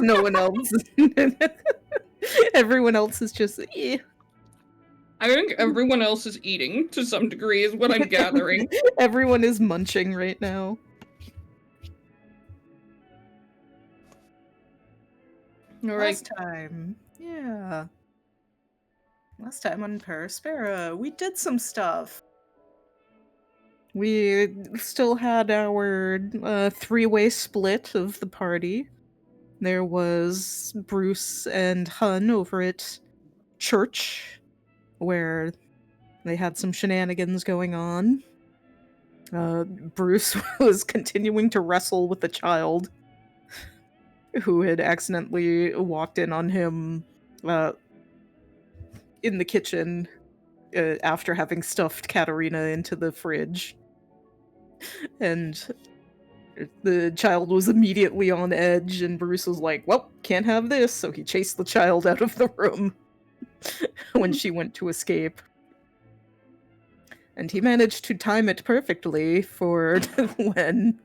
No one else. Everyone else is just, eh. I think everyone else is eating to some degree, is what I'm gathering. Everyone is munching right now. All right. Last time on Paraspera, we did some stuff. We still had our three-way split of the party. There was Bruce and Hun over at church, where they had some shenanigans going on. Bruce was continuing to wrestle with the child who had accidentally walked in on him in the kitchen after having stuffed Katerina into the fridge. And the child was immediately on edge, and Bruce was like, well, can't have this, so he chased the child out of the room when she went to escape. And he managed to time it perfectly for when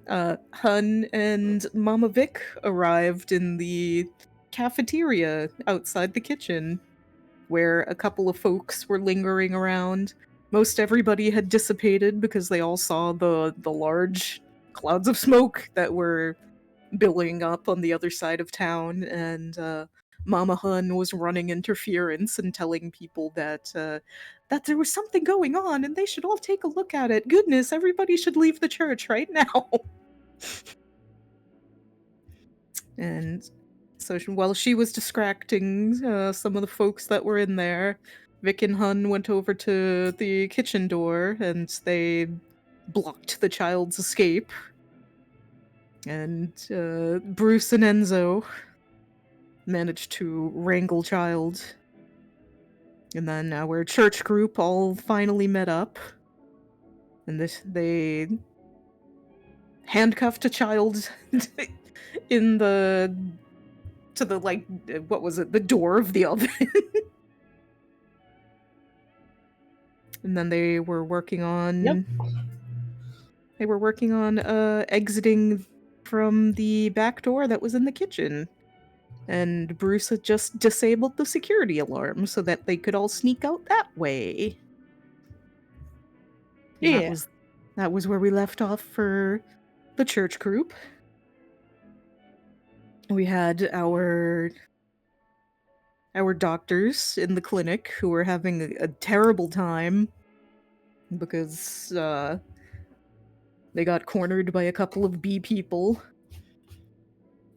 Hun and Mama Vic arrived in the cafeteria outside the kitchen, where a couple of folks were lingering around. Most everybody had dissipated because they all saw the large clouds of smoke that were billowing up on the other side of town, and Mama Hun was running interference and telling people that there was something going on and they should all take a look at it. Goodness, everybody should leave the church right now. And so while she was distracting some of the folks that were in there, Vic and Hun went over to the kitchen door and they blocked the child's escape. And Bruce and Enzo managed to wrangle child. And then our church group all finally met up. And they handcuffed a child in the the door of the oven. And then they were working on exiting from the back door that was in the kitchen. And Bruce had just disabled the security alarm so that they could all sneak out that way. Yeah. That was where we left off for the church group. We had our doctors in the clinic who were having a terrible time because they got cornered by a couple of bee people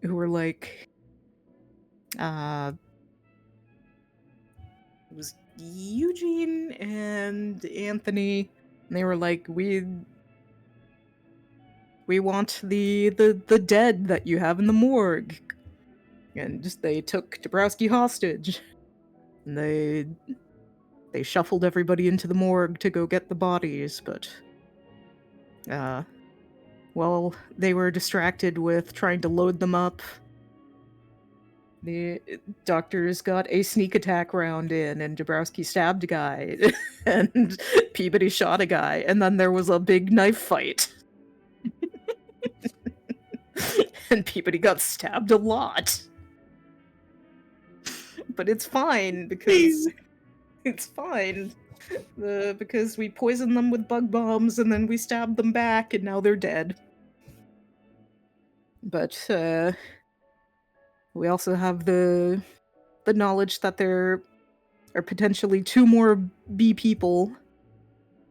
who were like, it was Eugene and Anthony, and they were like, we want the dead that you have in the morgue. And they took Dabrowski hostage. And they shuffled everybody into the morgue to go get the bodies, but while they were distracted with trying to load them up, the doctors got a sneak attack round in, and Dabrowski stabbed a guy, and Peabody shot a guy, and then there was a big knife fight. And Peabody got stabbed a lot. But it's fine, because... It's fine. Because we poisoned them with bug bombs, and then we stabbed them back, and now they're dead. But, we also have the knowledge that there are potentially 2 more bee people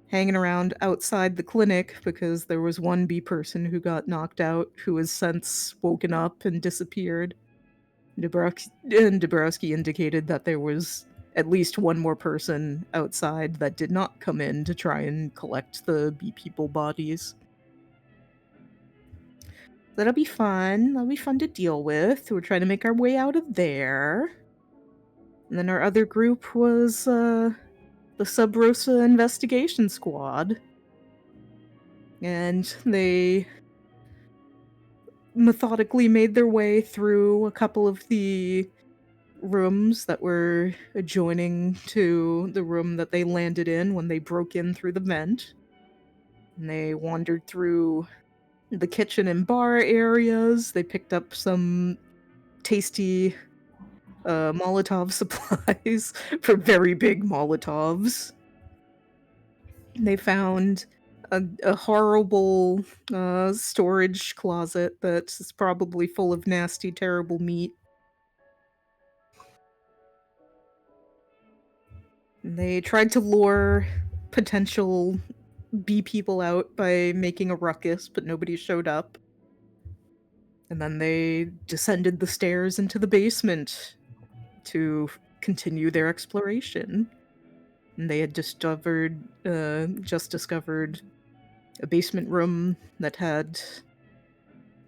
hanging around outside the clinic, because there was one bee person who got knocked out, who has since woken up and disappeared. Dabrowski indicated that there was at least 1 more person outside that did not come in to try and collect the bee people bodies. That'll be fun. That'll be fun to deal with. We're trying to make our way out of there. And then our other group was the Sub Rosa Investigation Squad. And they methodically made their way through a couple of the rooms that were adjoining to the room that they landed in when they broke in through the vent. And they wandered through the kitchen and bar areas. They picked up some tasty Molotov supplies for very big Molotovs. They found a horrible storage closet that's probably full of nasty, terrible meat. They tried to lure potential bee people out by making a ruckus, but nobody showed up. And then they descended the stairs into the basement to continue their exploration. And they had just discovered a basement room that had,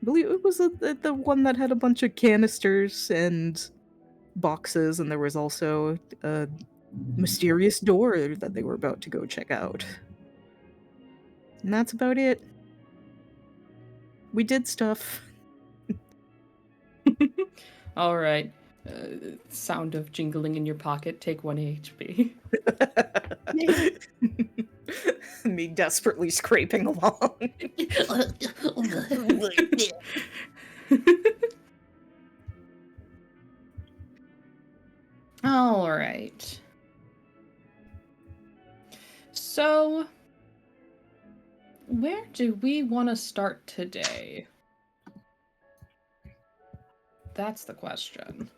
I believe it was the one that had a bunch of canisters and boxes, and there was also a mysterious door that they were about to go check out. And that's about it. We did stuff. All right. Sound of jingling in your pocket. Take 1 HP. Me desperately scraping along. All right. So, where do we want to start today? That's the question.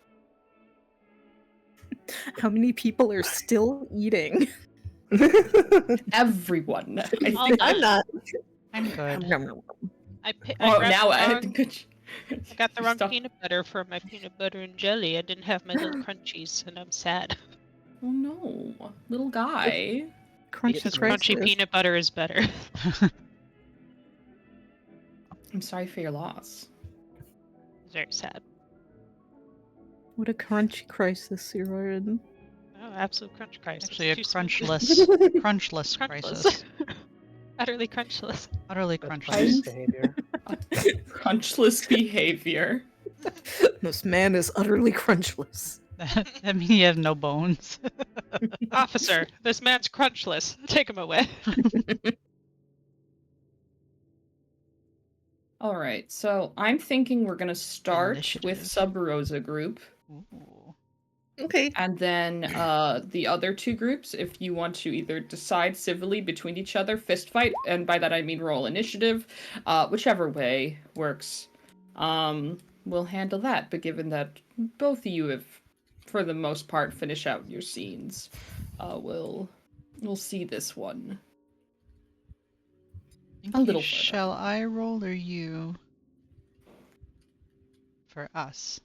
How many people are still eating? Everyone. I All think. done. I'm not. I'm good. I Oh, grabbed now the I. wrong, I got the wrong Stop. peanut butter for my peanut butter and jelly. I didn't have my little crunchies, and I'm sad. Oh no, little guy. Crunchy Because crisis. crunchy peanut butter is better. I'm sorry for your loss. Very sad. What a crunchy crisis you're in. Oh, absolute crunch crisis. Actually, a Too sweet. crunchless Crunchless. crisis. Utterly crunchless. Utterly That's crunchless. Price behavior. Crunchless behavior. This man is utterly crunchless. That means he has no bones. Officer, this man's crunchless. Take him away. All right, so I'm thinking we're gonna start with Initiative. Sub Rosa group, Ooh. Okay. and then the other two groups, if you want to either decide civilly between each other, fist fight, and by that I mean roll initiative, whichever way works. We'll handle that. But given that both of you have, for the most part, finished out your scenes, we'll see this one. A little further. Shall I roll or you? For us.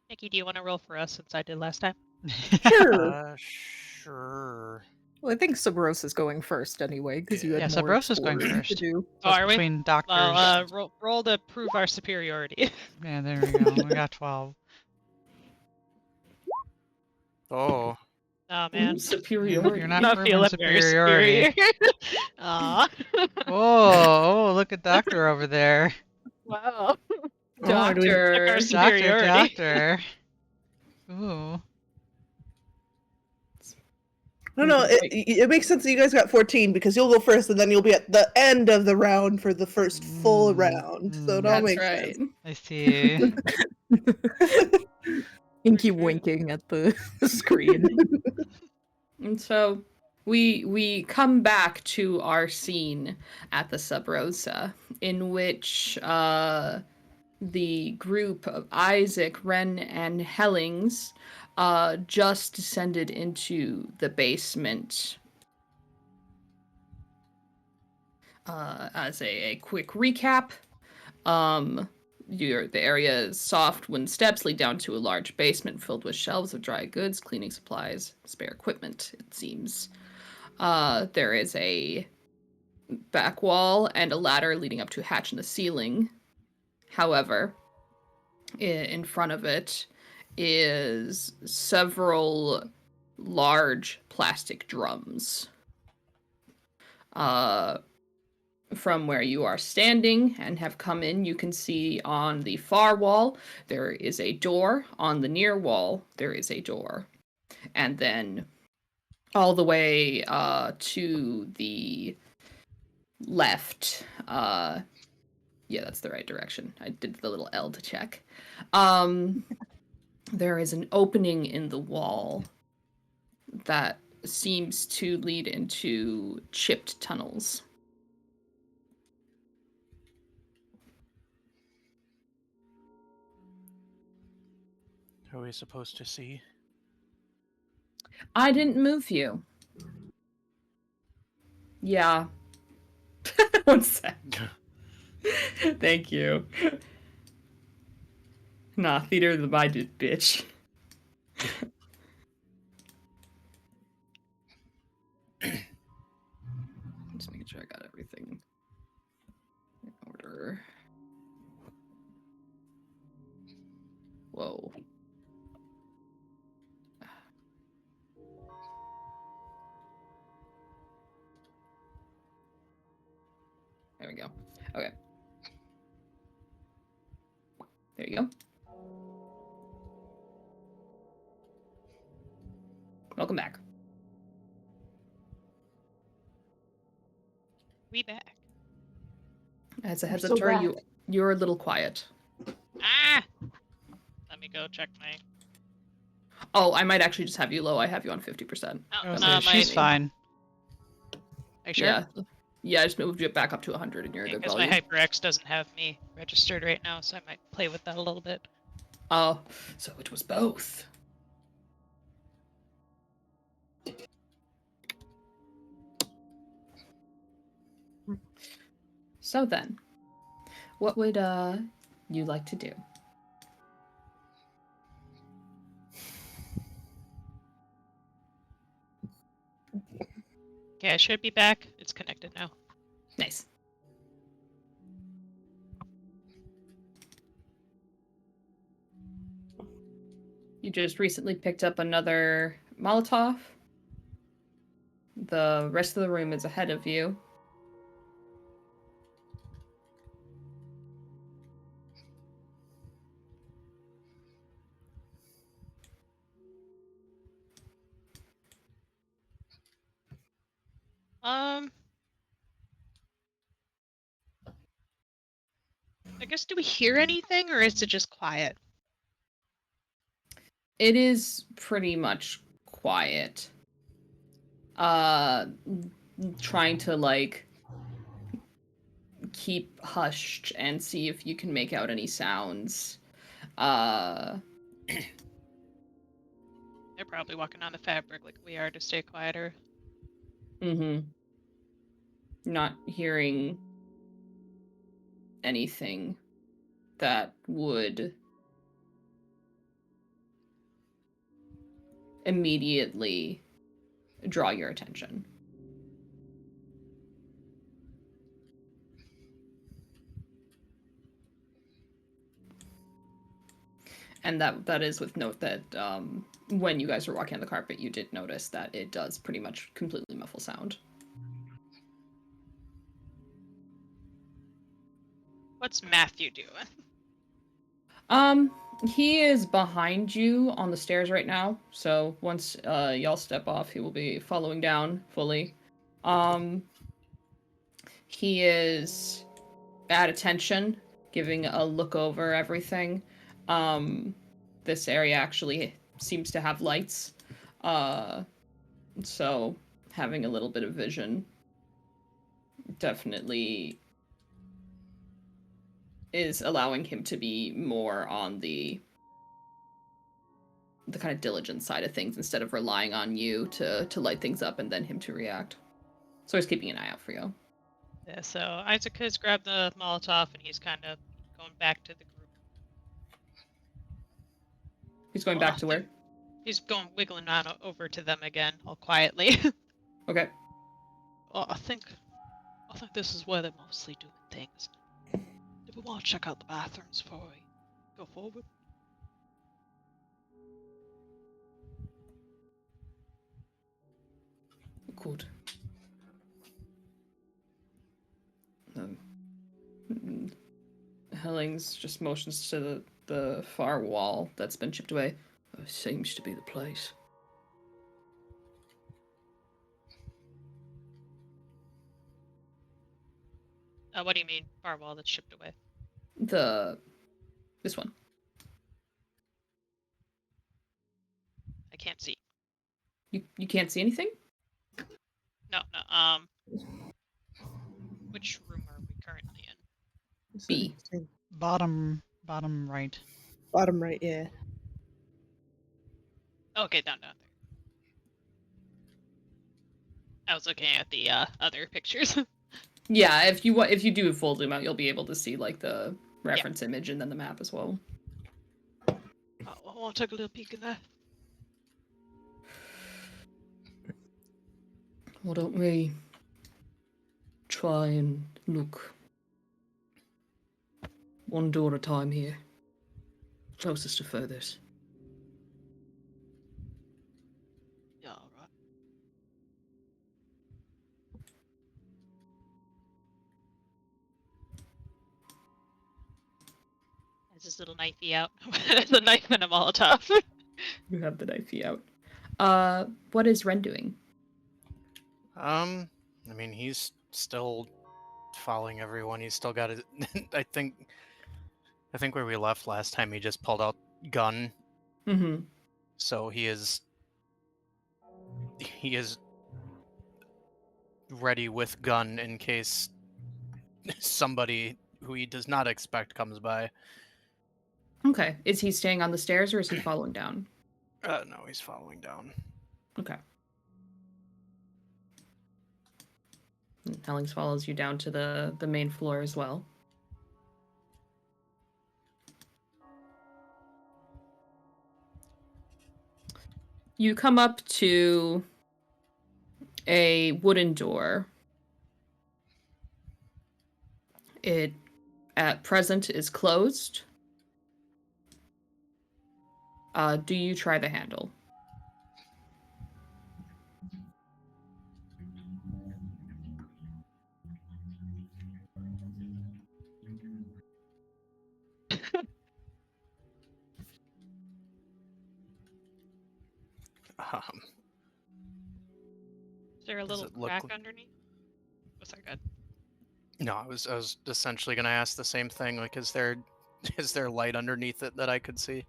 Nikki, do you want to roll for us since I did last time? Sure. Sure. Well, I think Sub Rosa's going first anyway, because you had Yeah, more Sub Rosa's going exploring first. to do. Oh, are we? Between doctors. Well, roll to prove our superiority. Yeah, there we go. We got 12. Oh. Oh man, Superiority. You're not not proving feeling very superior. Aw. Oh, look at Doctor over there. Wow. Doctor. Our superiority. Doctor. Ooh. No, no, it makes sense that you guys got 14 because you'll go first and then you'll be at the end of the round for the first full round. So it all That's makes right. sense. I see. Inky True. winking at the screen. And so we come back to our scene at the Sub Rosa, in which the group of Isaac, Ren, and Hellings just descended into the basement. As a quick recap, the area is soft wooden steps lead down to a large basement filled with shelves of dry goods, cleaning supplies, spare equipment, it seems. There is a back wall and a ladder leading up to a hatch in the ceiling. However, in front of it is several large plastic drums. From where you are standing and have come in, you can see on the far wall there is a door. On the near wall, there is a door. And then all the way to the left. Yeah, that's the right direction. I did the little L to check. There is an opening in the wall that seems to lead into chipped tunnels. Who are we supposed to see? I didn't move you. Yeah. One sec. Thank you. Nah, theater of the minded, bitch. Just making sure I got everything in order. Whoa. There we go. Okay. There you go. Welcome back. We back. As a We're heads up, so Tori, back. you're a little quiet. Ah! Let me go check my... Oh, I might actually just have you low. I have you on 50%. I Oh, was no, like, she's my... fine. Are you sure? Yeah. Yeah, I just moved you back up to 100 and you're a good Because my volume. HyperX doesn't have me registered right now, so I might play with that a little bit. Oh, so it was both. So then, what would you like to do? Okay, I should be back. It's connected now. Nice. You just recently picked up another Molotov. The rest of the room is ahead of you. I guess, do we hear anything, or is it just quiet? It is pretty much quiet. Uh, trying to, like, keep hushed and see if you can make out any sounds. They're probably walking on the fabric like we are to stay quieter. Mm-hmm. Not hearing anything that would immediately draw your attention. And that is with note that when you guys were walking on the carpet, you did notice that it does pretty much completely muffle sound. What's Matthew doing? He is behind you on the stairs right now. So once y'all step off, he will be following down fully. He is at attention, giving a look over everything. This area actually seems to have lights. So having a little bit of vision definitely is allowing him to be more on the kind of diligent side of things instead of relying on you to light things up and then him to react. So he's keeping an eye out for you. Yeah, so Isaac has grabbed the Molotov and he's kind of going back to the group. He's going back to where? He's going wiggling on over to them again, all quietly. Okay. Oh, I think this is where they're mostly doing things. Do we want to check out the bathrooms before we go forward? Good. Hellings just motions to the far wall that's been chipped away. Seems to be the place. What do you mean, firewall that's shipped away? This one. I can't see. You can't see anything? No. Which room are we currently in? B. Bottom right. Bottom right, yeah. Okay, down there. I was looking at the other pictures. Yeah, if you do a full zoom out, you'll be able to see like the reference image and then the map as well. I want to take a little peek at that. Why don't we try and look one door at a time here? Closest to furthest. Yeah, all right. Has his little knifey out. There's a knife and a Molotov. You have the knifey out. What is Ren doing? I mean, he's still following everyone. He's still got it. I think where we left last time, he just pulled out gun. Mm-hmm. So he is ready with gun in case somebody who he does not expect comes by. Okay. Is he staying on the stairs or is he following down? No, he's following down. Okay. And Hellings follows you down to the main floor as well. You come up to a wooden door. It, at present, is closed. Do you try the handle? Um, Is there a Does little it look crack like- underneath? Oh, sorry, good. no, I was essentially gonna ask the same thing. Like, is there light underneath it that I could see?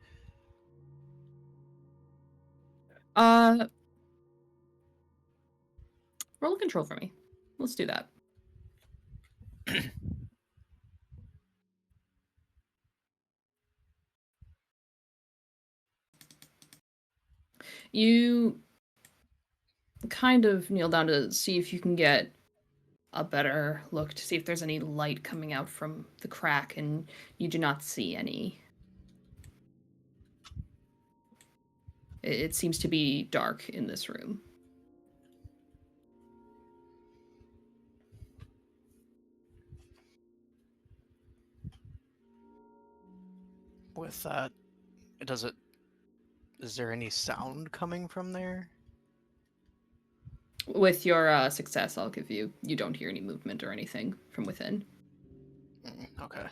Roll a control for me. Let's do that. You kind of kneel down to see if you can get a better look to see if there's any light coming out from the crack, and you do not see any. It seems to be dark in this room. With that, is there any sound coming from there? With your success, I'll give you don't hear any movement or anything from within. Okay.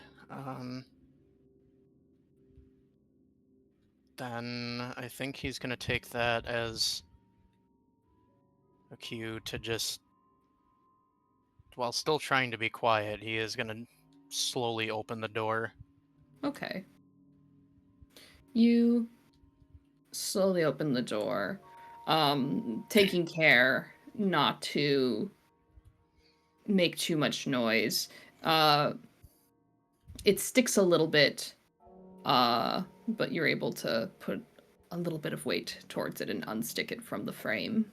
Then I think he's gonna take that as a cue to just, while still trying to be quiet, he is gonna slowly open the door. Okay. You slowly open the door, taking care not to make too much noise. It sticks a little bit, but you're able to put a little bit of weight towards it and unstick it from the frame.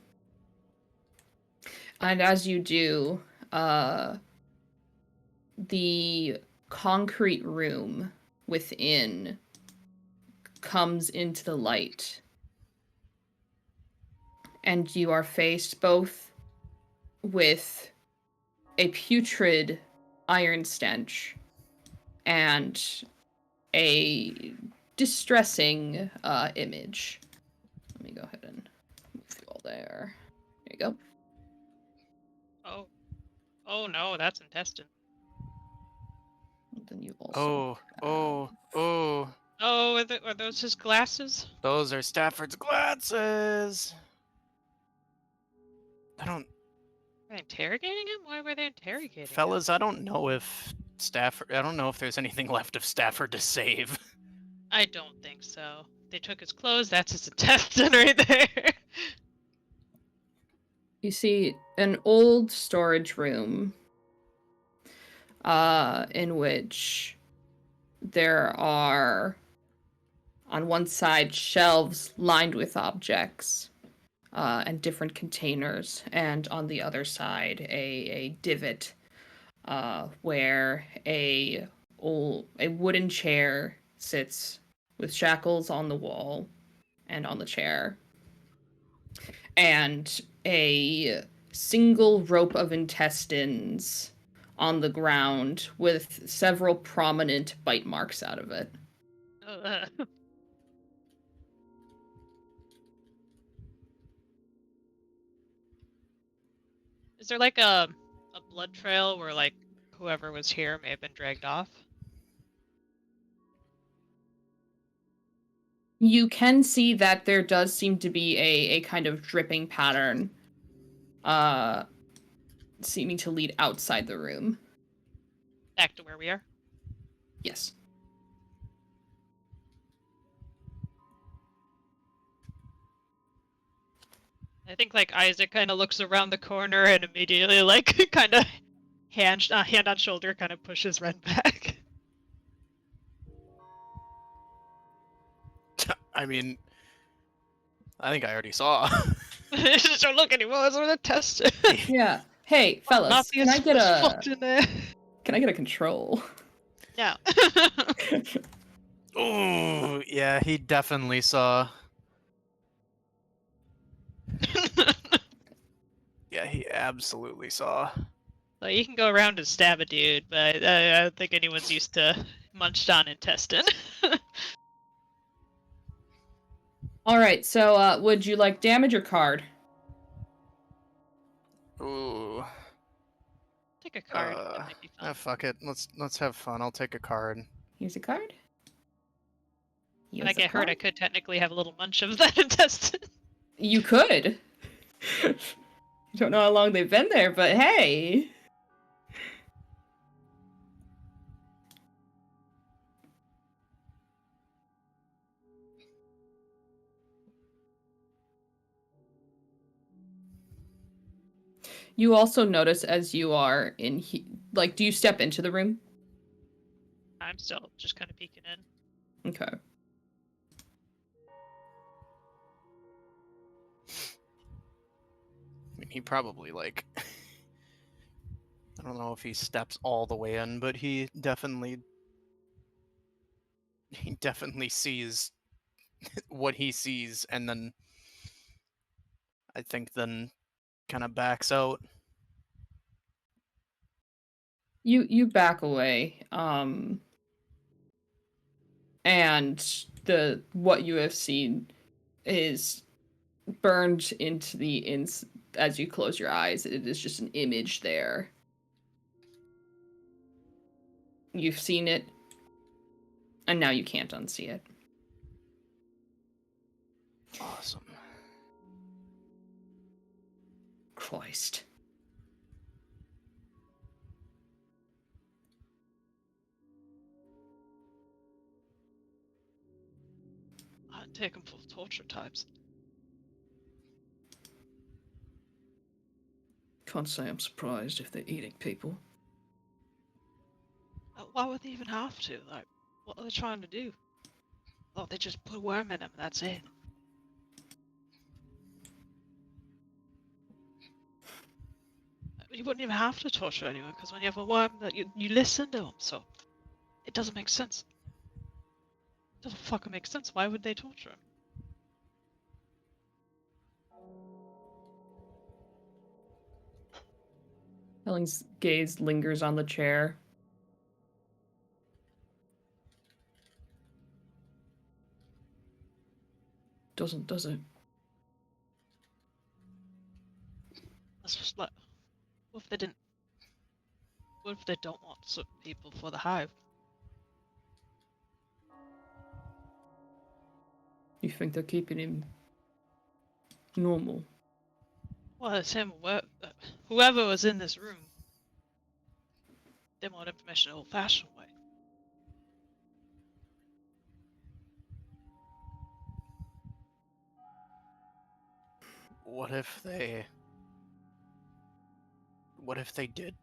And as you do, the concrete room within comes into the light. And you are faced both with a putrid iron stench and a distressing image. Let me go ahead and move you all there. There you go. Oh no, that's intestine. And then you also. Oh! Oh, are those his glasses? Those are Stafford's glasses. I don't Were they interrogating him? Why were they interrogating him? Fellas, I don't know if there's anything left of Stafford to save. I don't think so. They took his clothes. That's his intestine right there. You see an old storage room in which there are on one side shelves lined with objects and different containers, and on the other side a divot where a wooden chair sits with shackles on the wall and on the chair, and a single rope of intestines on the ground with several prominent bite marks out of it. Uh, Is there like a blood trail where like whoever was here may have been dragged off? You can see that there does seem to be a kind of dripping pattern seeming to lead outside the room. Back to where we are? Yes. I think like Isaac kind of looks around the corner and immediately like kind of hand on shoulder kind of pushes Ren back. I mean, I think I already saw. Don't look anymore. It's a test. Yeah. Hey, fellas, Not can I get fucked in there. can I get a control? No. Ooh, yeah, he definitely saw. Yeah, he absolutely saw. Well, you can go around and stab a dude, but I don't think anyone's used to munched on intestine. All right. So, would you like damage or card? Ooh. Take a card. That might be fun. Fuck it. Let's have fun. I'll take a card. Here's a card. When I get hurt, I could technically have a little munch of that intestine. You could. You don't know how long they've been there, but hey. You also notice as you are in like, do you step into the room? I'm still just kind of peeking in. Okay. I mean, he probably like. I don't know if he steps all the way in, but he definitely sees what he sees, and then I think then kind of backs out. You back away. And what you have seen is burned into the as you close your eyes. It is just an image there. You've seen it, and now you can't unsee it. Awesome. Christ. I'd take them for torture types. Can't say I'm surprised if they're eating people. Why would they even have to? Like, what are they trying to do? Oh, they just put a worm in them. That's it. You wouldn't even have to torture anyone because when you have a worm, that you listen to them. So it doesn't make sense. It doesn't fucking make sense. Why would they torture him? Helling's gaze lingers on the chair. Doesn't, does it? That's just like, what if they didn't? What if they don't want certain people for the hive? You think they're keeping him normal? Well, it's him. Whoever was in this room, they want information old-fashioned way. What if they did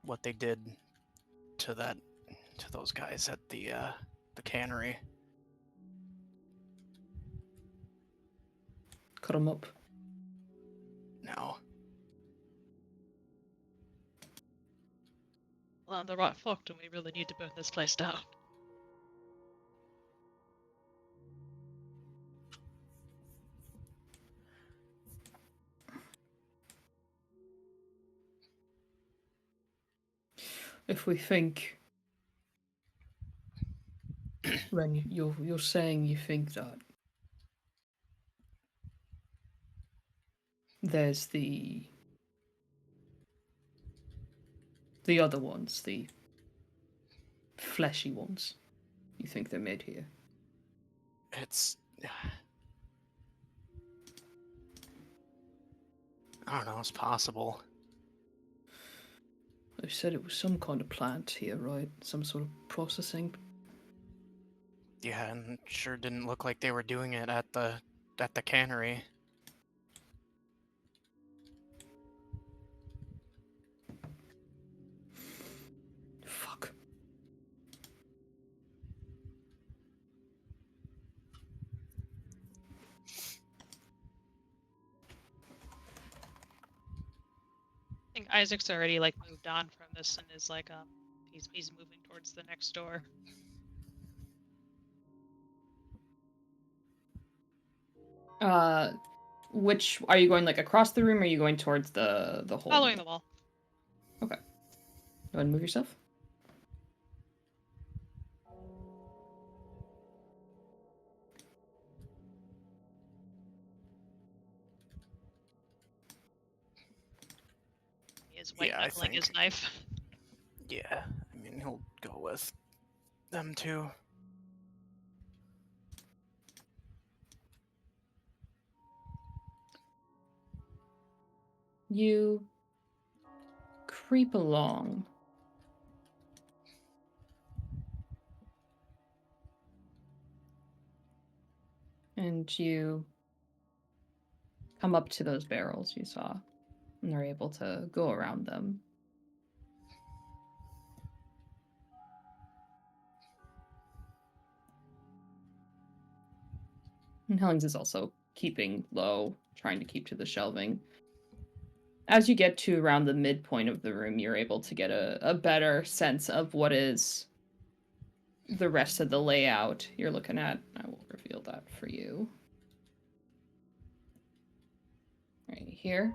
what they did to those guys at the cannery? Cut him up. No. Well, they're right fucked, and we really need to burn this place down. If we think, Ren, you're saying you think that there's the other ones, the fleshy ones. You think they're made here? It's I don't know, it's possible. They said it was some kind of plant here, right? Some sort of processing. Yeah, and sure didn't look like they were doing it at the cannery. Fuck. I think Isaac's already like moved on from this and is like he's moving towards the next door. Which are you going like across the room, or are you going towards the hole? Following the wall. Okay. Go ahead and move yourself. He is white Yeah, I knuckling his think. knife. Yeah, I mean he'll go with them too. You creep along. And you come up to those barrels you saw, and are able to go around them. And Hellings is also keeping low, trying to keep to the shelving. As you get to around the midpoint of the room, you're able to get a better sense of what is the rest of the layout you're looking at. I will reveal that for you. Right here.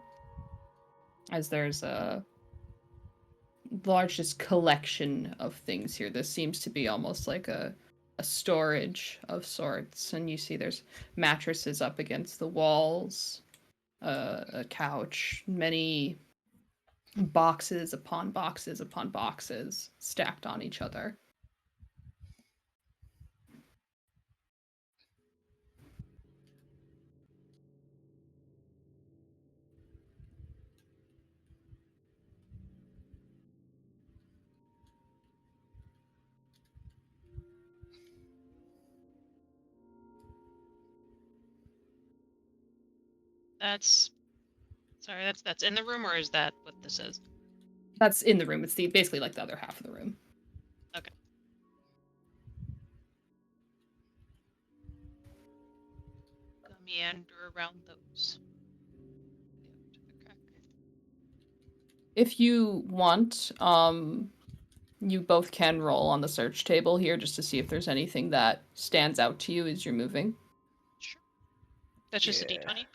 As there's a largest collection of things here. This seems to be almost like a storage of sorts. And you see there's mattresses up against the walls, a couch, many boxes upon boxes upon boxes stacked on each other. That's in the room, or is that what this is? That's in the room. It's basically like the other half of the room. Okay. Gonna meander around those. If you want, you both can roll on the search table here just to see if there's anything that stands out to you as you're moving. Sure. That's just a Yeah. D20?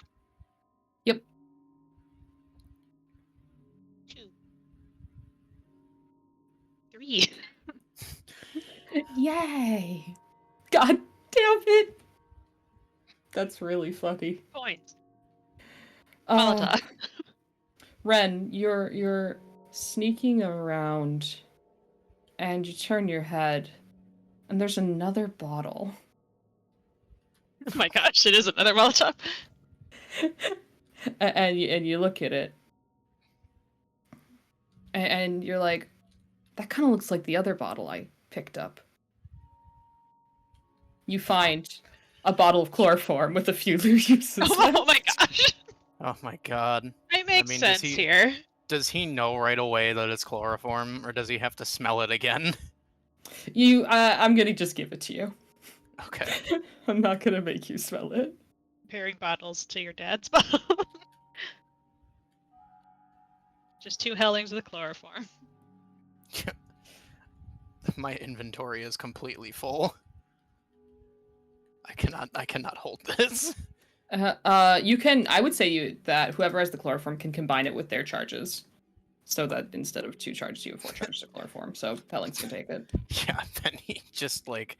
Yep. 2. 3. Yay! God damn it! That's really funny. Points. Uh, Molotov. Ren, you're sneaking around, and you turn your head, and there's another bottle. Oh my gosh, it is another Molotov. and you look at it, and you're like, that kind of looks like the other bottle I picked up. You find a bottle of chloroform with a few uses left. Oh my gosh. Oh my god. It makes mean, sense here. Does he know right away that it's chloroform, or does he have to smell it again? I'm gonna just give it to you. Okay. I'm not gonna make you smell it. Comparing bottles to your dad's bottle. Just 2 helpings of the chloroform. My inventory is completely full. I cannot hold this. You can. I would say that whoever has the chloroform can combine it with their charges, so that instead of 2 charges, you have 4 charges of chloroform. So Pellings can take it. Yeah, then he just like,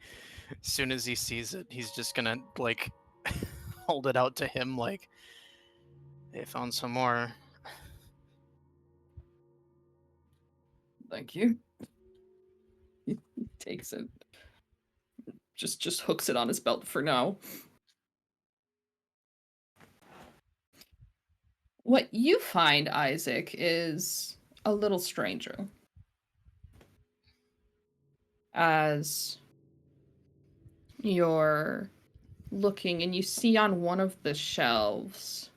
as soon as he sees it, he's just gonna like hold it out to him like, they found some more. Thank you. He takes it. Just hooks it on his belt for now. What you find, Isaac, is a little stranger. As you're looking and you see on one of the shelves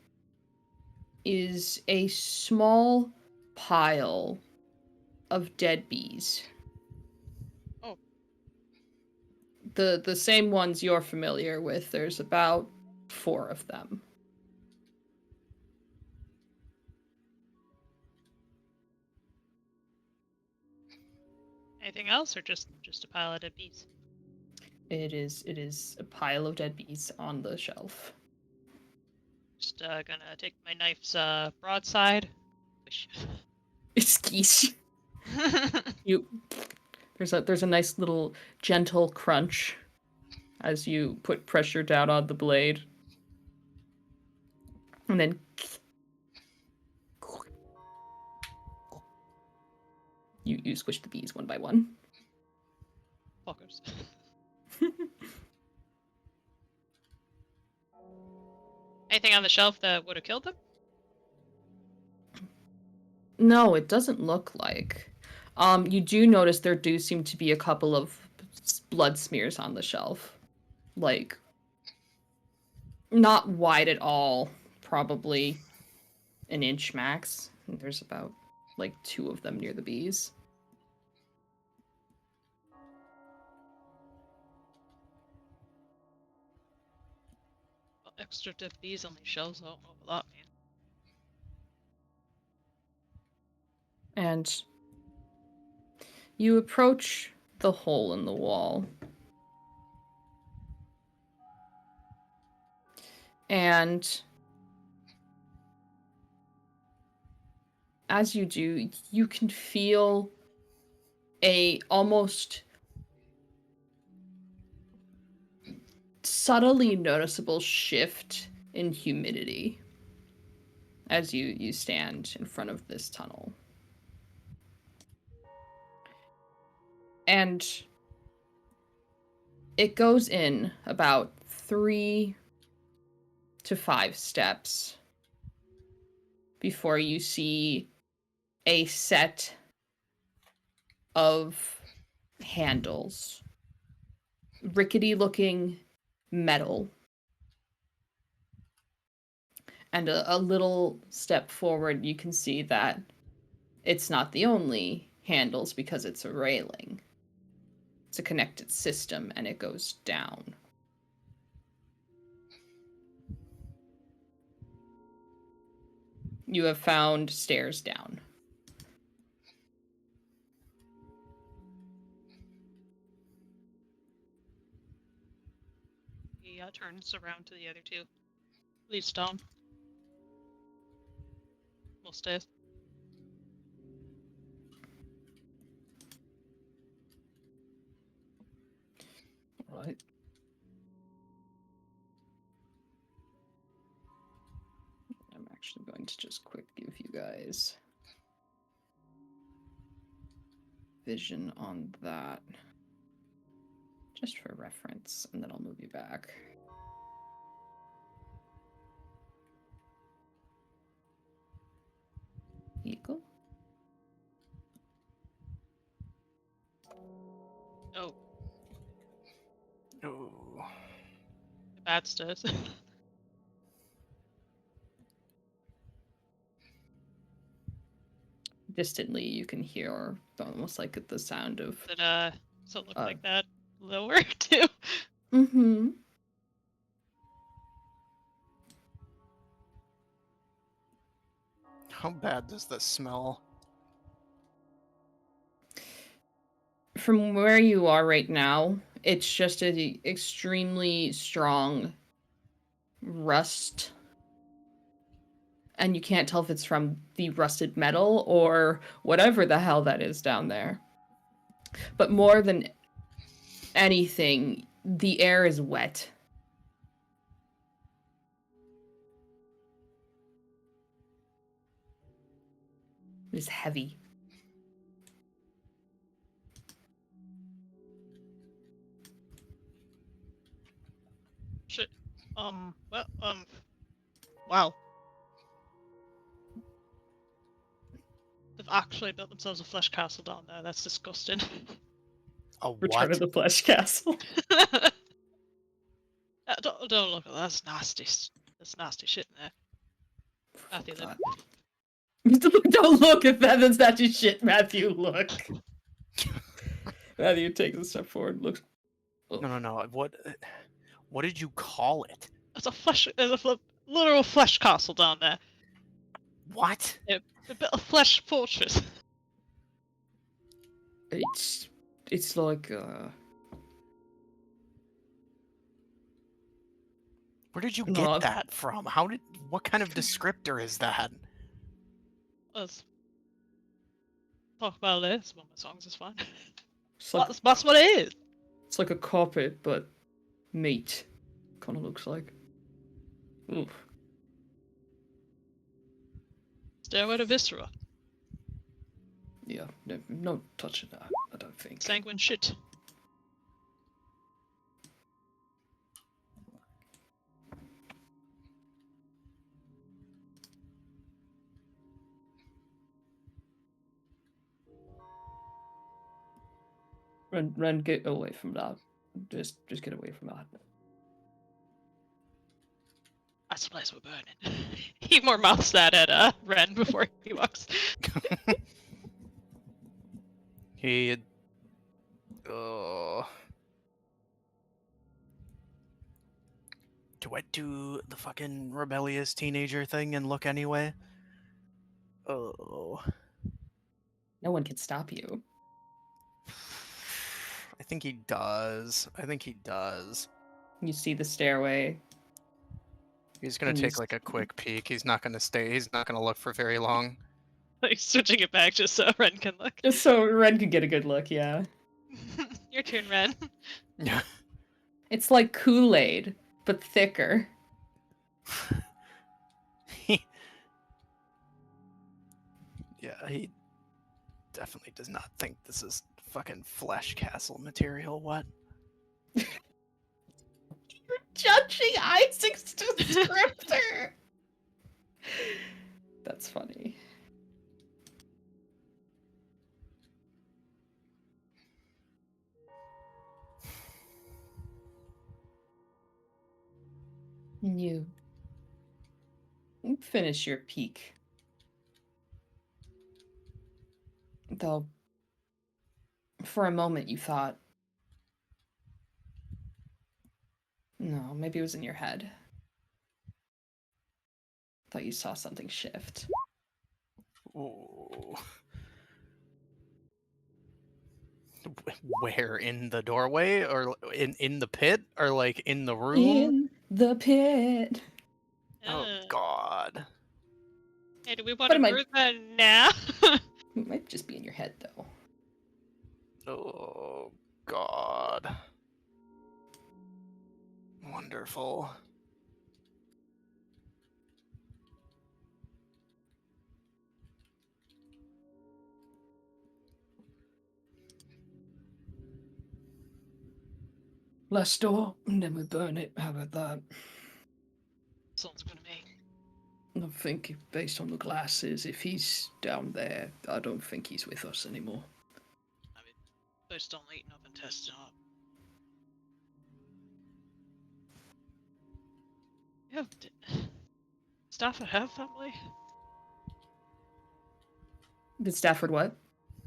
is a small pile of dead bees. Oh. The same ones you're familiar with. There's about 4 of them. Anything else, or just a pile of dead bees? It is a pile of dead bees on the shelf. Just gonna take my knife's broadside. Wish. It's geese. There's a nice little gentle crunch as you put pressure down on the blade. And then you squish the bees one by one. Fuckers. Anything on the shelf that would have killed them? No, it doesn't look like. You do notice there do seem to be a couple of blood smears on the shelf. Like, not wide at all, probably an inch max. There's about, like, 2 of them near the bees. Well, extra dead bees on these shelves, I don't know what that means. And you approach the hole in the wall. And as you do, you can feel a almost subtly noticeable shift in humidity as you stand in front of this tunnel. And it goes in about 3 to 5 steps before you see a set of handles. Rickety looking metal. And a little step forward, you can see that it's not the only handles because it's a railing. It's a connected system and it goes down. You have found stairs down. He turns around to the other 2. Leaves stone. We'll stay. Right. I'm actually going to just quick give you guys vision on that. Just for reference, and then I'll move you back. Eagle. Oh, Oh. bad stairs. Distantly, you can hear almost like the sound of. Did does it look like that lower too? Mm-hmm. How bad does this smell? From where you are right now, it's just an extremely strong rust. And you can't tell if it's from the rusted metal or whatever the hell that is down there. But more than anything, the air is wet. It is heavy. Shit. Wow. They've actually built themselves a flesh castle down there. That's disgusting. A Return of what? the Flesh Castle. Don't look at that. That's nasty. That's nasty shit in there. Matthew, God. look. Don't look at that. That's not your shit, Matthew. Look. Matthew takes a step forward, looks. Oh. No. What did you call it? There's a literal flesh castle down there. What? They built a flesh fortress. It's like Where did you No. get that from? What kind of descriptor is that? Let's talk about it. It's one of my songs. It's fine. it's like That's what it is. it's like a carpet, but meat. Kind of looks like. Oof. Stairway to Viscera. Yeah, no touching that. I don't think. Sanguine shit. Ren, get away from that. Just get away from that. I suppose we're burning. He more mouths that at Ren before he walks. He. Oh. Do I do the fucking rebellious teenager thing and look anyway? Oh. No one can stop you. I think he does. You see the stairway. He's gonna And take like a quick peek. He's not gonna stay. He's not gonna look for very long. Like switching it back just so Ren can look. Just so Ren can get a good look, yeah. Your turn, Ren. Yeah. It's like Kool-Aid, but thicker. Yeah, he definitely does not think this is fucking flesh castle material. What? Judging Isaac's descriptor. That's funny. You finish your peak. Though, for a moment you thought, no, maybe it was in your head. Thought you saw something shift. Ooh. Where, in the doorway or in the pit or like in the room? In the pit. Oh God. Hey, do we want But to it might- prove that now? It might just be in your head, though. Oh God. Wonderful. Last door, and then we burn it. How about that? Sounds good to me. I think, based on the glasses, if he's down there, I don't think he's with us anymore. I mean, they're still eating up and testing up. Yeah, Stafford have family? Did Stafford what?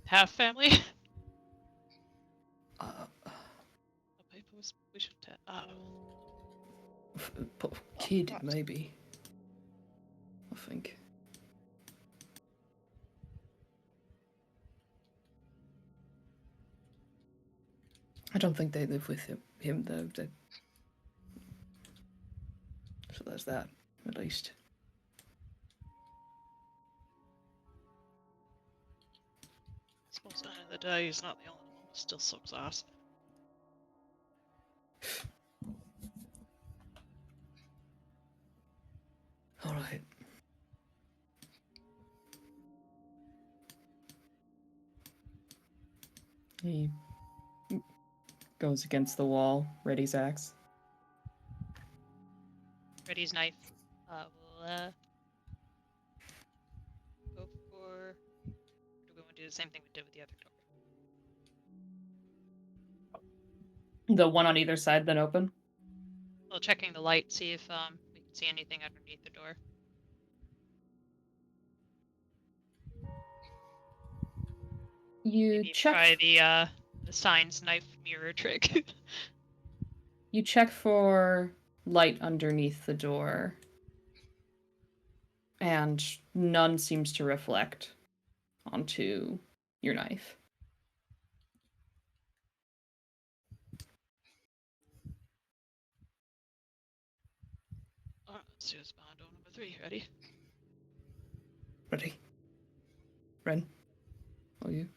Have family? Uh, Oh, maybe we should test. kid, God. maybe. I think. I don't think they live with him though. So there's that, at least. I suppose at the end of the day, he's not the only one that still sucks ass. All right. He goes against the wall, readies axe. Ready's knife. We'll go for. Or do we want to do the same thing we did with the other door? The one on either side then open? Well, checking the light, see if we can see anything underneath the door. You Maybe check. try the signs knife mirror trick. You check for light underneath the door, and none seems to reflect onto your knife. Alright, let's do this behind door number 3. Ready? Ready? Ren? Oh, you?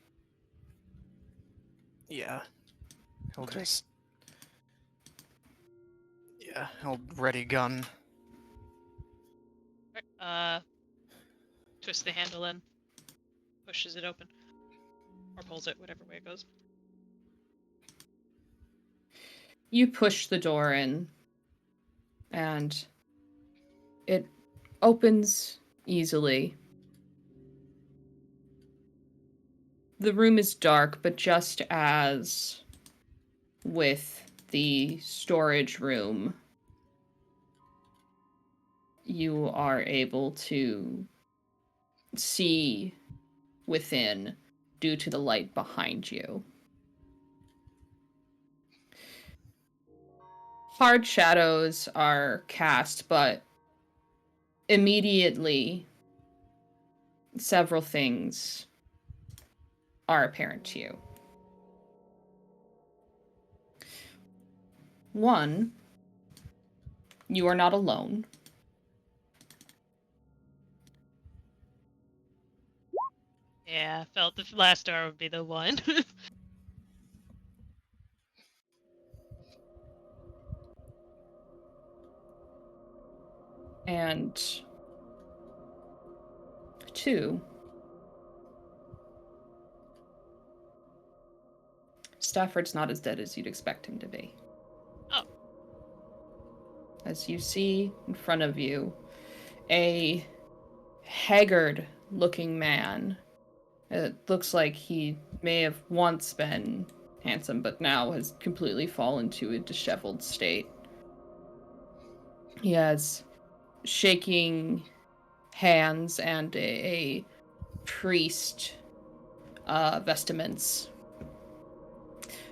Yeah. He'll Okay. just. Yeah, he'll ready gun. Alright, twist the handle in. Pushes it open. Or pulls it, whatever way it goes. You push the door in, and it opens easily. The room is dark, but just as with the storage room, you are able to see within due to the light behind you. Hard shadows are cast, but immediately several things are apparent to you. One, you are not alone. Yeah, I felt the last door would be the one. And two, Stafford's not as dead as you'd expect him to be. Oh. As you see in front of you, a haggard-looking man. It looks like he may have once been handsome, but now has completely fallen to a disheveled state. He has shaking hands and a priest vestments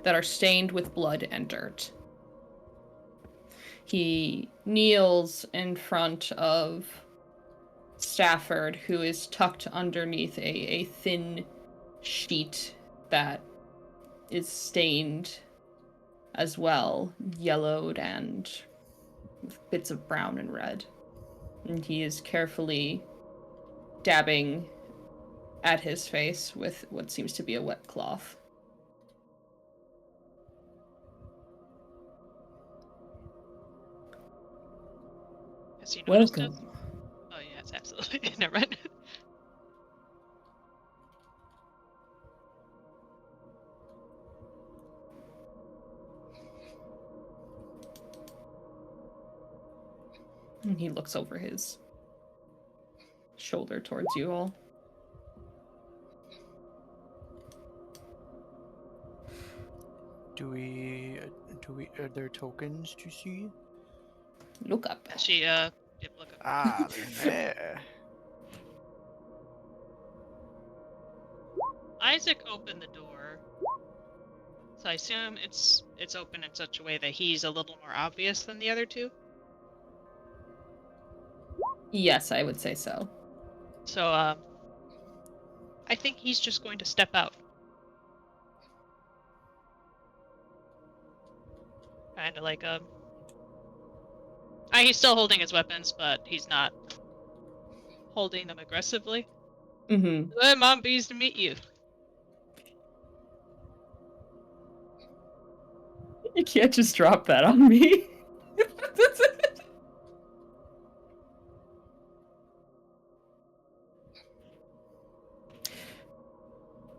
that are stained with blood and dirt. He kneels in front of Stafford, who is tucked underneath a thin sheet that is stained as well, yellowed and with bits of brown and red. And he is carefully dabbing at his face with what seems to be a wet cloth. Has he noticed Welcome. it? Oh, yes, absolutely. Never mind. And he looks over his shoulder towards you all. Are there tokens to see? Look up. She yep, look up. Ah, they're in there. Isaac opened the door. So I assume it's open in such a way that he's a little more obvious than the other two. Yes, I would say so. So I think he's just going to step out. Kind of like he's still holding his weapons, but he's not holding them aggressively. Mm-hmm. Hey, Mom, pleased to meet you. You can't just drop that on me.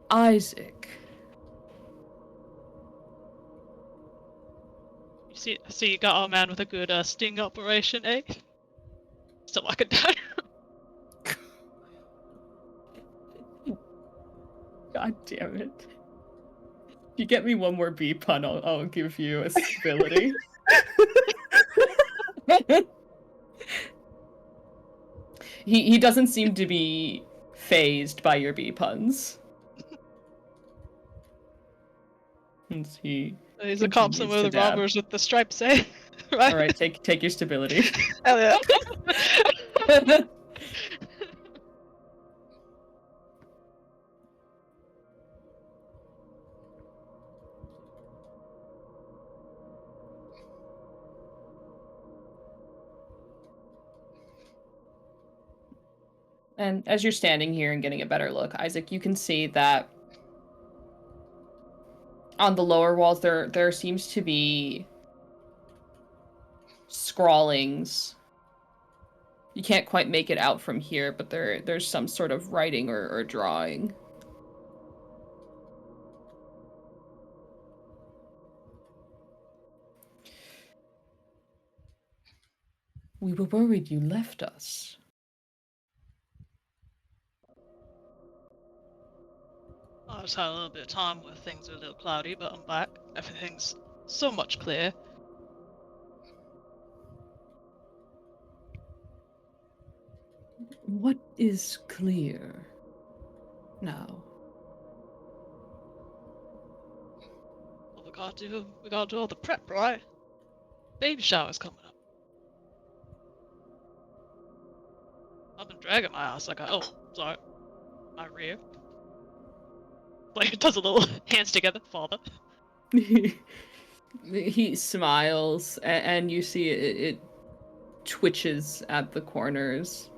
Isaac. You see, so you got our man with a good sting operation, eh? Still walking down. God damn it. If you get me one more B pun, I'll give you a stability. He doesn't seem to be phased by your B puns. And he He's a cop continues somewhere to with the dab. robbers with the stripes, eh? Right? Alright, take your stability. Hell yeah. And as you're standing here and getting a better look, Isaac, you can see that on the lower walls there seems to be scrawlings. You can't quite make it out from here, but there's some sort of writing or drawing. We were worried you left us. I just had a little bit of time where things are a little cloudy, but I'm back. Everything's so much clearer. What is clear now? Well, we gotta do all the prep, right? Baby shower's coming up. I've been dragging my ass like sorry, my rear. Like it does a little hands together, father. He smiles, and you see it twitches at the corners.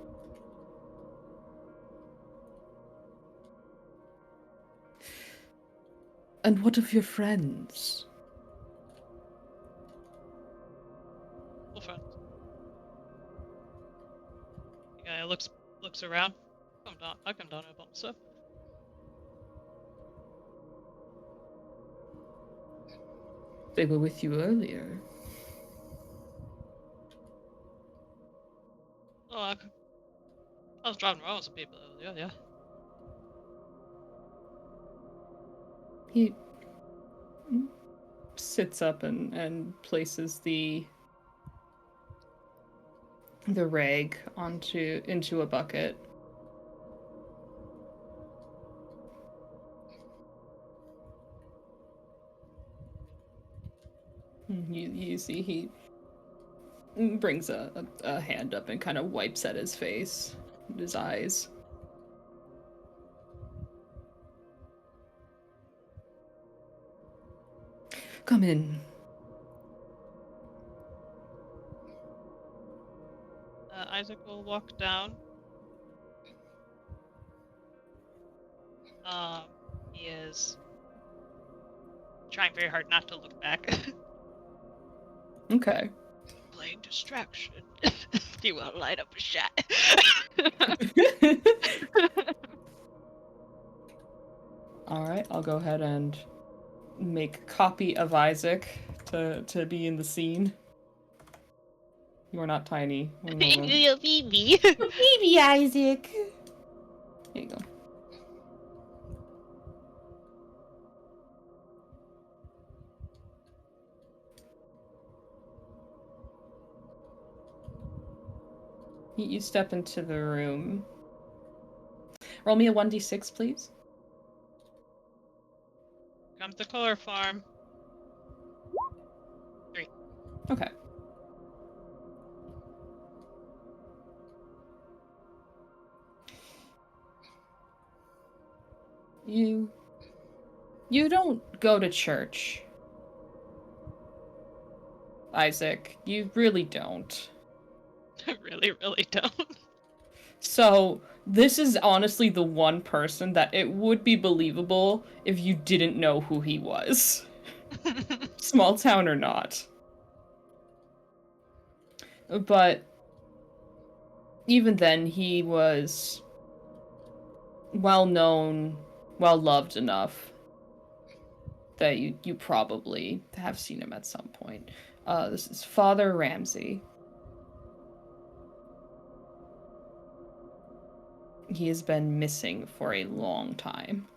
And what of your friends? Well, friend. The guy looks around. I come down here by myself. They were with you earlier. Oh, I was driving around with some people earlier, yeah. He sits up and places the rag into a bucket. You see he brings a hand up and kind of wipes at his face and his eyes. Come in. Isaac will walk down. He is trying very hard not to look back. Okay. Playing distraction. Do you want to light up a shot? All right, I'll go ahead and make copy of Isaac to be in the scene. You are not tiny. One moment. Little baby. Baby Isaac. There you go. You step into the room. Roll me a 1d6, please. Come to color farm. Okay. You don't go to church, Isaac. You really don't. I really, really don't. So, this is honestly the one person that it would be believable if you didn't know who he was. Small town or not. But even then, he was well known, well loved enough that you probably have seen him at some point. This is Father Ramsey. He has been missing for a long time.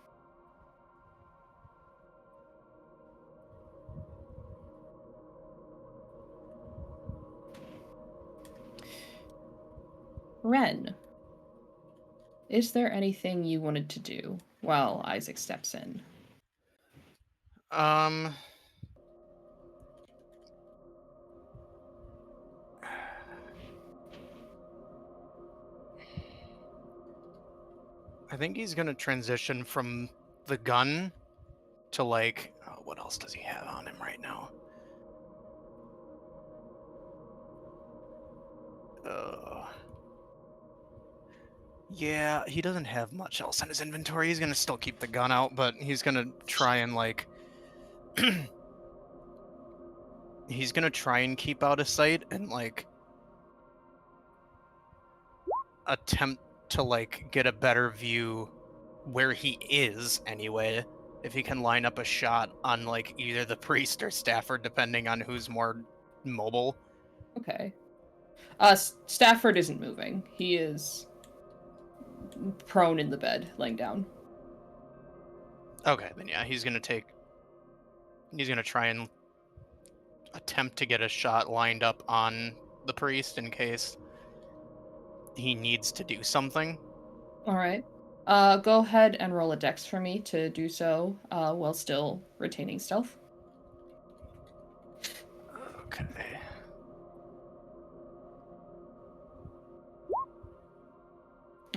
Ren, is there anything you wanted to do while Isaac steps in? I think he's gonna transition from the gun to like, oh, what else does he have on him right now? Yeah, he doesn't have much else in his inventory. He's gonna still keep the gun out, but he's gonna try and like he's gonna try and keep out of sight and like attempt to like get a better view where he is anyway. If he can line up a shot on like either the priest or Stafford, depending on who's more mobile. Okay. Stafford isn't moving. He is prone in the bed, laying down. Okay, then yeah, he's gonna try and attempt to get a shot lined up on the priest in case he needs to do something. All right. Go ahead and roll a dex for me to do so while still retaining stealth. Okay.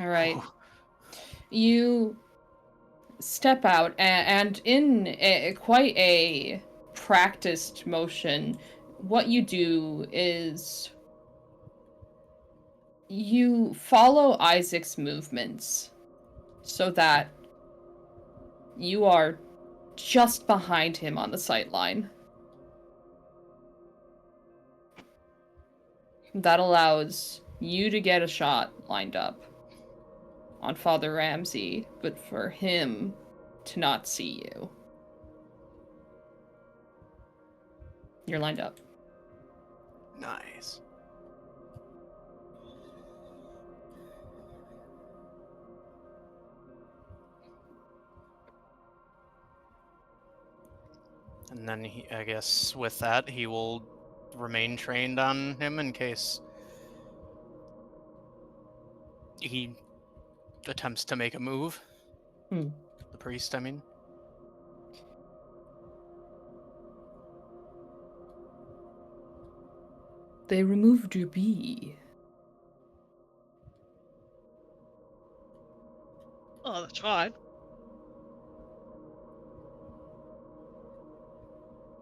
All right. You step out and in quite a practiced motion, what you do is you follow Isaac's movements so that you are just behind him on the sight line. That allows you to get a shot lined up on Father Ramsey, but for him to not see you. You're lined up. Nice. And then I guess with that, he will remain trained on him in case he attempts to make a move. The priest, I mean. They removed your bee. Oh, that's right.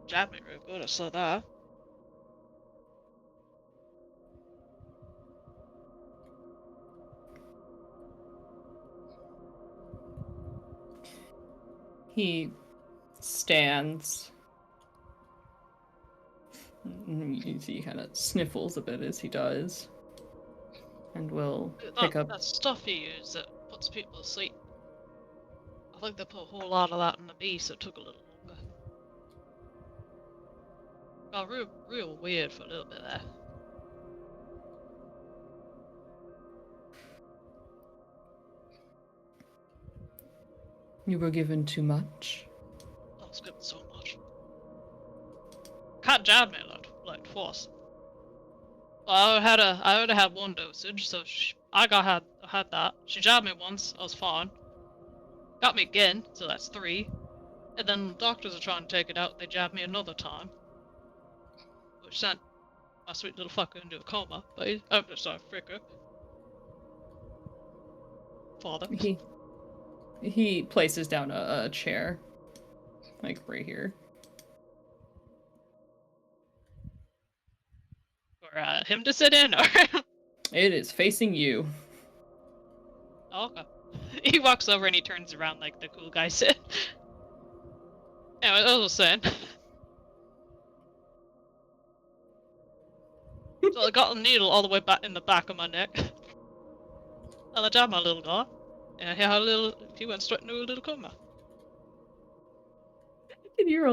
Jabbed me real good, I saw that. He stands. You see he kind of sniffles a bit as he does. And will pick up. That stuff you use that puts people to sleep. I think they put a whole lot of that in the bee, so it took a little longer. Got real weird for a little bit there. You were given too much. I was given so much. Can't jab me like twice. Well, I already had one dosage, so I had that. She jabbed me once, I was fine. Got me again, so that's 3. And then the doctors are trying to take it out, they jabbed me another time. Which sent my sweet little fucker into a coma, but sorry, fricker. Father. He places down a chair. Like right here. For him to sit in, or... It is facing you. Oh, okay. He walks over and he turns around like the cool guy said. Anyway, I was saying. So I got a needle all the way back in the back of my neck. And I jabbed my little guy. And he went straight into a little coma. Can you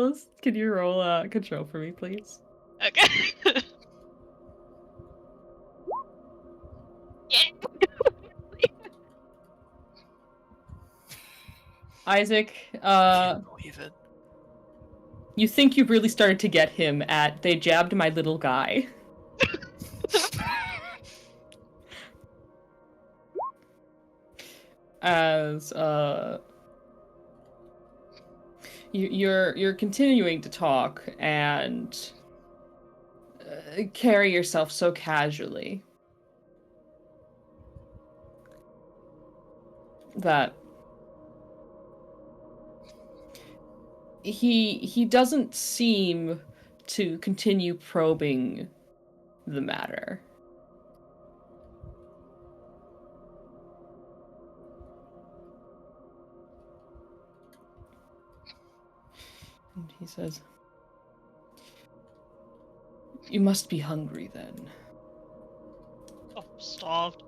roll control for me, please? Okay. Yeah. Isaac, Can't believe it. you think you really started to get him at they jabbed my little guy. As you're continuing to talk and carry yourself so casually that he doesn't seem to continue probing the matter. And he says, "You must be hungry then." Oh, I'm starved.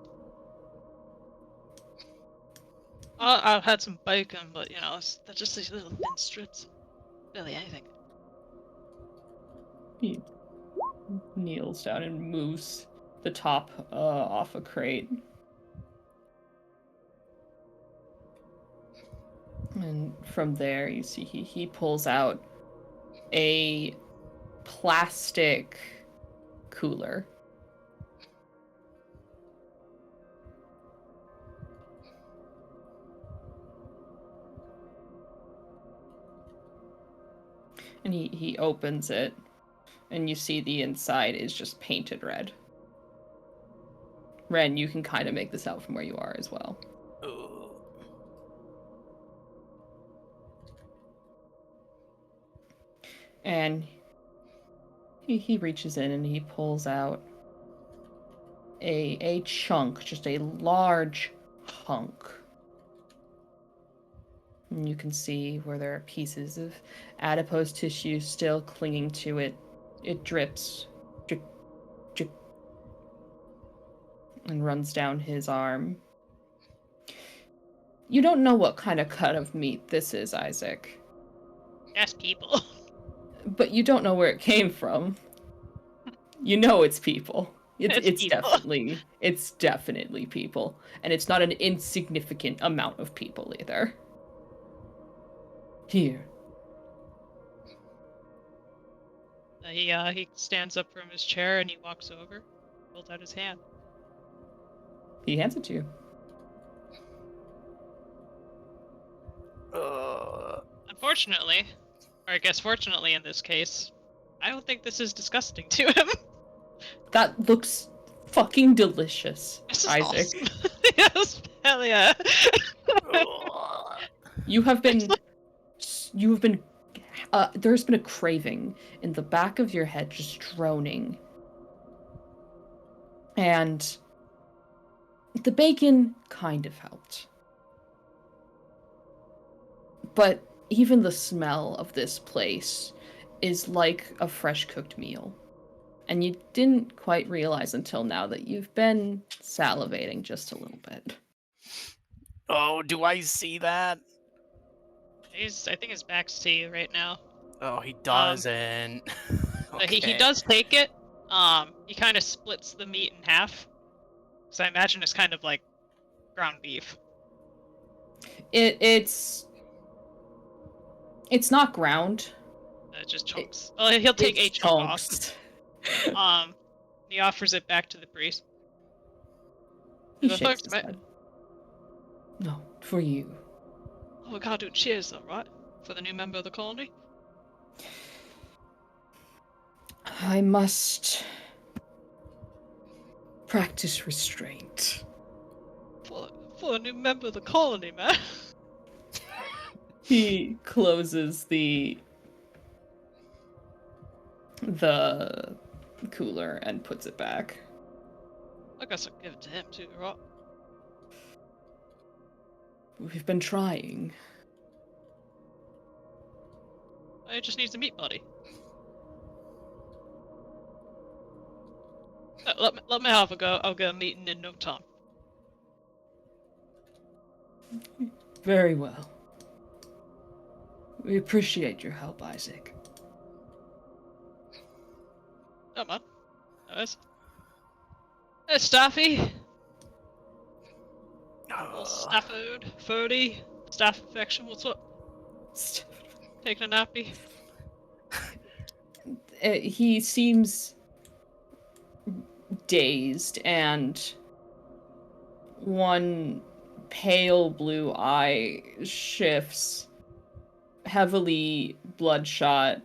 I've had some bacon, but you know, they're just these little thin strips. Barely anything. He kneels down and moves the top off a crate. And from there, you see he pulls out a plastic cooler. And he opens it, and you see the inside is just painted red. Ren, you can kind of make this out from where you are as well. Ugh. And he reaches in and he pulls out a chunk, just a large hunk. And you can see where there are pieces of adipose tissue still clinging to it. It drips, drip, drip, and runs down his arm. You don't know what kind of cut of meat this is, Isaac. Yes, people. But you don't know where it came from. You know it's people. It's people. definitely people. And it's not an insignificant amount of people either. Here. He stands up from his chair and he walks over, holds out his hand. He hands it to you. Unfortunately, or I guess fortunately in this case, I don't think this is disgusting to him. That looks fucking delicious, This is Isaac. awesome. Yes, hell yeah. You have been there's been a craving in the back of your head just droning. And the bacon kind of helped. But even the smell of this place is like a fresh cooked meal. And you didn't quite realize until now that you've been salivating just a little bit. Oh, do I see that? I think his back's to you right now. Oh, he doesn't. He Okay. does take it. He kind of splits the meat in half. So I imagine it's kind of like ground beef. It's It's not ground. Just chunks. Well, he'll take a It's chunk off. chunks. He offers it back to the priest. He The shakes fuck, his man? head. No, for you. Oh, we gotta do cheers though, right? For the new member of the colony? I must practice restraint. For the new member of the colony, man. He closes the cooler and puts it back. I guess I'll give it to him too, right? We've been trying. He just needs a meat buddy. Let me have a go. I'll get a meeting in no time. Very well. We appreciate your help, Isaac. Oh man. Nice. Hey, Staffy. Little Stafford. Ferdy. Staff infection. What's up? Taking a nappy. He seems dazed, and one pale blue eye shifts, heavily bloodshot,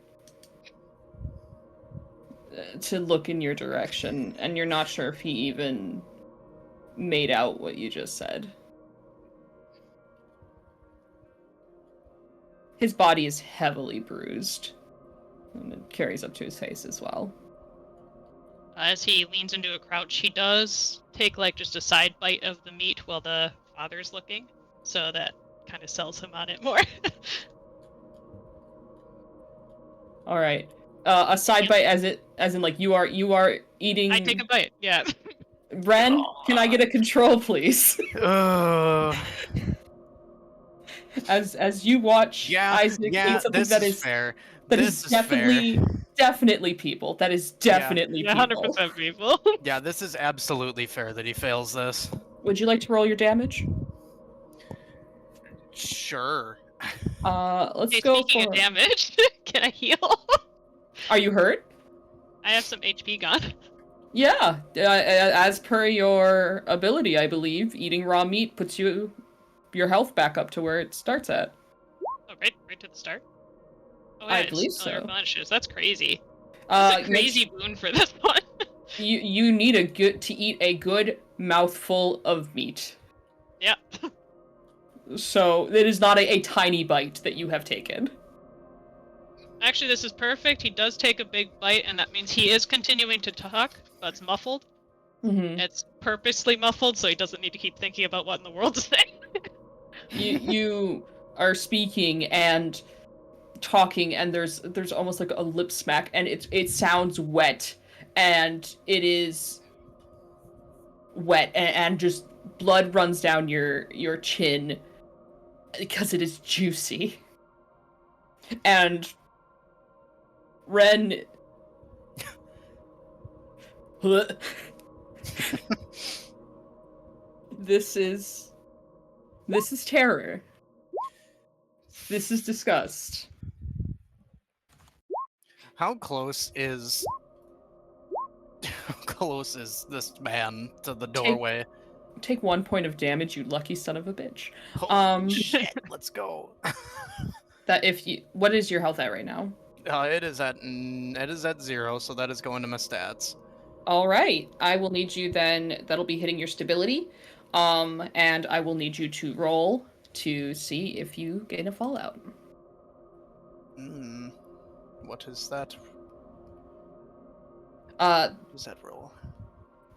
to look in your direction, and you're not sure if he even made out what you just said. His body is heavily bruised, and it carries up to his face as well. As he leans into a crouch, he does take like just a side bite of the meat while the father's looking, so that kind of sells him on it more. All right. A side bite, as in like you are eating. I take a bite. Yeah. Ren, can I get a control, please? As you watch Isaac eat something this that is is fair. that This is is definitely fair. definitely people. That is definitely Yeah, people. 100% people. Yeah, this is absolutely fair that he fails this. Would you like to roll your damage? Sure. Let's Hey, go speaking for. of damage, can I heal? Are you hurt? I have some HP gone. Yeah. As per your ability, I believe, eating raw meat puts your health back up to where it starts at. Oh, right to the start? Oh, yeah, I it's believe only so. replenishes. That's crazy. That's a crazy boon for this one. You need to eat a good mouthful of meat. Yeah. So it is not a tiny bite that you have taken. Actually, this is perfect. He does take a big bite, and that means he is continuing to talk, but it's muffled. Mm-hmm. It's purposely muffled, so he doesn't need to keep thinking about what in the world to say. You are speaking and talking, and there's almost like a lip smack, and it sounds wet, and it is wet, and just blood runs down your chin because it is juicy. And Ren This is terror. This is disgust. How close is this man to the doorway? Take 1 point of damage, you lucky son of a bitch. Holy shit, let's go. What is your health at right now? It is at 0, so that is going to my stats. All right, I will need you then. That'll be hitting your stability, and I will need you to roll to see if you gain a fallout. What is that? What does that roll?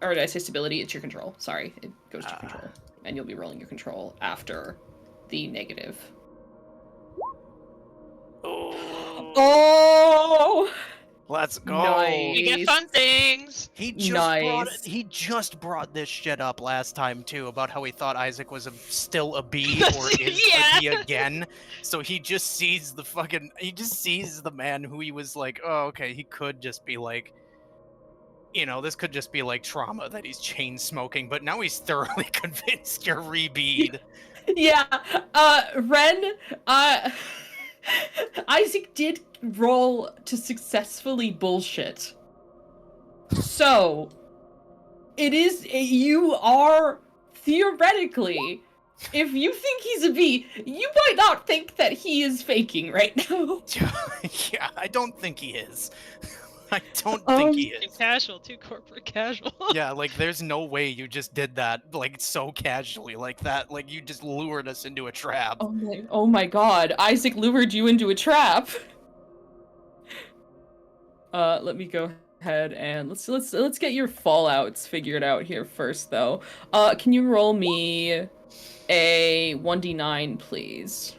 Or did I say stability? It's your control. Sorry, it goes to control, and you'll be rolling your control after the negative. Oh! Let's go! Nice. You get fun things! He just brought this shit up last time too, about how he thought Isaac was still a bee or is a bee again. So he just sees the man who he was like, oh, okay, he could just be like, this could just be like trauma that he's chain smoking, but now he's thoroughly convinced you're re-beed. Yeah, Ren, Isaac did roll to successfully bullshit. So, you are theoretically, if you think he's a B, you might not think that he is faking right now. Yeah, I don't think he is. I don't think he Too is. casual, too corporate casual. Yeah, like there's no way you just did that like so casually like that. Like you just lured us into a trap. Oh my god, Isaac lured you into a trap. Let me go ahead and let's get your fallouts figured out here first though. Can you roll me a 1d9, please?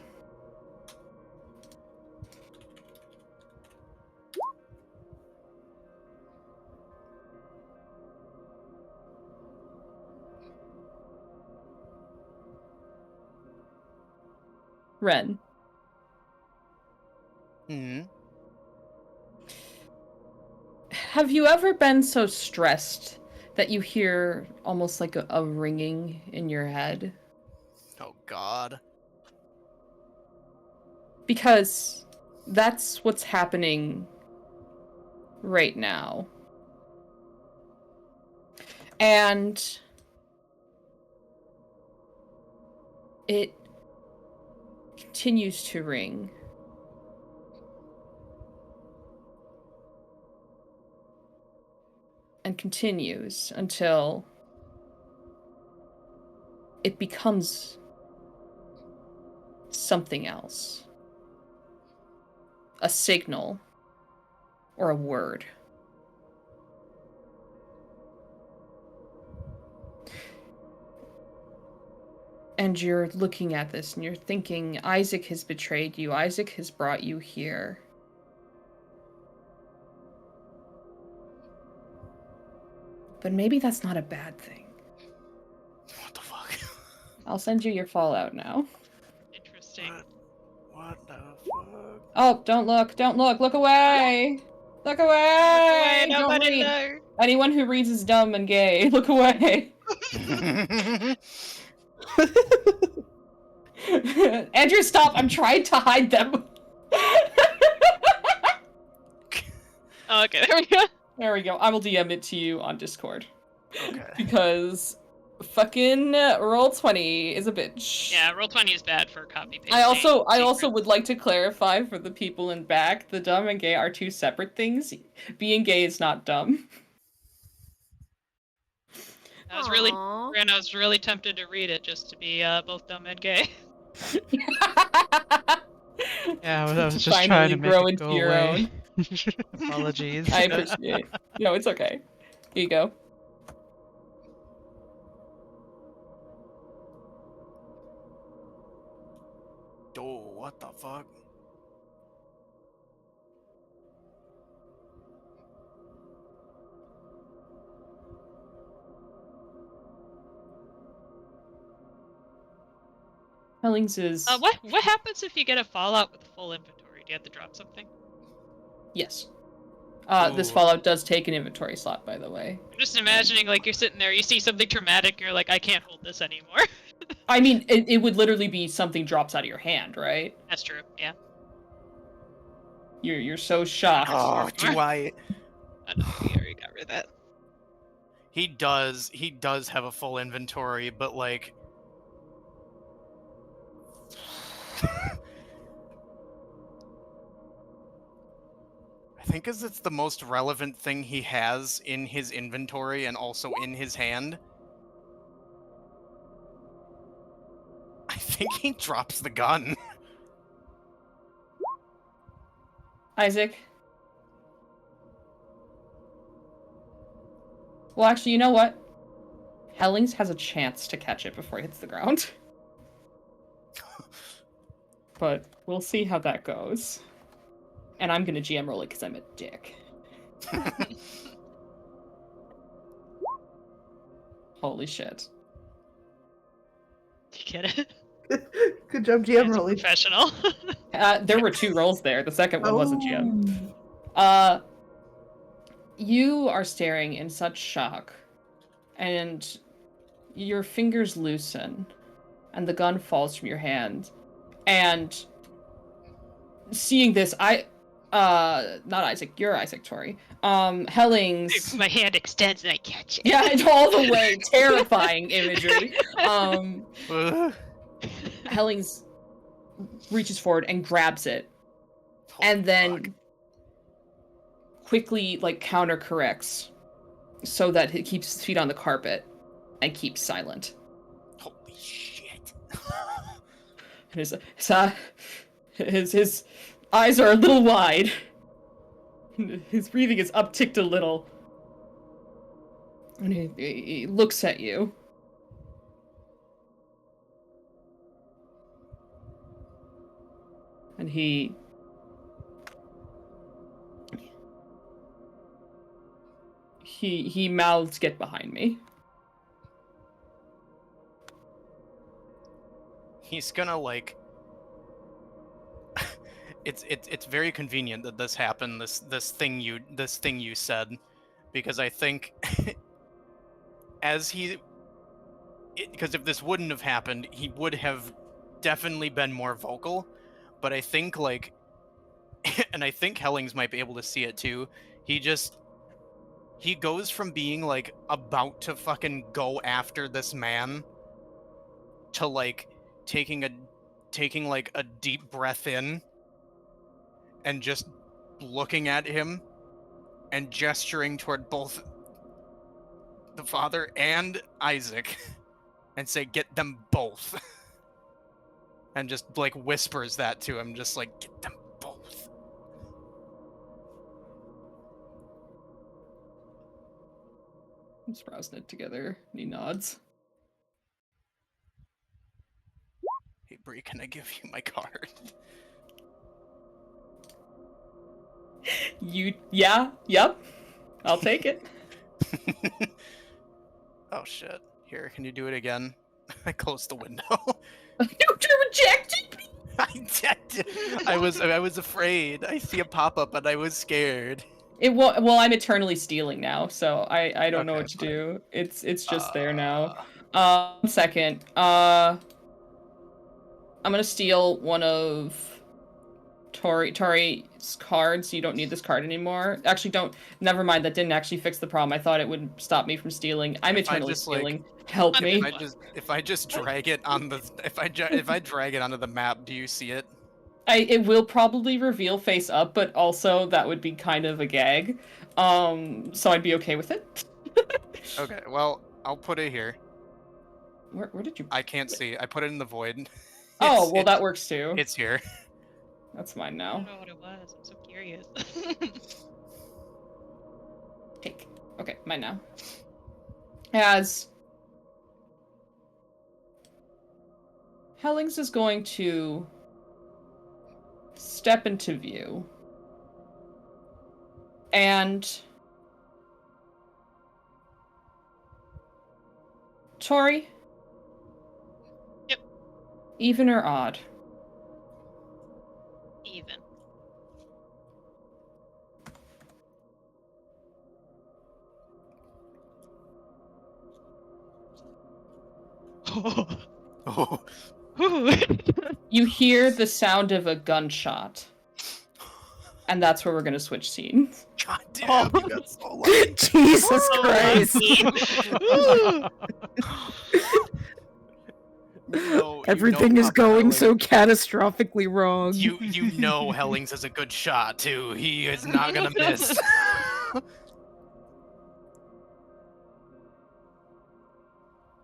Ren. Hmm. Have you ever been so stressed that you hear almost like a ringing in your head? Oh God. Because that's what's happening right now. And it continues to ring. And continues until it becomes something else. A signal or a word. And you're looking at this and you're thinking, Isaac has betrayed you. Isaac has brought you here. But maybe that's not a bad thing. What the fuck? I'll send you your fallout now. Interesting. What the fuck? Oh, don't look. Don't look. Look away. Look away. Wait, Don't nobody read. know. Anyone who reads is dumb and gay. Look away. Andrew, stop. I'm trying to hide them. Oh, okay, there we go. There we go. I will DM it to you on Discord. Okay. Because fucking Roll20 is a bitch. Yeah, Roll20 is bad for copy paste. I also would like to clarify for the people in back, the dumb and gay are two separate things. Being gay is not dumb. I was really tempted to read it just to be both dumb and gay. Yeah, I was just trying Finally to make grow it into go your away. own. Apologies. I appreciate it. No, it's okay. Here you go. Oh, what the fuck? Hellings is What happens if you get a fallout with full inventory? Do you have to drop something? yes. This Ooh. fallout does take an inventory slot, by the way. I'm just imagining, like, you're sitting there, you see something traumatic, and you're like, I can't hold this anymore. I mean, it would literally be something drops out of your hand, right? That's true, yeah. You're so shocked. Oh, do I? I don't think we already got rid of that. He does have a full inventory, but like I think as it's the most relevant thing he has in his inventory and also in his hand. I think he drops the gun. Isaac? Well, actually, you know what? Hellings has a chance to catch it before it hits the ground. But we'll see how that goes. And I'm gonna GM roll it because I'm a dick. Holy shit. You get it? Good job, GM It's rolling. professional. There were 2 rolls there. The second one wasn't GM. You are staring in such shock, and your fingers loosen, and the gun falls from your hand, and seeing this, not Isaac, you're Isaac, Tori. Hellings. My hand extends and I catch it. Yeah, it's all the way. Terrifying imagery. Ugh. Hellings reaches forward and grabs it, Holy and then fuck. quickly like countercorrects so that he keeps his feet on the carpet and keeps silent. Holy shit. And his eyes are a little wide. His breathing is upticked a little. And he looks at you. And he mouths, "Get behind me." He's gonna like it's very convenient that this happened, this thing you said, because I think because if this wouldn't have happened, he would have definitely been more vocal, but I think like and I think Hellings might be able to see it too. He goes from being like about to fucking go after this man to like taking like a deep breath in and just looking at him and gesturing toward both the father and Isaac and say, "Get them both." And just like whispers that to him, just like, "Get them both." He's browsing it together. And he nods. Hey Bree, can I give you my card? Yep. I'll take it. Oh shit. Here, can you do it again? I closed the window. You rejected me. I was afraid. I see a pop-up and I was scared. Well, I'm eternally stealing now, so I don't know Okay, what to fine. do. It's just there now. Uh, 1 second. I'm gonna steal one of Tori's cards. You don't need this card anymore. Actually, don't. Never mind. That didn't actually fix the problem. I thought it would stop me from stealing. I'm If I eternally just, like- stealing. Help me. if I just drag it on the if I drag it onto the map, do you see it? It will probably reveal face up, but also that would be kind of a gag. So I'd be okay with it. Okay, well, I'll put it here. Where did you? I can't see. I put it in the void. Oh, well, that works too. It's here. That's mine I now. don't know what it was. I'm so curious. Take. Okay, mine now. As Hellings is going to step into view. And Tori? Yep. Even or odd? Even. Oh. You hear the sound of a gunshot. And that's where we're gonna switch scenes. God damn, you got so lucky. Jesus Christ. Everything is going so catastrophically wrong. You know Hellings is a good shot too. He is not gonna miss.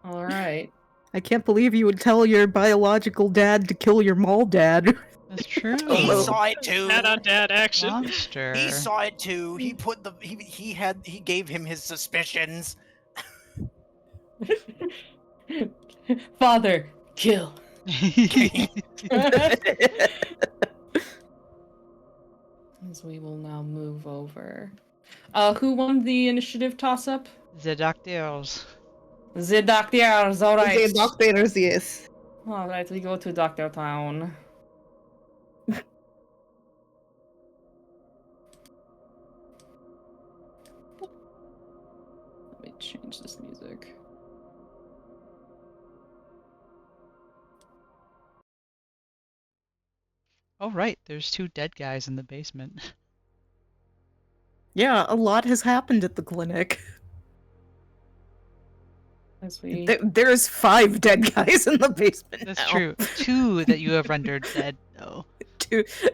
All right. I can't believe you would tell your biological dad to kill your mall dad. That's true. He Hello. saw it too. Dad on dad action. Monster. He saw it too. He put the he gave him his suspicions. Father, kill. As we will now move over. Who won the initiative toss-up? The doctors. The doctors, alright. The doctors, yes. Alright, we go to Doctor Town. Let me change this music. Oh, right. There's 2 dead guys in the basement. Yeah, a lot has happened at the clinic. As we There's 5 dead guys in the basement That's now. true. 2 that you have rendered dead, though.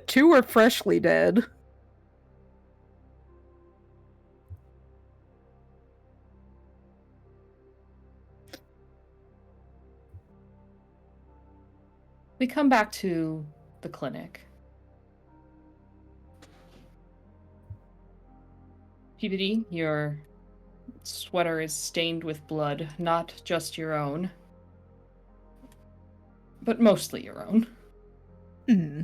Two are freshly dead. we come back to the clinic. Peabody, your sweater is stained with blood, not just your own, but mostly your own. Hmm.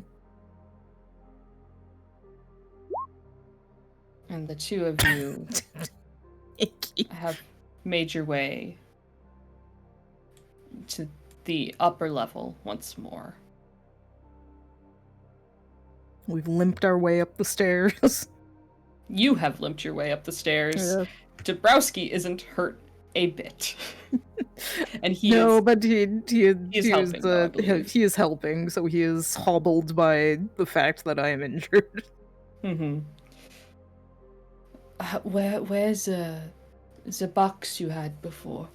And the two of you have made your way to the upper level once more. We've limped our way up the stairs. You have limped your way up the stairs. Yeah. Dabrowski isn't hurt a bit. And he No, is but he is helping, though, I believe. he is helping, so he is hobbled by the fact that I am injured. Mm-hmm. Where's the box you had before?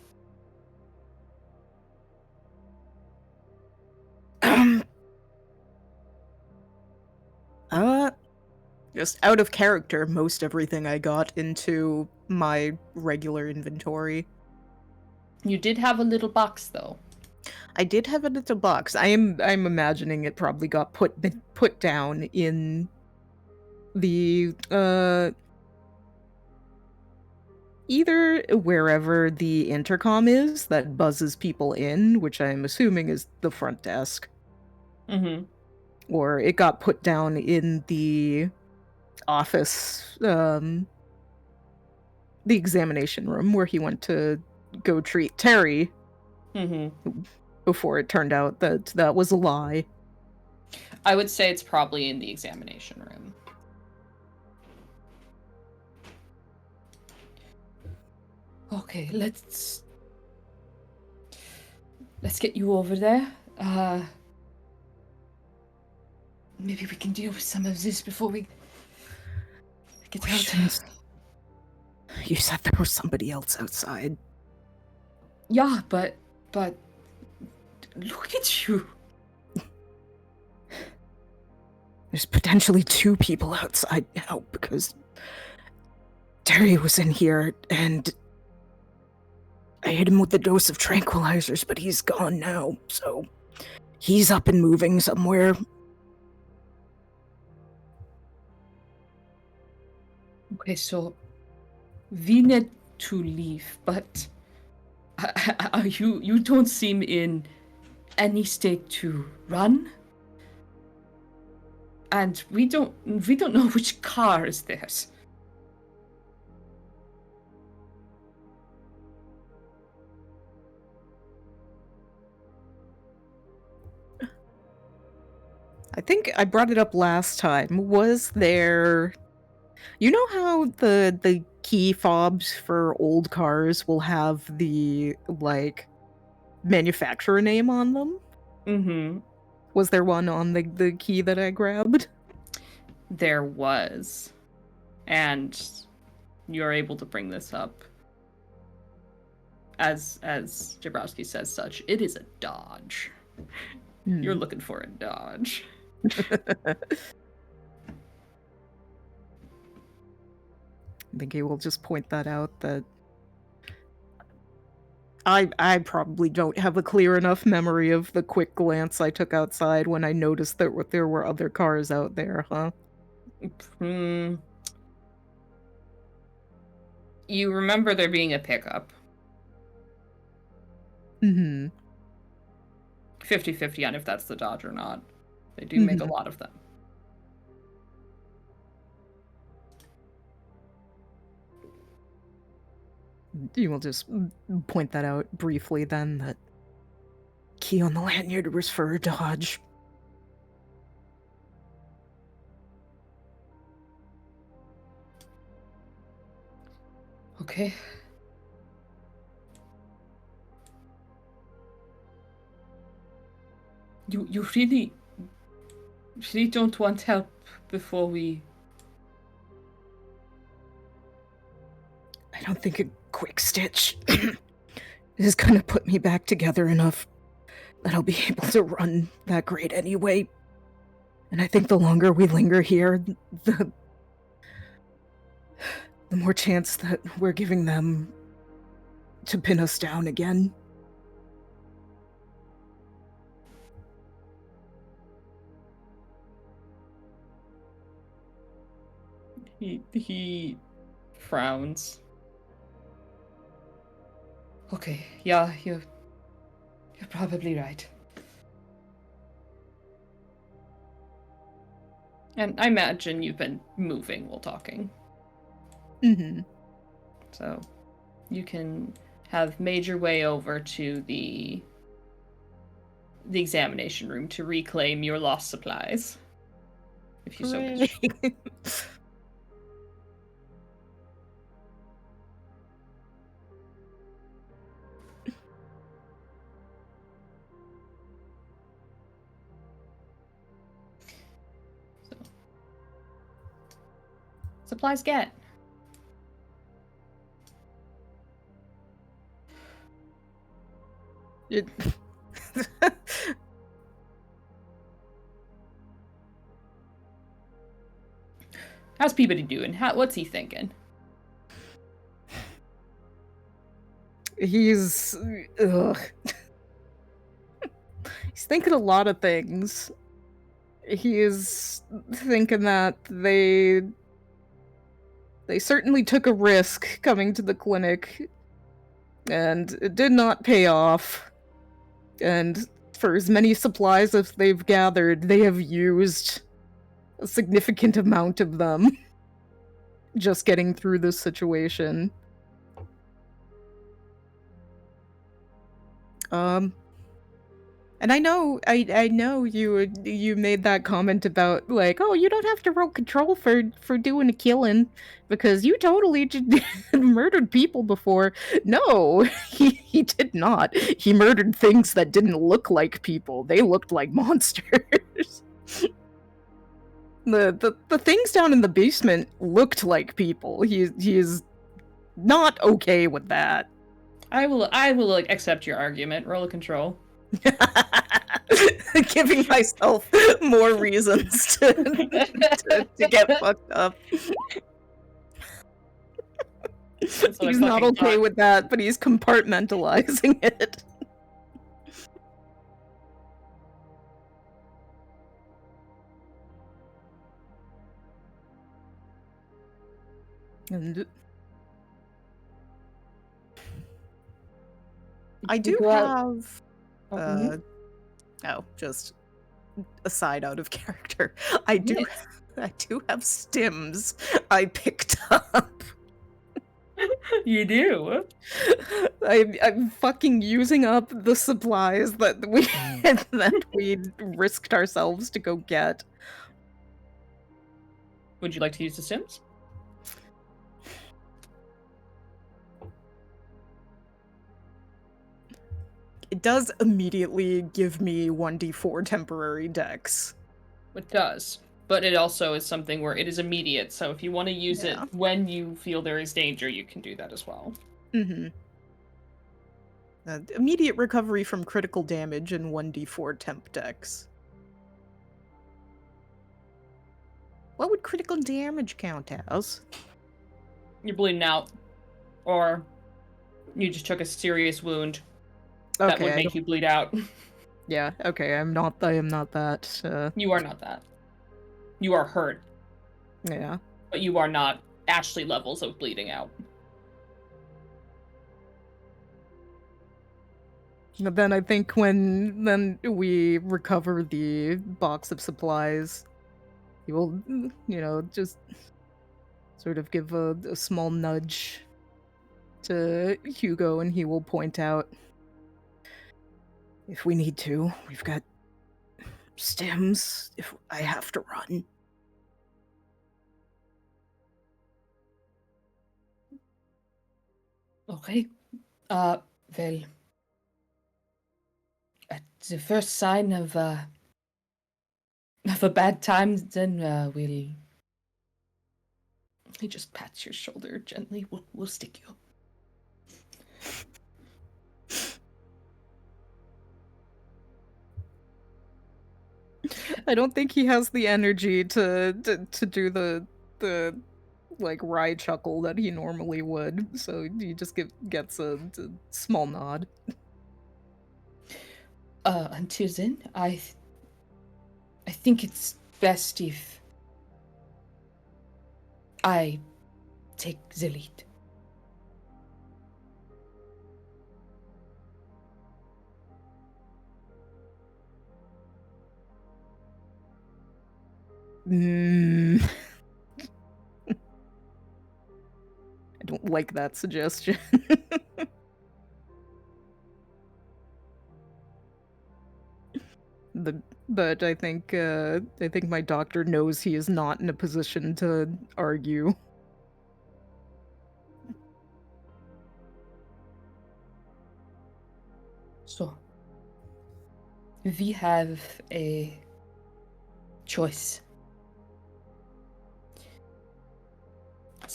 Uh, just out of character, most everything I got into my regular inventory. You did have a little box, though. I did have it at a box. I'm imagining it probably got put down in the either wherever the intercom is that buzzes people in, which I'm assuming is the front desk, Mm-hmm. or it got put down in the office, the examination room where he went to go treat Terry Mm-hmm. before it turned out that that was a lie. I would say it's probably in the examination room. Okay, let's get you over there. Maybe we can deal with some of this before we get out. You said there was somebody else outside. Yeah, but look at you. There's potentially 2 people outside now because Terry was in here and I hit him with a dose of tranquilizers, but he's gone now, so he's up and moving somewhere. Okay, so we need to leave, but you don't seem in any state to run. And we don't know which car is theirs. I think I brought it up last time. Was there... You know how the key fobs for old cars will have the, like, manufacturer name on them? Mm-hmm. Was there one on the key that I grabbed? There was. And you're able to bring this up. As Jabrowski says such, it is a Dodge. You're looking for a Dodge. I think he will just point that out, that I probably don't have a clear enough memory of the quick glance I took outside when I noticed that there were other cars out there, huh? You remember there being a pickup. Mm-hmm. 50-50 on if that's the Dodge or not. They do make a lot of them. You will just point that out briefly then, that key on the lanyard was for a Dodge. Okay. You really we don't want help before we... I don't think a quick stitch is gonna put me back together enough that I'll be able to run that great anyway. And I think the longer we linger here, the more chance that we're giving them to pin us down again. He frowns. Okay, yeah, you're probably right. And I imagine you've been moving while talking. Mm-hmm. So you can have made your way over to the examination room to reclaim your lost supplies. If you so wish. So. Supplies get. It... How's Peabody doing? What's he thinking? He's... Ugh. He's thinking a lot of things. He is thinking that they certainly took a risk coming to the clinic, and it did not pay off. And for as many supplies as they've gathered, they have used a significant amount of them just getting through this situation. And I know you made that comment about, like, oh, you don't have to roll control for doing a killing because you totally murdered people before. No, he did not. He murdered things that didn't look like people. They looked like monsters. The things down in the basement looked like people. He is not okay with that. I will like accept your argument. Roll a control. Giving myself more reasons to get fucked up. He's not okay with that, but he's compartmentalizing it. And I do have just a side out of character. I do have stims I picked up. You do? I'm fucking using up the supplies that we risked ourselves to go get. Would you like to use the Sims? It does immediately give me 1d4 temporary dex. It does. But it also is something where it is immediate, so if you want to use it when you feel there is danger, you can do that as well. Mm-hmm. Immediate recovery from critical damage and 1d4 temp dex. What would critical damage count as? You're bleeding out. Or you just took a serious wound. That would make you bleed out. Yeah, okay, I am not that. You are not that. You are hurt. Yeah. But you are not Ashley levels of bleeding out. But then I think when we recover the box of supplies, he will, just sort of give a small nudge to Hugo, and he will point out, if we need to, we've got stims if I have to run. Okay. Well, the first sign of have a bad time, then we'll. He just pats your shoulder gently. We'll stick you. I don't think he has the energy to do the like wry chuckle that he normally would. So he just gets a small nod. Until then, I think it's best if I take the lead. Mm. I don't like that suggestion. But I think my doctor knows he is not in a position to argue. So, we have a choice.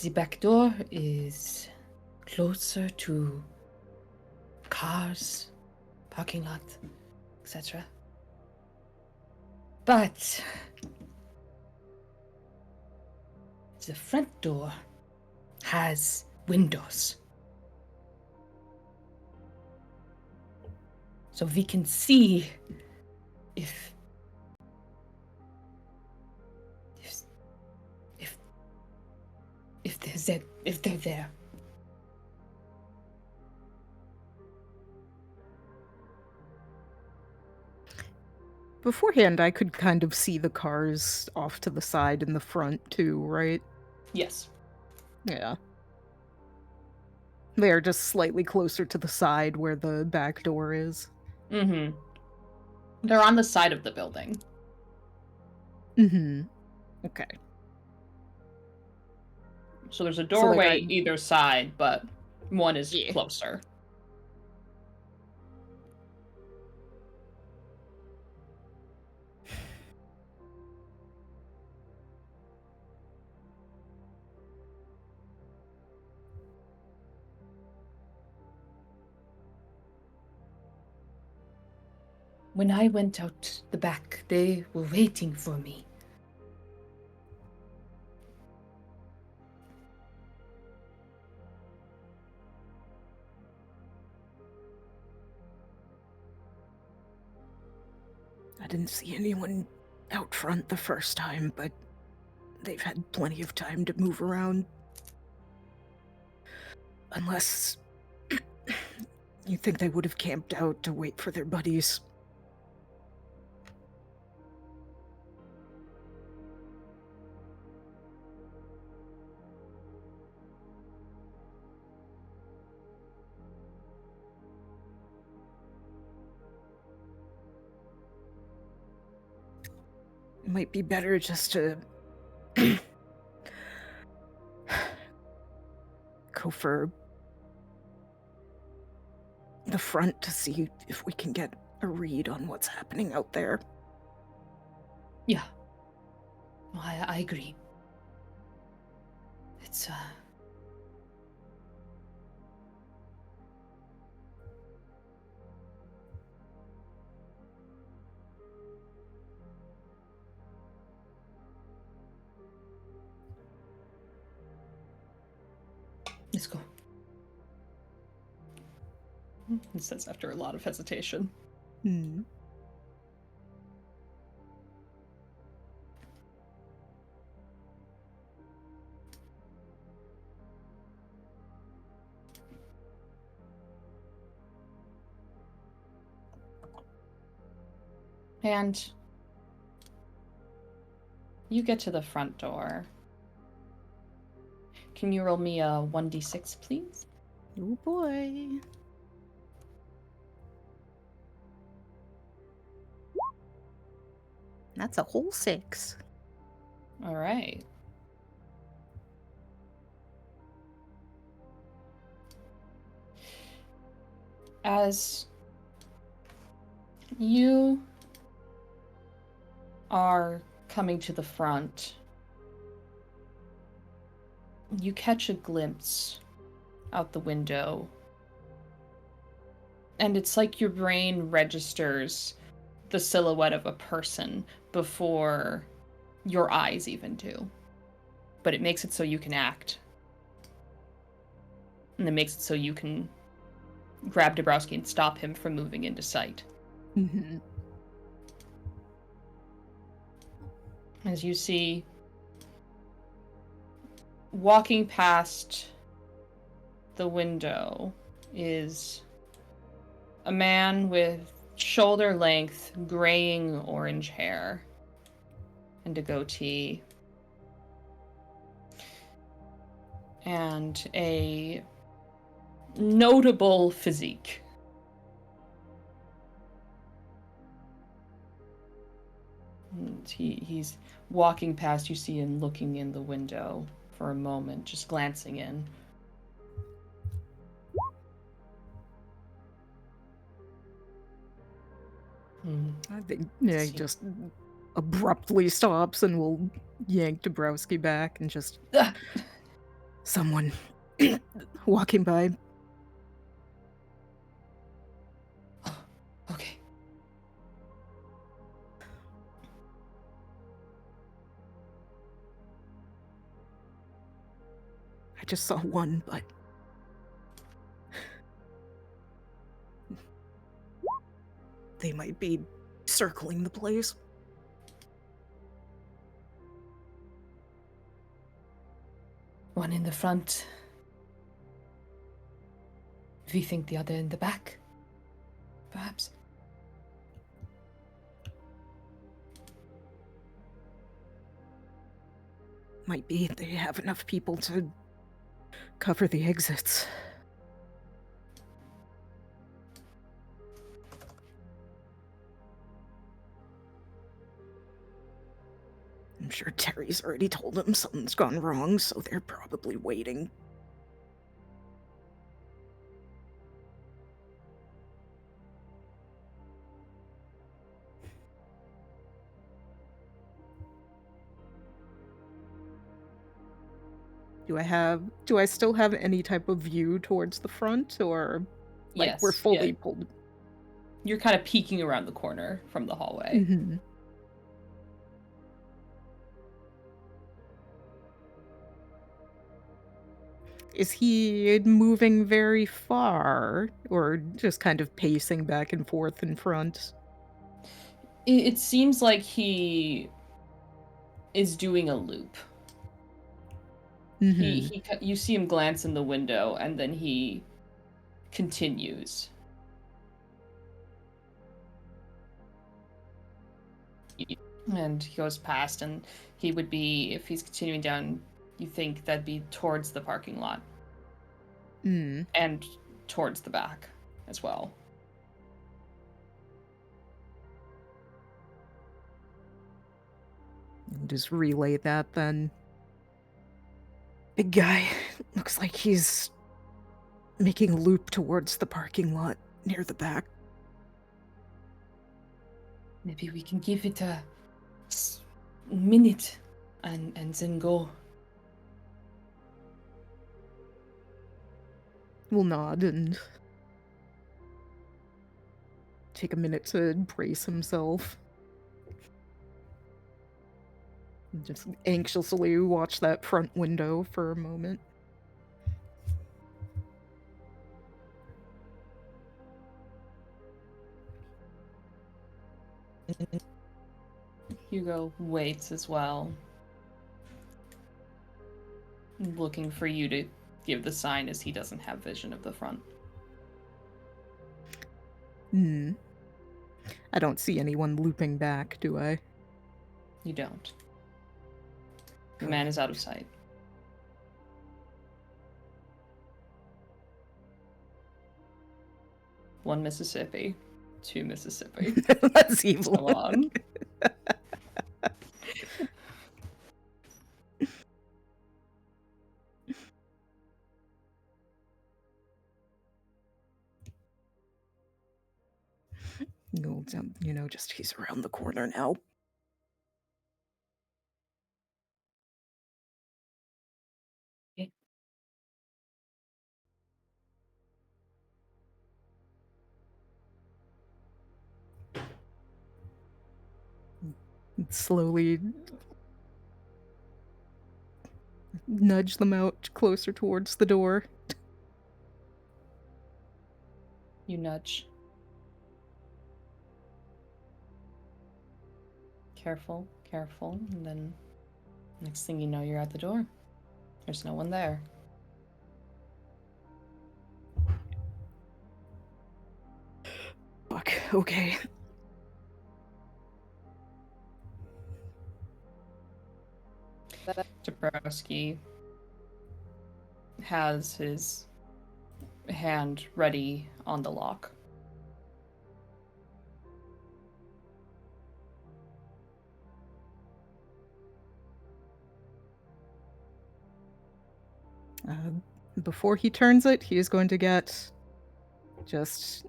The back door is closer to cars, parking lot, etc. But the front door has windows. So we can see if they're there. Beforehand, I could kind of see the cars off to the side in the front too, right? Yes. Yeah. They are just slightly closer to the side where the back door is. Mm-hmm. They're on the side of the building. Mm-hmm. Okay. So there's a So, like, doorway either side, but one is Yeah. closer. When I went out the back, they were waiting for me. I didn't see anyone out front the first time, but they've had plenty of time to move around. Unless you think they would have camped out to wait for their buddies. It might be better just to go for the front to see if we can get a read on what's happening out there. Yeah. I agree. It's, Let's go. He says after a lot of hesitation. Hmm. And you get to the front door. Can you roll me a 1d6, please? Oh boy. That's a whole 6. All right. As you are coming to the front, you catch a glimpse out the window. And it's like your brain registers the silhouette of a person before your eyes even do. But it makes it so you can act. And it makes it so you can grab Dabrowski and stop him from moving into sight. Mm-hmm. As you see, walking past the window is a man with shoulder-length, graying orange hair and a goatee. And a notable physique. And he's walking past, you see him looking in the window for a moment, just glancing in. I think he just abruptly stops and will yank Dabrowski back and just someone walking by. Okay. I just saw one, but they might be circling the place. One in the front. We think the other in the back. Perhaps. Might be they have enough people to cover the exits. I'm sure Terry's already told them something's gone wrong, so they're probably waiting. Do I still have any type of view towards the front, or like Yes, we're fully yeah. pulled? You're kind of peeking around the corner from the hallway. Mm-hmm. Is he moving very far, or just kind of pacing back and forth in front? It seems like he is doing a loop. Mm-hmm. You see him glance in the window, and then he continues. And he goes past, and he would be, if he's continuing down, you think that'd be towards the parking lot. Mm. And towards the back as well. Just relay that then. Big guy. Looks like he's making a loop towards the parking lot near the back. Maybe we can give it a minute and then go. Will nod and take a minute to brace himself. Just anxiously watch that front window for a moment. Hugo waits as well, looking for you to give the sign as he doesn't have vision of the front. I don't see anyone looping back, do I? You don't. The man is out of sight. One Mississippi, two Mississippi. That's evil. So on. Go down, just he's around the corner now. slowly nudge them out closer towards the door. You nudge. Careful, careful, and then next thing you know, you're at the door. There's no one there. Fuck, okay. Dabrowski has his hand ready on the lock. Before he turns it, he is going to get just.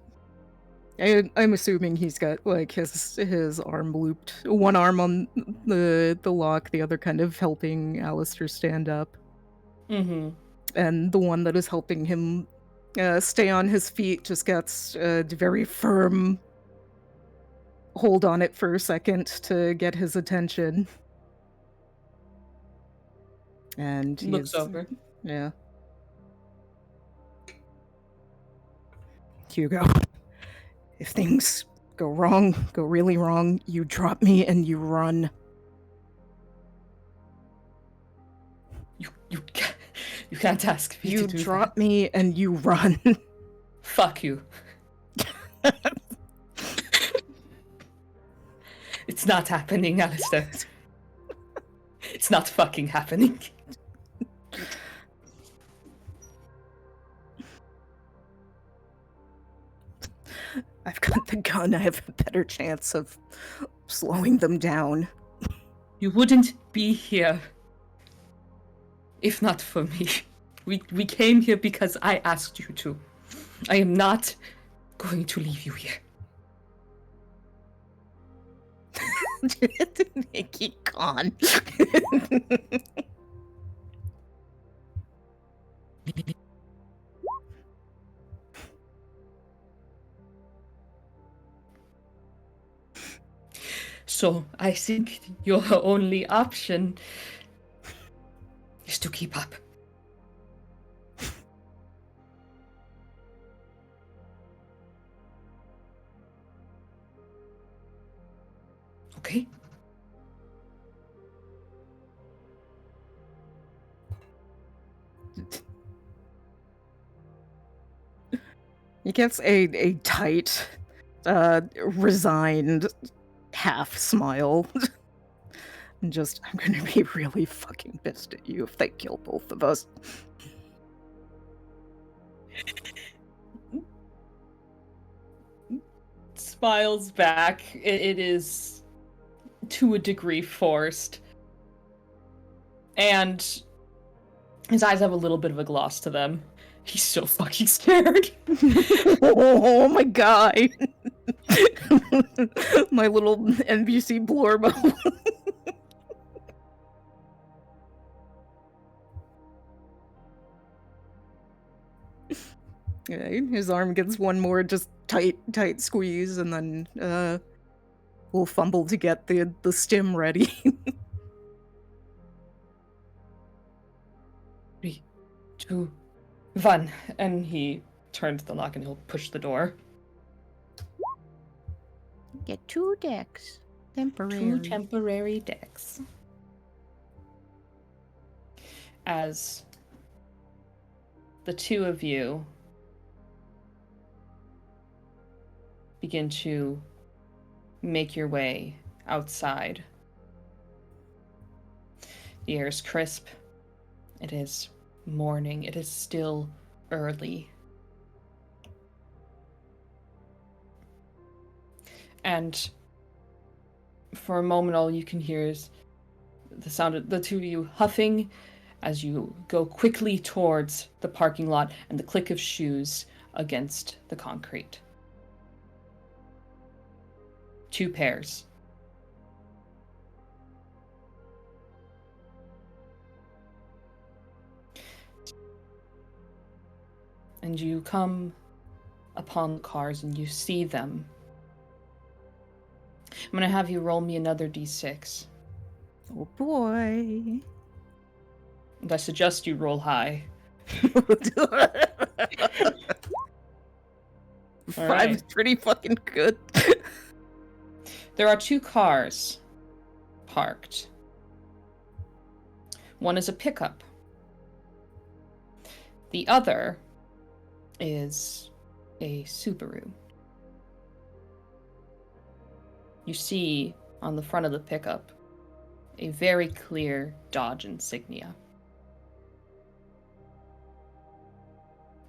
I'm assuming he's got like his arm looped, one arm on the lock, the other kind of helping Alistair stand up, Mm-hmm. and the one that is helping him stay on his feet just gets a very firm hold on it for a second to get his attention, and he Looks is, over. yeah. Hugo, if things go wrong, go really wrong, you drop me and you run. You can't ask me You to do drop that. me and you run. Fuck you. It's not happening, Alistair. It's not fucking happening. I've got the gun. I have a better chance of slowing them down. You wouldn't be here if not for me. We came here because I asked you to. I am not going to leave you here. Nikki gone. So I think your only option is to keep up. Okay? He gets a tight, resigned half smile. And just, I'm gonna be really fucking pissed at you if they kill both of us. Smiles back. It is to a degree forced. And his eyes have a little bit of a gloss to them. He's so fucking scared. Oh my god. My little NBC blorbo. Okay, his arm gets one more just tight squeeze, and then we'll fumble to get the stim ready. 3, 2, 1. And he turns the lock and he'll push the door. Get 2 decks. 2 temporary decks. As the two of you begin to make your way outside. The air is crisp. It is morning. It is still early. And for a moment, all you can hear is the sound of the two of you huffing as you go quickly towards the parking lot and the click of shoes against the concrete. 2 pairs. And you come upon the cars and you see them I'm gonna have you roll me another d6. Oh boy. And I suggest you roll high. Five is pretty fucking good. There are 2 cars parked. One is a pickup. The other is a Subaru. You see on the front of the pickup a very clear Dodge insignia.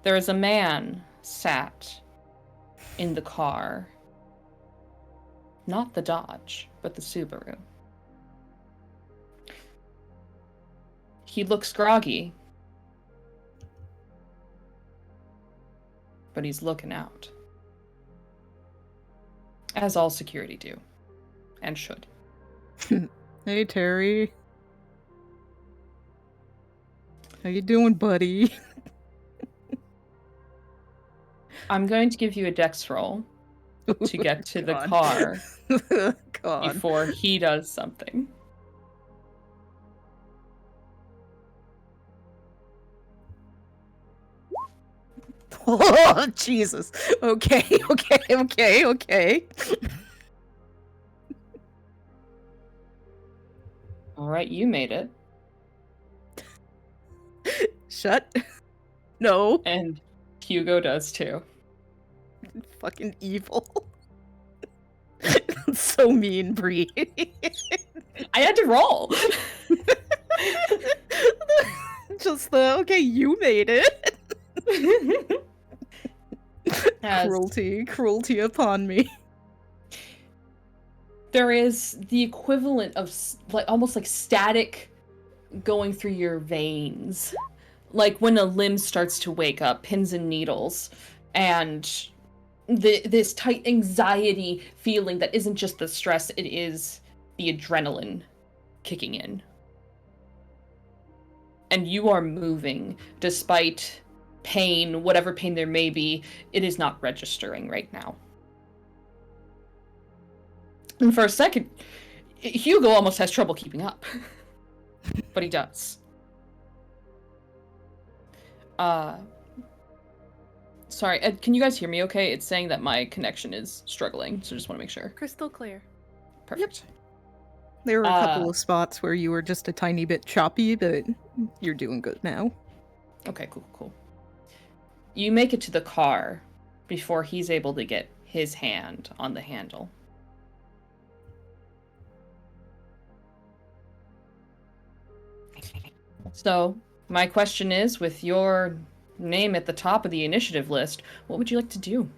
There is a man sat in the car. Not the Dodge, but the Subaru. He looks groggy, but he's looking out. As all security do, and should. Hey, Terry. How you doing, buddy? I'm going to give you a dex roll to get to the car God. before he does something. Oh, Jesus. Okay. All right, you made it. Shut. No. And Hugo does too. Fucking evil. That's so mean, Bree. I had to roll. Just okay, you made it. As Cruelty upon me. there is the equivalent of like almost like static going through your veins, like when a limb starts to wake up, pins and needles, and this tight anxiety feeling that isn't just the stress, it is the adrenaline kicking in. And you are moving despite pain, whatever pain there may be, it is not registering right now. And for a second, Hugo almost has trouble keeping up. But he does. Sorry, Ed, can you guys hear me okay? It's saying that my connection is struggling, so just want to make sure. Crystal clear. Perfect. There were a couple of spots where you were just a tiny bit choppy, but you're doing good now. Okay, cool. You make it to the car before he's able to get his hand on the handle. So, my question is, with your name at the top of the initiative list, what would you like to do?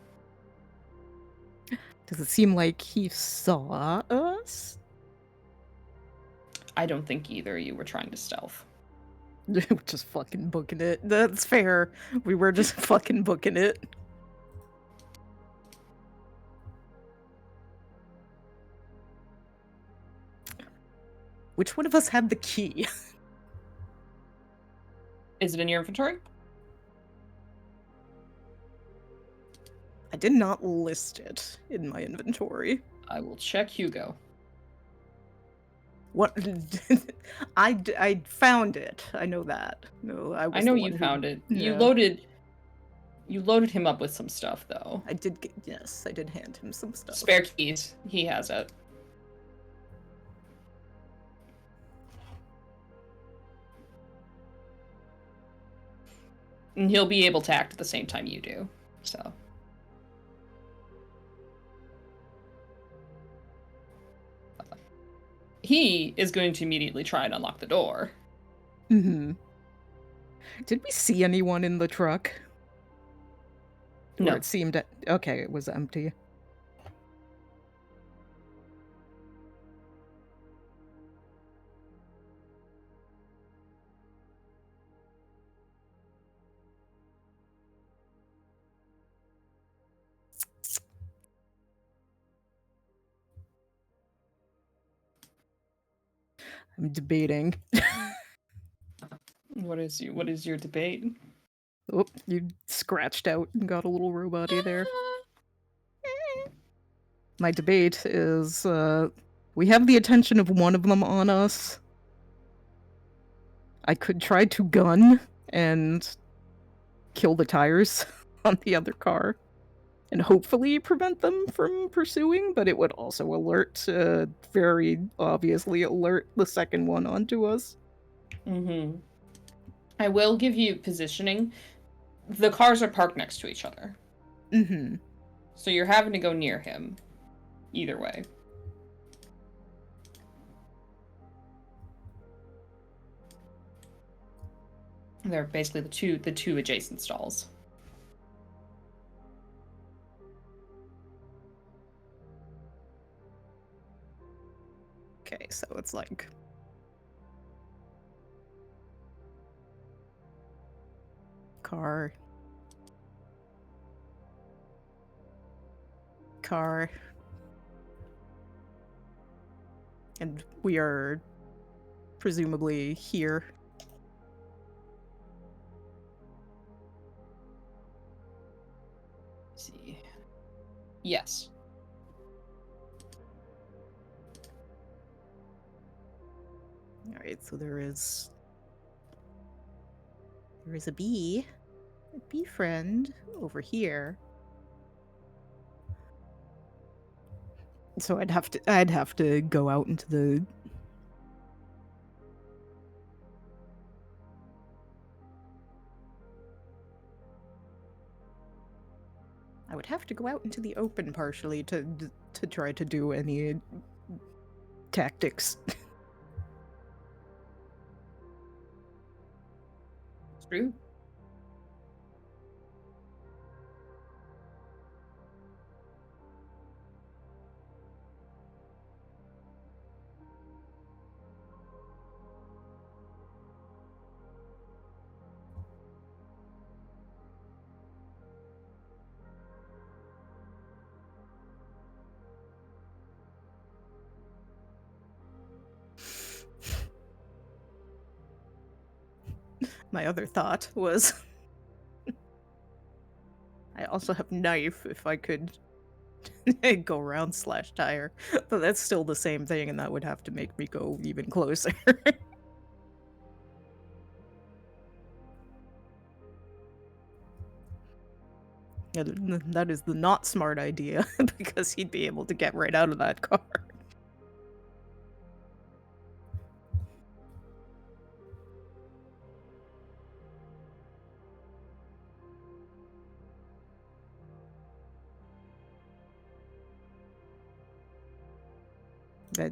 Does it seem like he saw us? I don't think either of you were trying to stealth. We're just fucking booking it. That's fair. We were just fucking booking it. Which one of us had the key? Is it in your inventory? I did not list it in my inventory. I will check Hugo. What? I found it. I know that. No, I was. I know the you one found it. You Yeah. loaded him up with some stuff, though. I did get. Yes, I did hand him some stuff. Spare keys. He has it. And he'll be able to act at the same time you do. So. He is going to immediately try and unlock the door. Mm-hmm. Did we see anyone in the truck? No. Or it seemed okay, it was empty. I'm debating. What is your debate? Oh, you scratched out and got a little robot-y there. My debate is, we have the attention of one of them on us. I could try to gun and kill the tires on the other car and hopefully prevent them from pursuing, but it would also very obviously alert the second one onto us. Mm-hmm. I will give you positioning. The cars are parked next to each other. Mm-hmm. So you're having to go near him. Either way. They're basically the two adjacent stalls. Okay, so it's like car, and we are presumably here. Let's see. Yes. Alright, so there is a bee friend over here. So I'd have to go out into the open partially to try to do any tactics. True. My other thought was I also have knife if I could go around slash tire. But that's still the same thing, and that would have to make me go even closer. That is the not smart idea, because he'd be able to get right out of that car.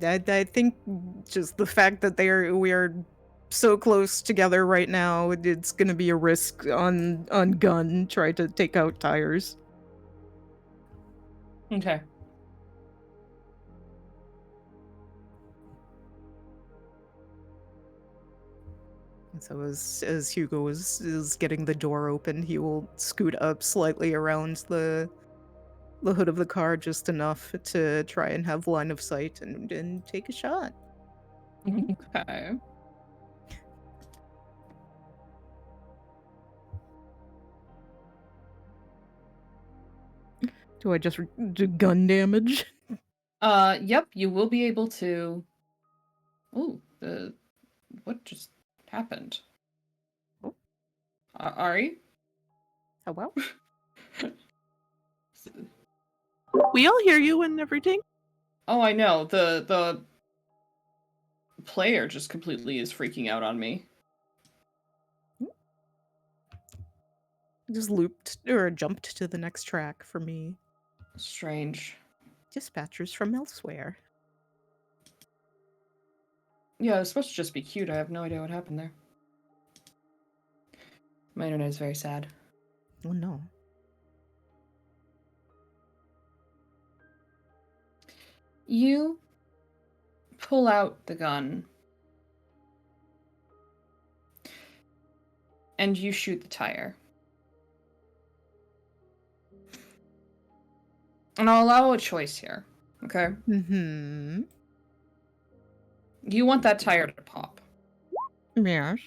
I think just the fact that we are so close together right now, it's gonna be a risk on gun, try to take out tires. Okay. And so as Hugo is getting the door open, he will scoot up slightly around the hood of the car just enough to try and have line of sight and take a shot. Okay. Do I just do gun damage? Yep, you will be able to. Ooh, what just happened? Oh. Ari? Oh well. We all hear you and everything. Oh, I know. The player just completely is freaking out on me. Just looped or jumped to the next track for me. Strange. Dispatchers from elsewhere. Yeah, it was supposed to just be cute. I have no idea what happened there. My internet is very sad. Oh no. You pull out the gun and you shoot the tire. And I'll allow a choice here, okay? Mm-hmm. You want that tire to pop. Yes.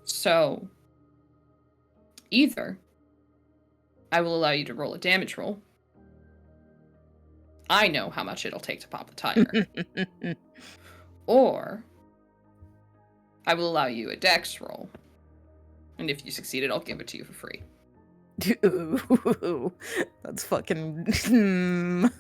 So, either I will allow you to roll a damage roll, I know how much it'll take to pop the tire. Or I will allow you a dex roll. And if you succeed it, I'll give it to you for free. Ooh, that's fucking.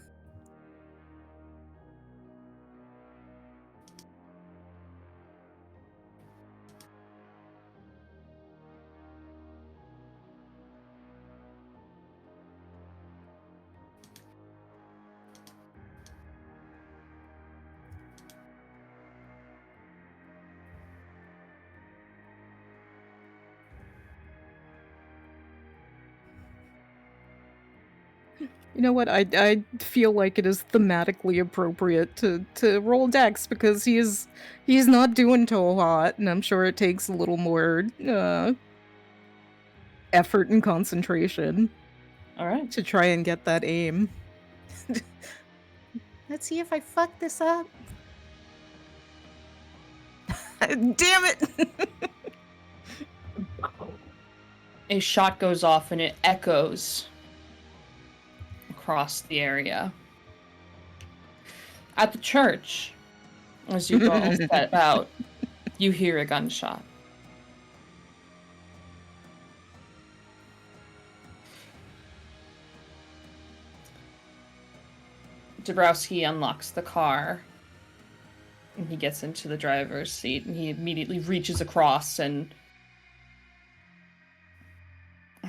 You know what? I feel like it is thematically appropriate to roll dex because he's not doing too hot, and I'm sure it takes a little more effort and concentration All right. to try and get that aim. Let's see if I fuck this up. Damn it! A shot goes off and it echoes across the area. At the church, as you all step out, you hear a gunshot. Dabrowski unlocks the car, and he gets into the driver's seat, and he immediately reaches across and...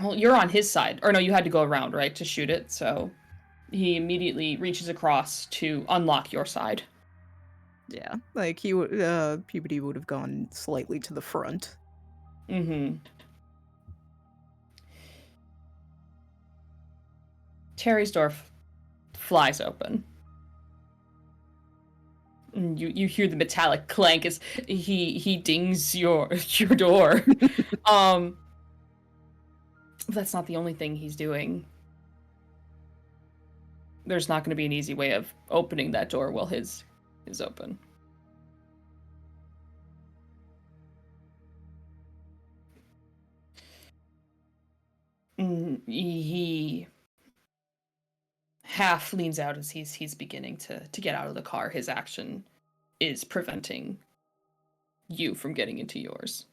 Well, you're on his side. Or no, you had to go around, right, to shoot it, so... He immediately reaches across to unlock your side. Yeah, like he would, Peabody would have gone slightly to the front. Mm-hmm. Terry's door flies open. And you hear the metallic clank as he dings your door. That's not the only thing he's doing. There's not going to be an easy way of opening that door while his is open. He half leans out as he's beginning to get out of the car. His action is preventing you from getting into yours.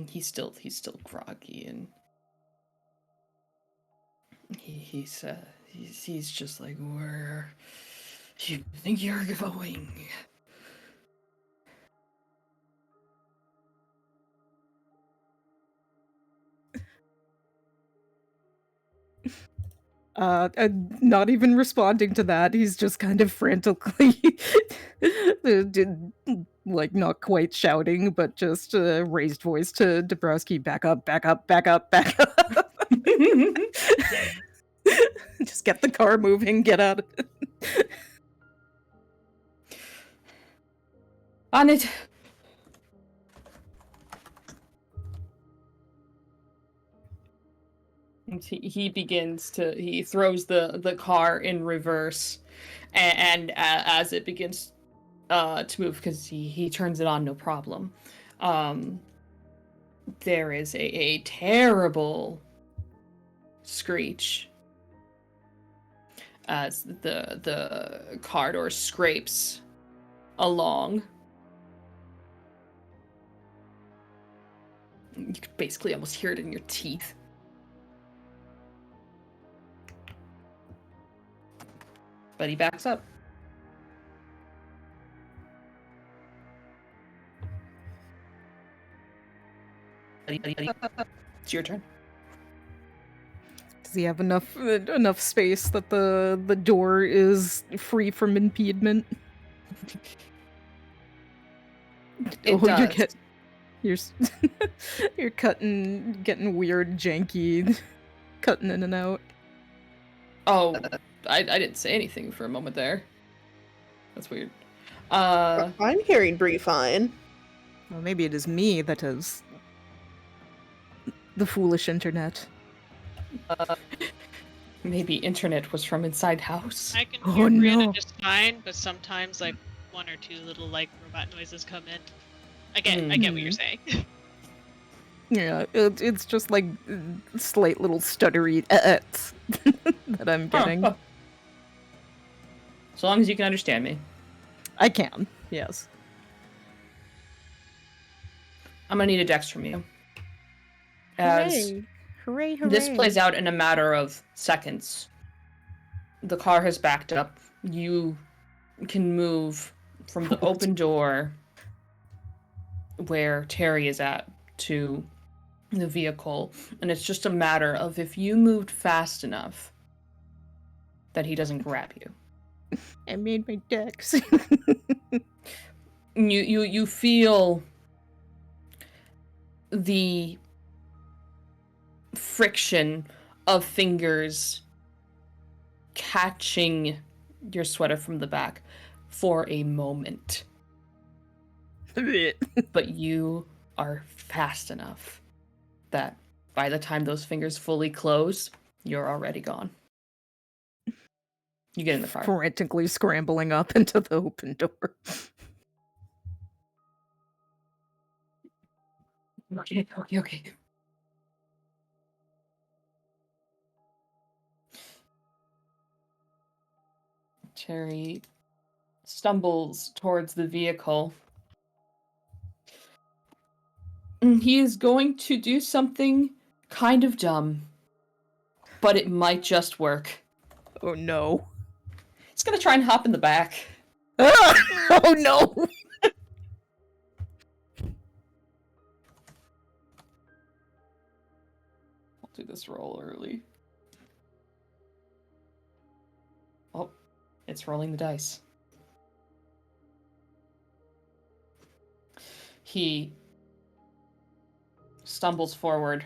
He's still groggy, and he's just like, where do you think you're going? Not even responding to that. He's just kind of frantically, like not quite shouting, but just raised voice to Dabrowski, back up, back up, back up, back up. Just get the car moving, get out of it. On it. And he throws the car in reverse, and as it begins to move, because he turns it on no problem, there is a terrible screech as the car door scrapes along. You could basically almost hear it in your teeth. But he backs up. It's your turn. Does he have enough space that the door is free from impediment? It does. You're getting weird, janky, cutting in and out. Oh, I didn't say anything for a moment there. That's weird. I'm hearing Bree fine. Well, maybe it is me that is the foolish internet. Maybe internet was from inside house. I can Oh, hear Brianna no. just fine, but sometimes like one or two little like robot noises come in. I get what you're saying. Yeah, it's just like slight little stuttery that I'm getting. Huh. As long as you can understand me. I can, yes. I'm gonna need a dex from you. As Hooray, this plays out in a matter of seconds. The car has backed up. You can move from the open door where Terry is at to the vehicle, and it's just a matter of if you moved fast enough that he doesn't grab you. I made my dex. You feel the friction of fingers catching your sweater from the back for a moment. But you are fast enough that by the time those fingers fully close, you're already gone. You get in the car. Frantically scrambling up into the open door. Okay. Terry stumbles towards the vehicle. He is going to do something kind of dumb, but it might just work. Oh no. He's gonna try and hop in the back. Oh no! I'll do this roll early. Oh, it's rolling the dice. He stumbles forward,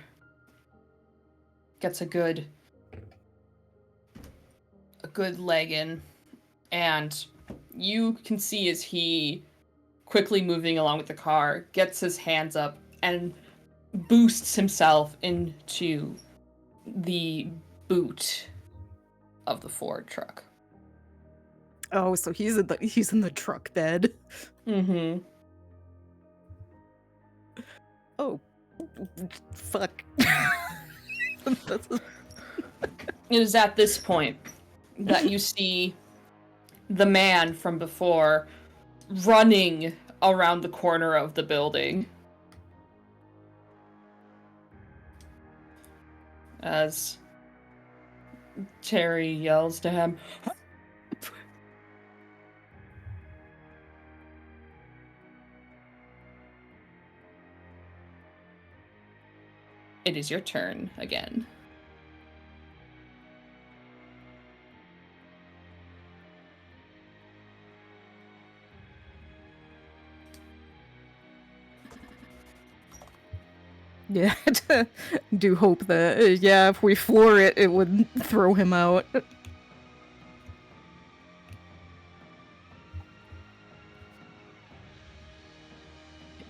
gets a good leg in, and you can see as he quickly moving along with the car, gets his hands up and boosts himself into the boot of the Ford truck. Oh, so he's in the truck bed. Mm-hmm. Oh, fuck. It is at this point that you see the man from before running around the corner of the building. As Terry yells to him, "It is your turn again." Yeah, do hope that, yeah, if we floor it, it would throw him out.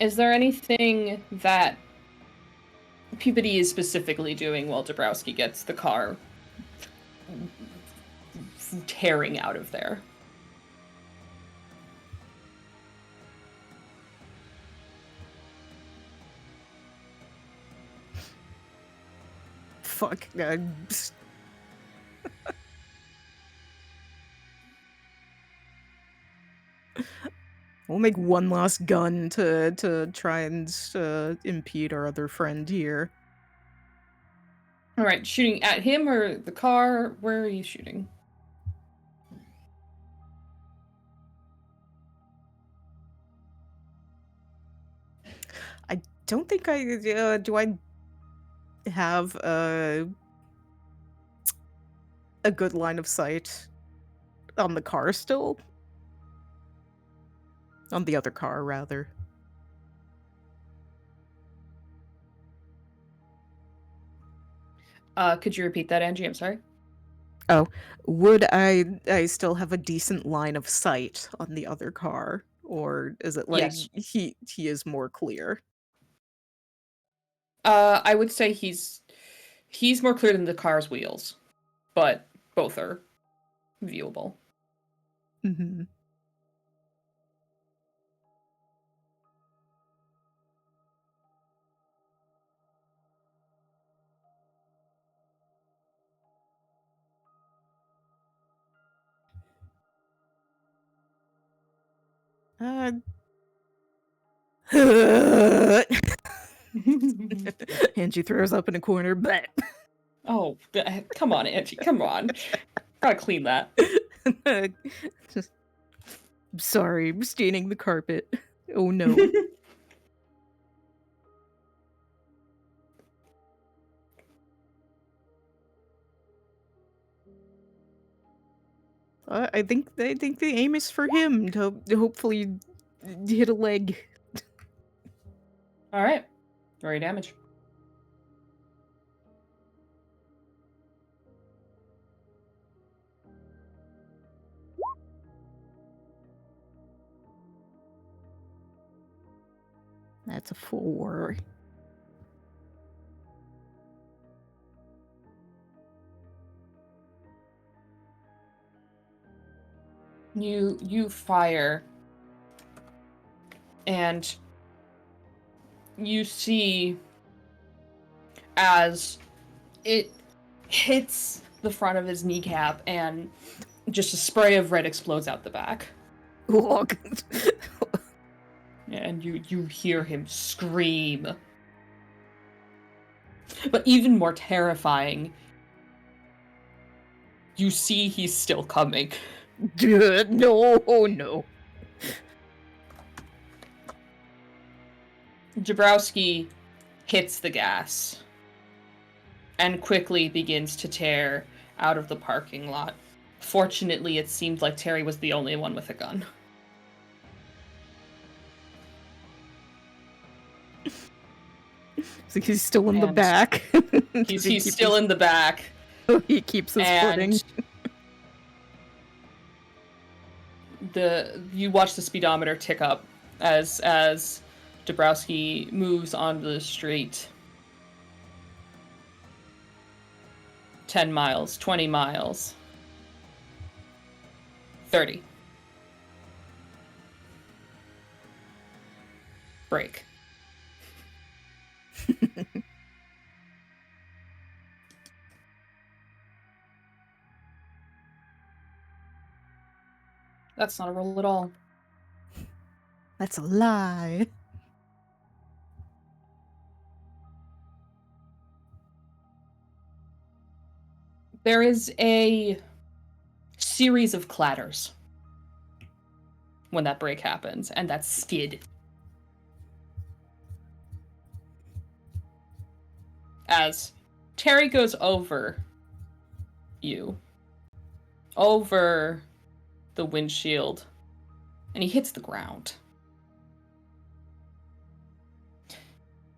Is there anything that Peabody is specifically doing while Dabrowski gets the car tearing out of there? Fuck. We'll make one last gun to try and impede our other friend here. All right, shooting at him or the car? Where are you shooting? I don't think I do. I have a good line of sight on the car still. On the other car, rather. Could you repeat that, Angie? I'm sorry. Oh, would I still have a decent line of sight on the other car, or is it like Yes. he is more clear? I would say he's more clear than the car's wheels, but both are viewable. Mm-hmm. Uh, and she throws up in a corner, but Oh, come on, Angie, come on. Gotta clean that. just sorry, I'm staining the carpet. Oh no. I think the aim is for him to hopefully hit a leg. All right. Roll your damage. That's a 4. You fire, and you see as it hits the front of his kneecap, and just a spray of red explodes out the back. And you hear him scream. But even more terrifying, you see he's still coming. No, no. Jabrowski hits the gas and quickly begins to tear out of the parking lot. Fortunately, it seemed like Terry was the only one with a gun. So he's still in the And back. He's still in the back. He keeps his footing. You watch the speedometer tick up as Dabrowski moves onto the street. 10 miles, 20 miles, 30. Break. That's not a roll at all. That's a lie. There is a series of clatters when that break happens, and that skid. As Terry goes over you, over the windshield, and he hits the ground.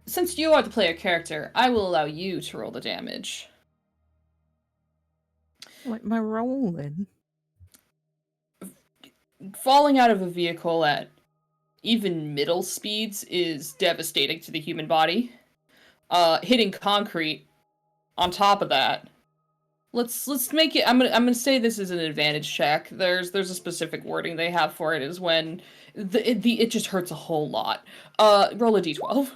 Since you are the player character, I will allow you to roll the damage. What am I rolling? Falling out of a vehicle at even middle speeds is devastating to the human body. Hitting concrete on top of that. Let's make it. I'm gonna say this is an advantage check. There's a specific wording they have for it, is when it just hurts a whole lot. Roll a d12.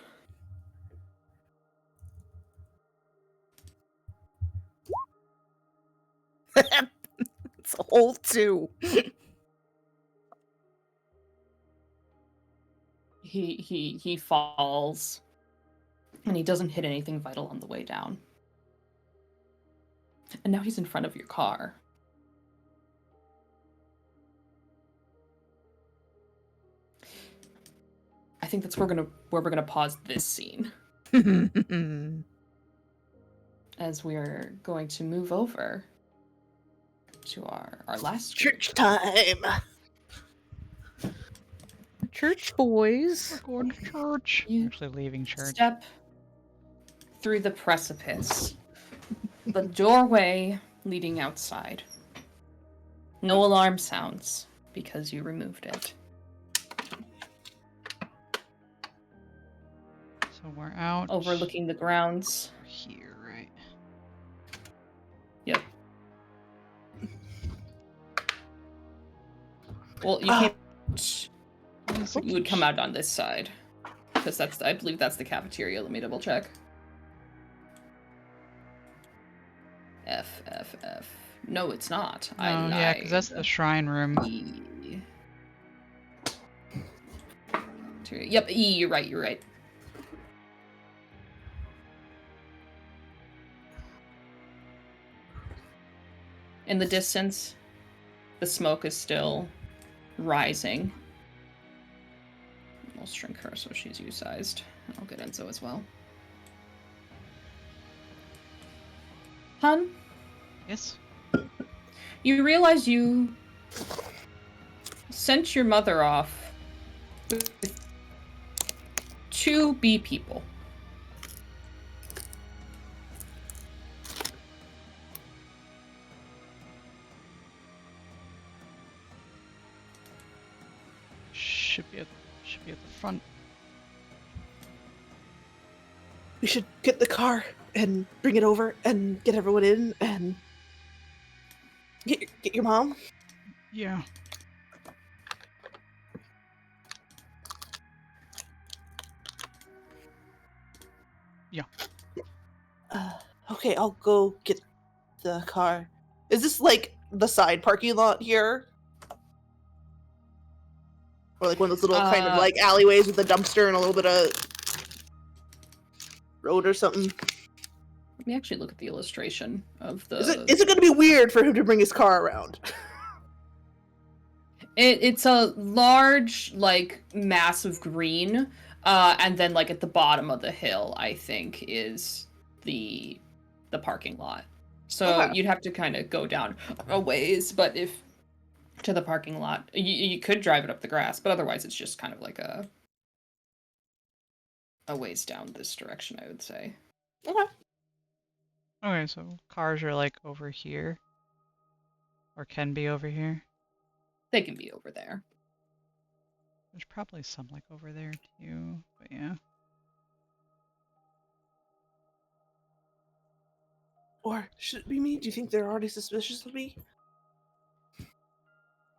It's a whole 2. He falls, and he doesn't hit anything vital on the way down. And now he's in front of your car. I think that's where we're gonna pause this scene, as we're going to move over to our last Church time. Church boys. We're going to church. You Actually leaving church. step through the precipice. The doorway leading outside. No alarm sounds because you removed it. So we're out. Overlooking the grounds. Here, right? Yep. Well, you can't. You would come out on this side, because I believe that's the cafeteria. Let me double check. F. No, it's not. Oh, yeah, because that's the shrine room. E. Yep, E, you're right, you're right. In the distance, the smoke is still rising. I'll shrink her so she's U-sized. I'll get Enzo as well. Hun, Yes. you realize you sent your mother off with 2 bee people. Should be at the front. We should get the car and bring it over and get everyone in and get your mom. Yeah. Okay, I'll go get the car. Is this like the side parking lot here? Or like one of those little kind of like alleyways with a dumpster and a little bit of road or something? Let me actually look at the illustration of the... Is it going to be weird for him to bring his car around? It's a large, like, mass of green, and then, like, at the bottom of the hill, I think, is the parking lot. So Okay. you'd have to kind of go down a ways, but if to the parking lot, you could drive it up the grass, but otherwise it's just kind of like a ways down this direction, I would say. Okay. Okay, so cars are like over here. Or can be over here. They can be over there. There's probably some like over there too, but yeah. Or should it be me? Do you think they're already suspicious of me?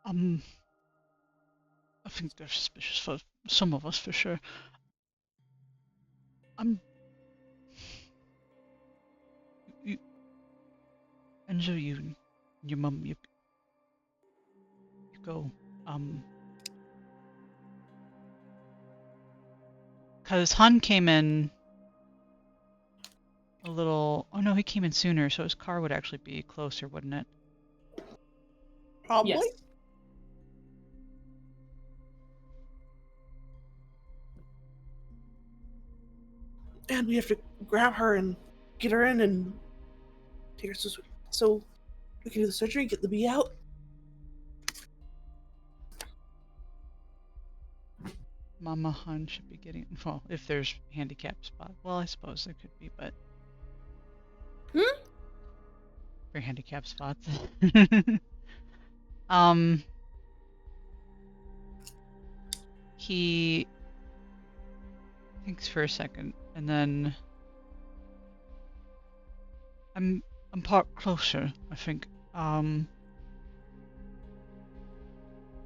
I think they're suspicious for some of us for sure. Enzo, your mum, you go. Cause Han came in a little. Oh no, he came in sooner, so his car would actually be closer, wouldn't it? Probably. Yes. And we have to grab her and get her in and take her so we can do the surgery, get the bee out. Mama Han should be getting. Well, if there's handicap spot. Well, I suppose there could be, but. For handicap spots. He thinks for a second, and then I'm parked closer, I think.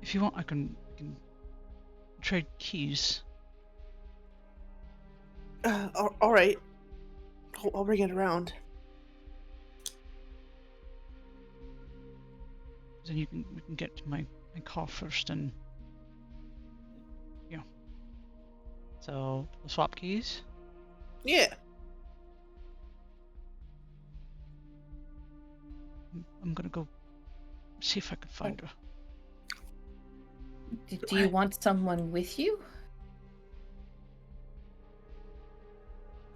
If you want, I can trade keys. All right. I'll bring it around. Then we can get to my car first, and yeah. So we'll swap keys. Yeah. I'm gonna go see if I can find her. Do you want someone with you?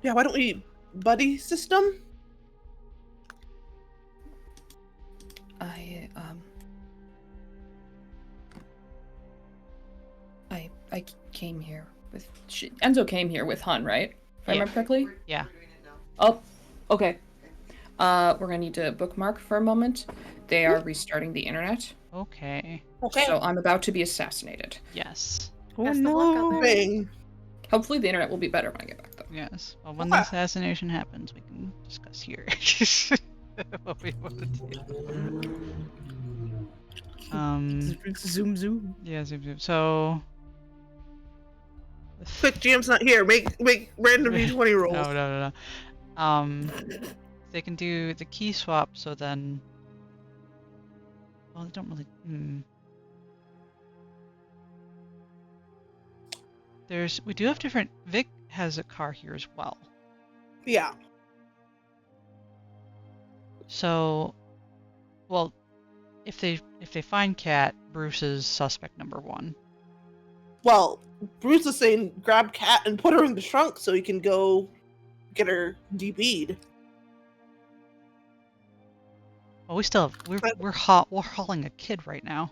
Yeah, why don't we buddy system? I came here with... Enzo came here with Hun, right? If I remember correctly? Yeah. Oh, okay. We're gonna need to bookmark for a moment. They are restarting the internet. Okay. Okay. So I'm about to be assassinated. Yes. Oh Best of luck out no! there. Bang. Hopefully the internet will be better when I get back, though. Yes. Well, when the assassination happens, we can discuss here what we want to do. Zoom zoom. Yeah. Zoom. So. Quick, GM's not here. Make random d20 rolls. No. They can do the key swap, so then. Well, they don't really. We do have different. Vic has a car here as well. Yeah. So, well, if they find Cat, Bruce is suspect number 1. Well, Bruce is saying grab Cat and put her in the trunk so he can go get her DB'd. Well, we still have, we're hauling a kid right now.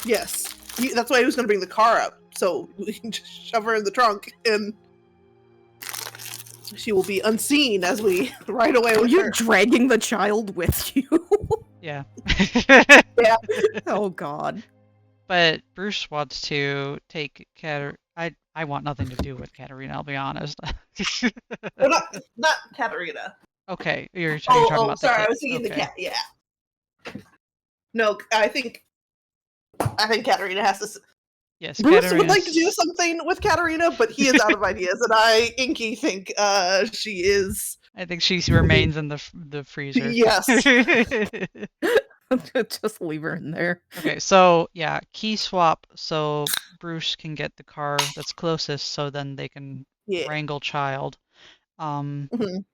Yes. That's why he was going to bring the car up, so we can just shove her in the trunk and she will be unseen as we ride away Are with you her. dragging the child with you? Yeah. Yeah. Oh god. But Bruce wants to take I want nothing to do with Katarina, I'll be honest. Well, not Katarina. Okay, you're talking about the sorry, kid. I was thinking the Okay. cat. Yeah. No, I think Katarina has to. Yes, Bruce would like to do Katarina's- something with Katarina, but he is out of ideas, and I, Inky, think she is. I think she remains in the freezer. Yes. Just leave her in there. Okay, so yeah, key swap so Bruce can get the car that's closest so then they can Yeah. wrangle child. Mhm.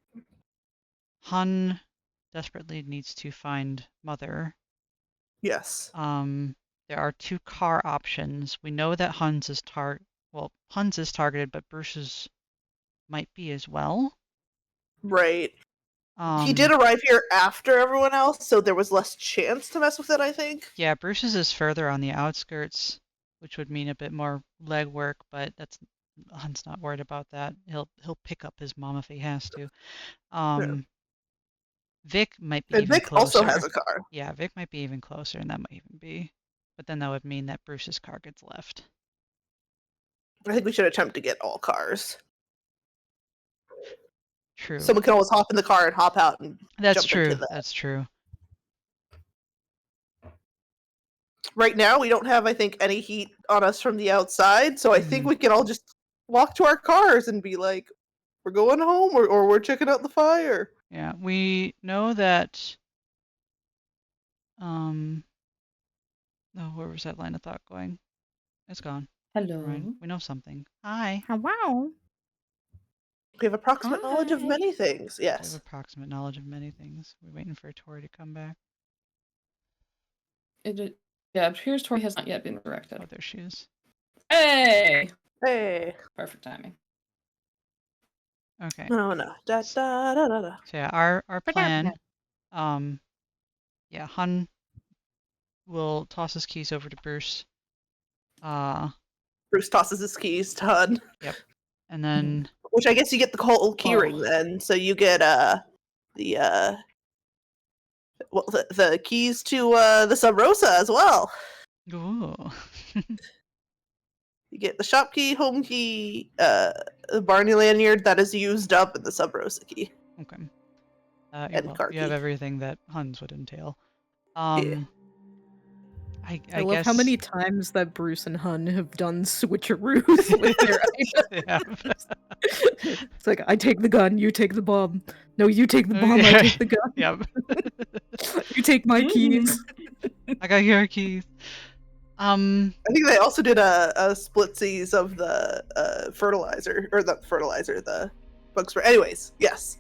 Hun desperately needs to find mother. Yes. There are 2 car options. We know that Hun's is targeted, but Bruce's might be as well. Right. He did arrive here after everyone else, so there was less chance to mess with it, I think. Yeah, Bruce's is further on the outskirts, which would mean a bit more legwork, but Hun's not worried about that. He'll pick up his mom if he has to. Vic might be And even Vic closer. also has a car. Yeah, Vic might be even closer, and that might even be. But then that would mean that Bruce's car gets left. I think we should attempt to get all cars. True. Someone can always hop in the car and hop out and That's jump true. into that. That's true. Right now, we don't have, I think, any heat on us from the outside, so I think Mhm. we can all just walk to our cars and be like, we're going home, or we're checking out the fire. Yeah, we know that. Oh, where was that line of thought going? It's gone. Hello. Right. We know something. Hi. Wow. We have approximate knowledge of Hi. many things, We have yes. approximate knowledge of many things. We're waiting for Tori to come back. Yeah, it appears Tori has not yet been directed. Oh, there she is. Hey! Hey. Perfect timing. Okay. No, no. Da, da, da, da, da. So yeah, our plan. Yeah, Hun will toss his keys over to Bruce. Bruce tosses his keys to Hun. Yep. And then Which I guess you get the whole key Oh. ring then. So you get the keys to the Sub Rosa as well. ooh. You get the shop key, home key, the Barney lanyard that is used up, and the Sub Rosa key. Okay. And car you have key. everything that Huns would entail. Yeah. I love guess how many times that Bruce and Hun have done switcheroos with their items. It's like, I take the gun, you take the bomb. No, you take the bomb, I take the gun. Yep. You take my keys. I got your keys. I think they also did a splitsies of the fertilizer, or the fertilizer, the bug spray. Anyways, yes.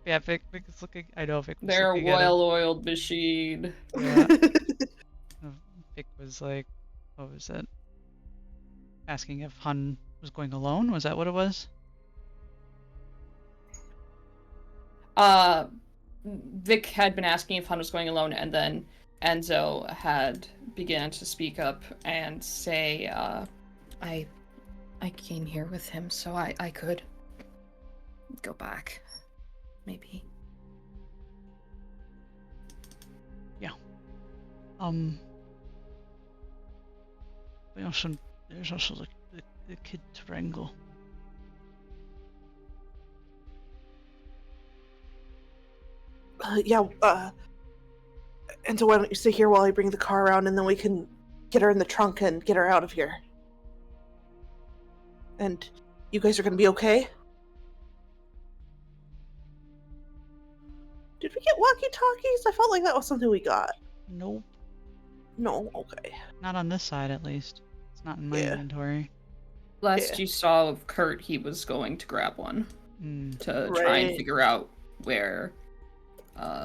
Yeah, Vic is looking. I know Vic was Their looking at it. well-oiled machine. Yeah. Vic was like, what was it? Asking if Hun was going alone? Was that what it was? Vic had been asking if Hun was going alone, and then Enzo had begun to speak up and say, I came here with him, so I could go back. Maybe. There's also the kid to wrangle. Yeah, and so why don't you stay here while I bring the car around, and then we can get her in the trunk and get her out of here. And you guys are gonna be okay? Did we get walkie-talkies? I felt like that was something we got. Nope. No, okay. Not on this side, at least. It's not in my Yeah. inventory. Last Yeah. you saw of Kurt, he was going to grab one to try and Right. figure out where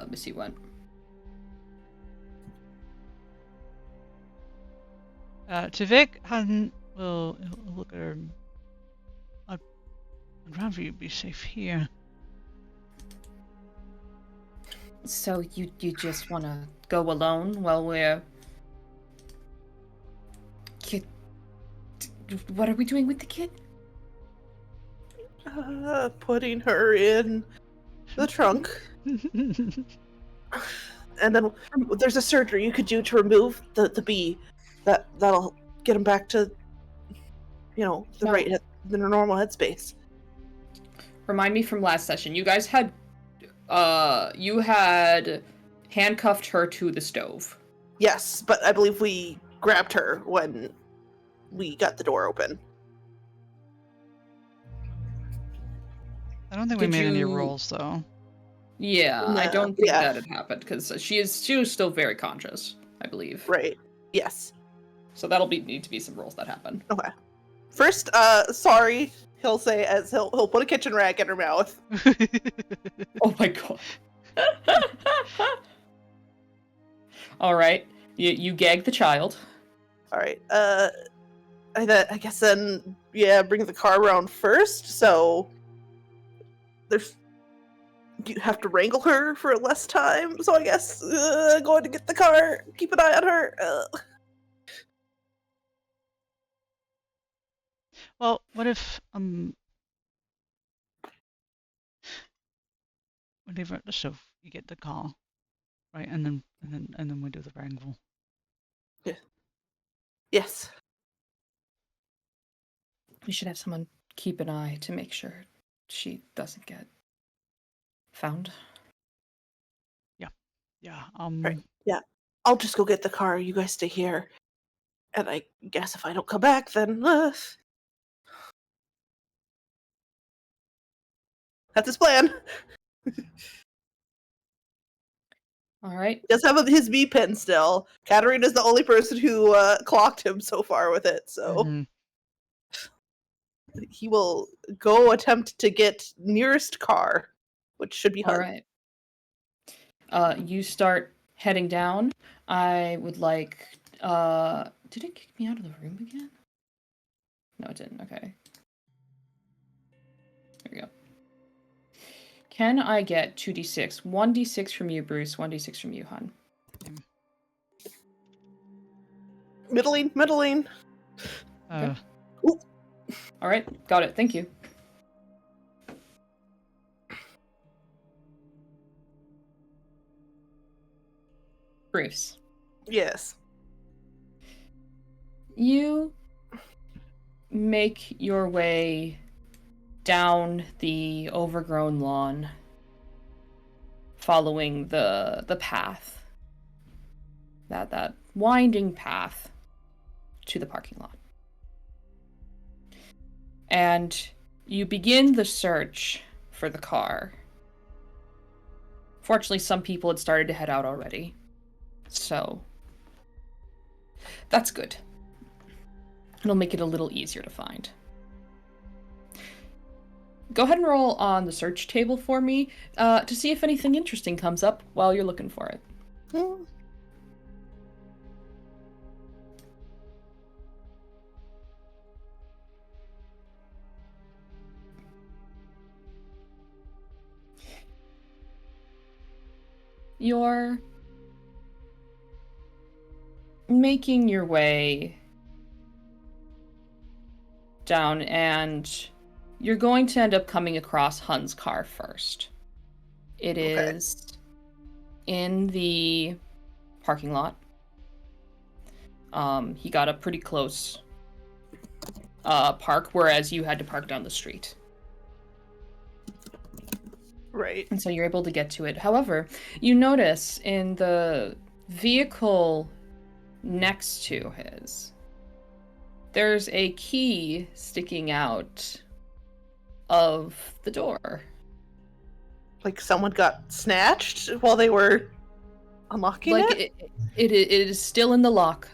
Missy went. Tavik will look at her. I'd rather you be safe here. So you just want to go alone while we're... Kid... What are we doing with the kid? Putting her in the trunk. And then there's a surgery you could do to remove the bee. That'll get him back to, the No. the normal headspace. Remind me from last session. You guys had... you had handcuffed her to the stove. Yes, but I believe we grabbed her when we got the door open. I don't think we Did made any you- rolls though. Yeah, I No, don't think yeah. that had happened, because she was still very conscious, I believe. Right. Yes. So that'll need to be some rolls that happen. Okay. First, sorry, he'll say as he'll put a kitchen rag in her mouth. Oh my god. Alright. You gag the child. Alright, I guess then, bring the car around first, so you have to wrangle her for less time, so I guess, going to get the car, keep an eye on her. Well, what if we leave her at the stove, you get the call, right, and then we do the wrangle. Yes. We should have someone keep an eye to make sure she doesn't get found. Yeah. Right. Yeah. I'll just go get the car, you guys stay here. And I guess if I don't come back, then, that's his plan. Alright. He does have his V pin still. Katarina's the only person who clocked him so far with it, so Mhm. he will go attempt to get nearest car, which should be hard. Alright. You start heading down. I would like... Did it kick me out of the room again? No, it didn't. Okay. There we go. Can I get 2d6? 1d6 from you, Bruce. 1d6 from you, Hun. Middling. Alright, got it. Thank you. Bruce. Yes. You make your way down the overgrown lawn, following the path. That winding path to the parking lot. And you begin the search for the car. Fortunately, some people had started to head out already. So, that's good. It'll make it a little easier to find. Go ahead and roll on the search table for me to see if anything interesting comes up while you're looking for it. You're making your way down, and you're going to end up coming across Hun's car first. It is in the parking lot. He got a pretty close park, whereas you had to park down the street. Right. And so you're able to get to it. However, you notice in the vehicle next to his, there's a key sticking out of the door. Like someone got snatched while they were unlocking it? It is still in the lock.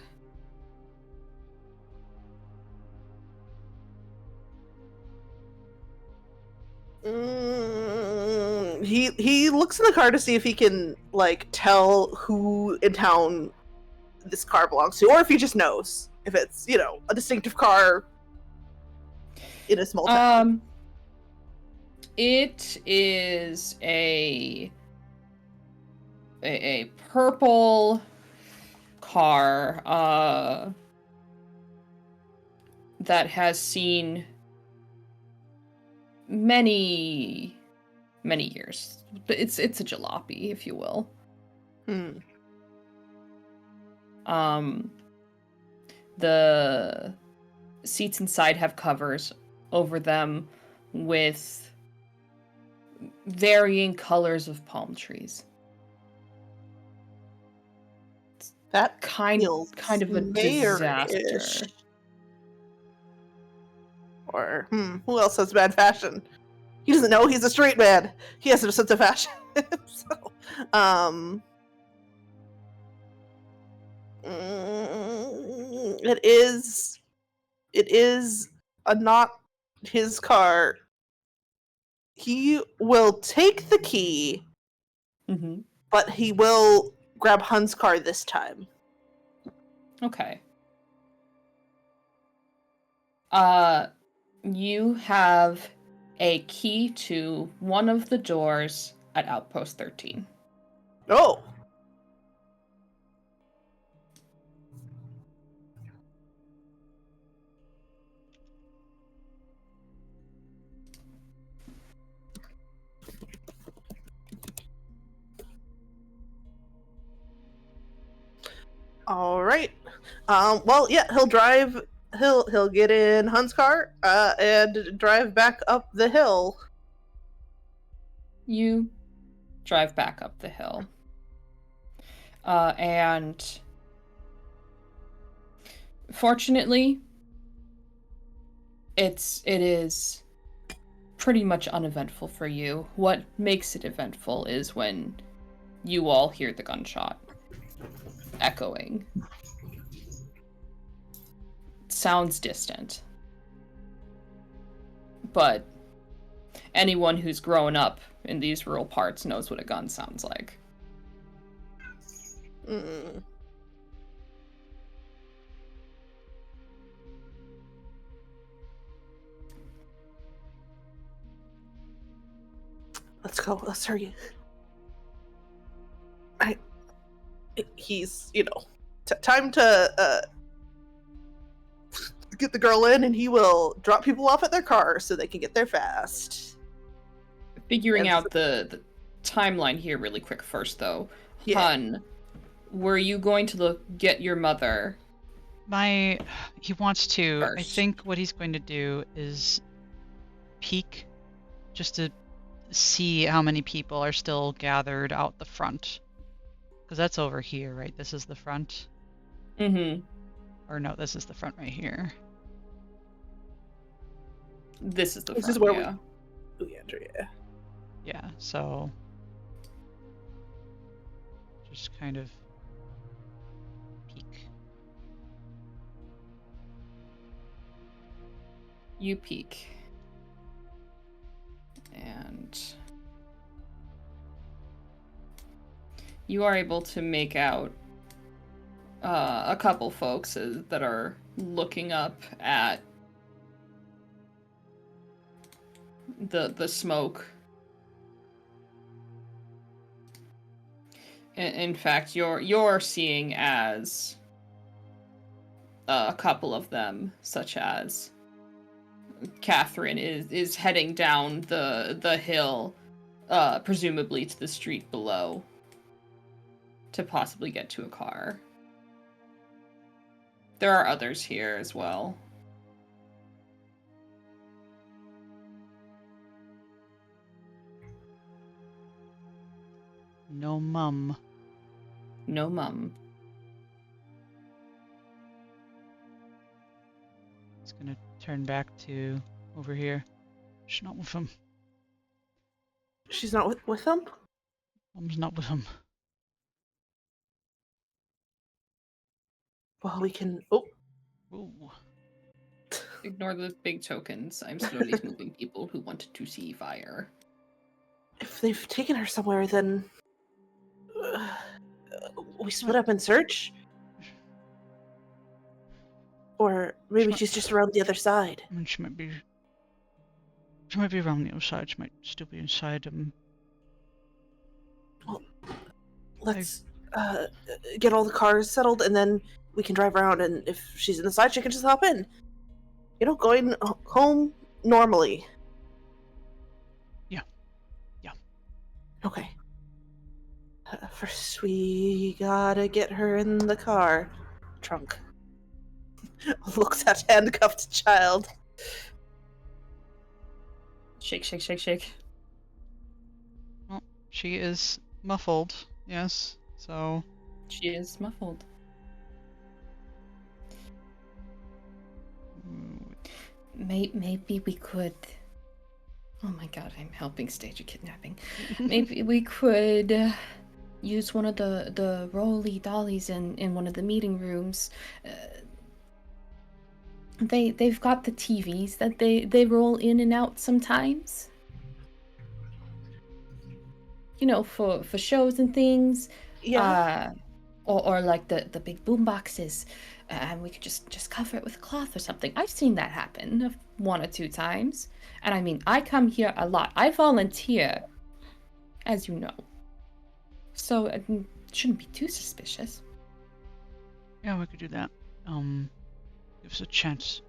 He looks in the car to see if he can like tell who in town this car belongs to, or if he just knows if it's a distinctive car in a small town. It is a purple car that has seen many years. But it's a jalopy, if you will. The seats inside have covers over them with varying colors of palm trees. That Kind feels of a mayor-ish. disaster. Or who else has bad fashion? He doesn't know he's a straight man. He has a sense of fashion. So, it is not his car. He will take the key, Mm-hmm. but he will grab Hun's car this time. Okay. You have a key to one of the doors at Outpost 13. Oh. All right. Well, yeah, he'll drive. He'll get in Hun's car and drive back up the hill. You drive back up the hill. And fortunately, it is pretty much uneventful for you. What makes it eventful is when you all hear the gunshot echoing. It sounds distant. But anyone who's grown up in these rural parts knows what a gun sounds like. Let's go. Let's hurry. He's time to get the girl in, and he will drop people off at their car so they can get there fast. Figuring out the timeline here really quick first, though. Yeah. Hun, were you going to get your mother? He wants to. I First. think what he's going to do is peek just to see how many people are still gathered out the front. Because that's over here, right? This is the front. Mm-hmm. Or no, this is the front right here. This is the front, is where yeah. we enter. Yeah. Yeah, so just kind of peek. You peek. And you are able to make out a couple folks that are looking up at the smoke. In fact, you're seeing as a couple of them, such as Catherine is heading down the hill, presumably to the street below, to possibly get to a car. There are others here as well. No mum. No mum. He's gonna turn back to over here. She's not with him. She's not with him? Mum's not with him. Well, we can... Oh. Ooh. Ignore the big tokens. I'm slowly moving people who wanted to see fire. If they've taken her somewhere, then we split up and search? Or maybe Sure. she's just around the other side. I mean, she might be around the outside. She might still be inside. Let's get all the cars settled, and then we can drive around, and if she's inside, she can just hop in. You know, going home normally. Yeah. Okay. First, we gotta get her in the car. Trunk. Looks at handcuffed child. Shake, shake, shake, shake. Well, she is muffled. Yes. So. She is muffled. Maybe we could. Oh my god, I'm helping stage a kidnapping. Maybe we could use one of the rolly dollies in one of the meeting rooms. They've got the TVs that they roll in and out sometimes. You know, for shows and things. Yeah. Or like the big boom boxes. And we could just cover it with cloth or something. I've seen that happen 1 or 2 times. And I mean, I come here a lot. I volunteer, as you know. So it shouldn't be too suspicious. Yeah, we could do that. Give us a chance.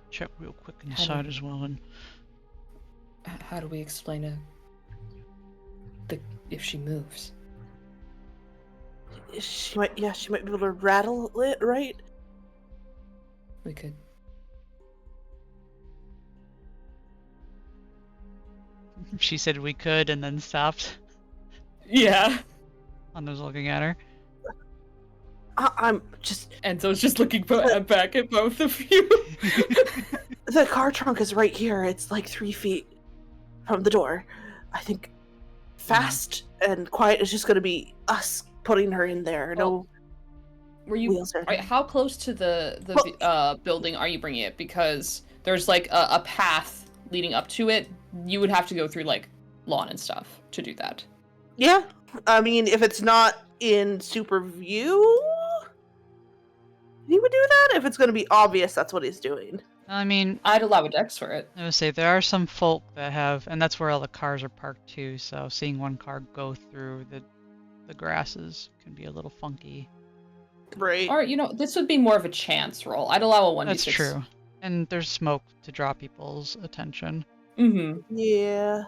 Check real quick inside as well, and How do we explain if she moves? She might be able to rattle it, right? We could. she said we could, and then stopped. Yeah. Anna's looking at her. I'm just. Enzo's just looking back at both of you. The car trunk is right here. It's like 3 feet from the door. I think fast and quiet is just going to be us putting her in there. No Were you? wheels or anything. How close to the building are you bringing it? Because there's like a path leading up to it. You would have to go through like lawn and stuff to do that. Yeah, I mean, if it's not in super view, he would do that. If it's going to be obvious, that's what he's doing. I mean, I'd allow a dex for it. I would say there are some folk that have, and that's where all the cars are parked too. So seeing one car go through the grasses can be a little funky. Right. Or this would be more of a chance roll. I'd allow a 1d6. That's true. And there's smoke to draw people's attention. Mm-hmm. Yeah.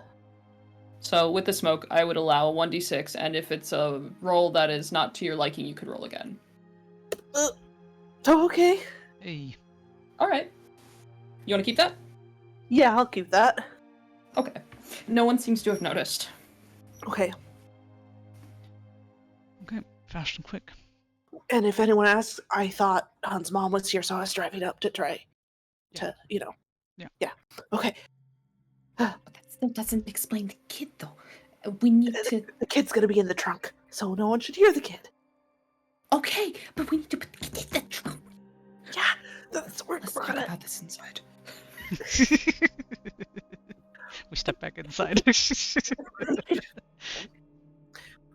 So with the smoke, I would allow a 1d6, and if it's a roll that is not to your liking, you could roll again. Oh, okay. Hey. All right. You want to keep that? Yeah, I'll keep that. Okay. No one seems to have noticed. Okay. Okay, fast and quick. And if anyone asks, I thought Han's mom was here, so I was driving up to try to, Yeah. Yeah. Okay. That still doesn't explain the kid, though. We need to... The kid's gonna be in the trunk, so no one should hear the kid. Okay, but we need to put the kid in the trunk. Yeah, that's we're Let's talk gonna. about this inside. We step back inside.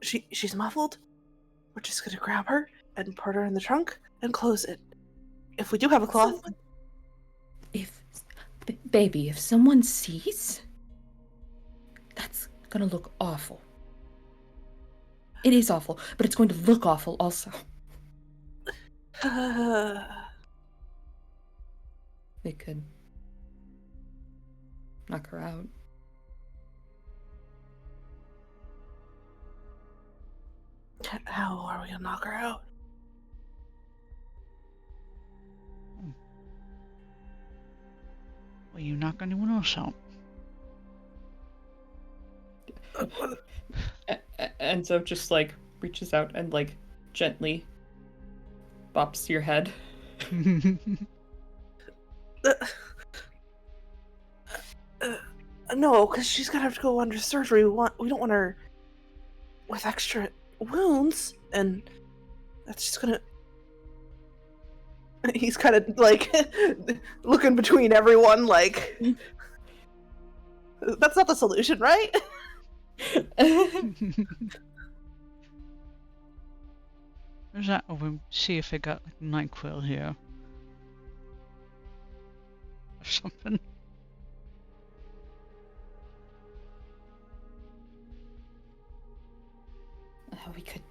She's muffled. We're just gonna grab her and put her in the trunk and close it. If we do have a cloth, Baby, if someone sees, that's gonna look awful. It is awful, but it's going to look awful also. They could knock her out. how are we gonna knock her out? Well, you knock anyone else out. And so just like reaches out and like gently bops your head. No, because she's gonna have to go under surgery. We don't want her with extra wounds, and that's just gonna. He's kind of like looking between everyone, like that's not the solution, right? There's that. Oh, we'll see if they got like NyQuil here. Or something.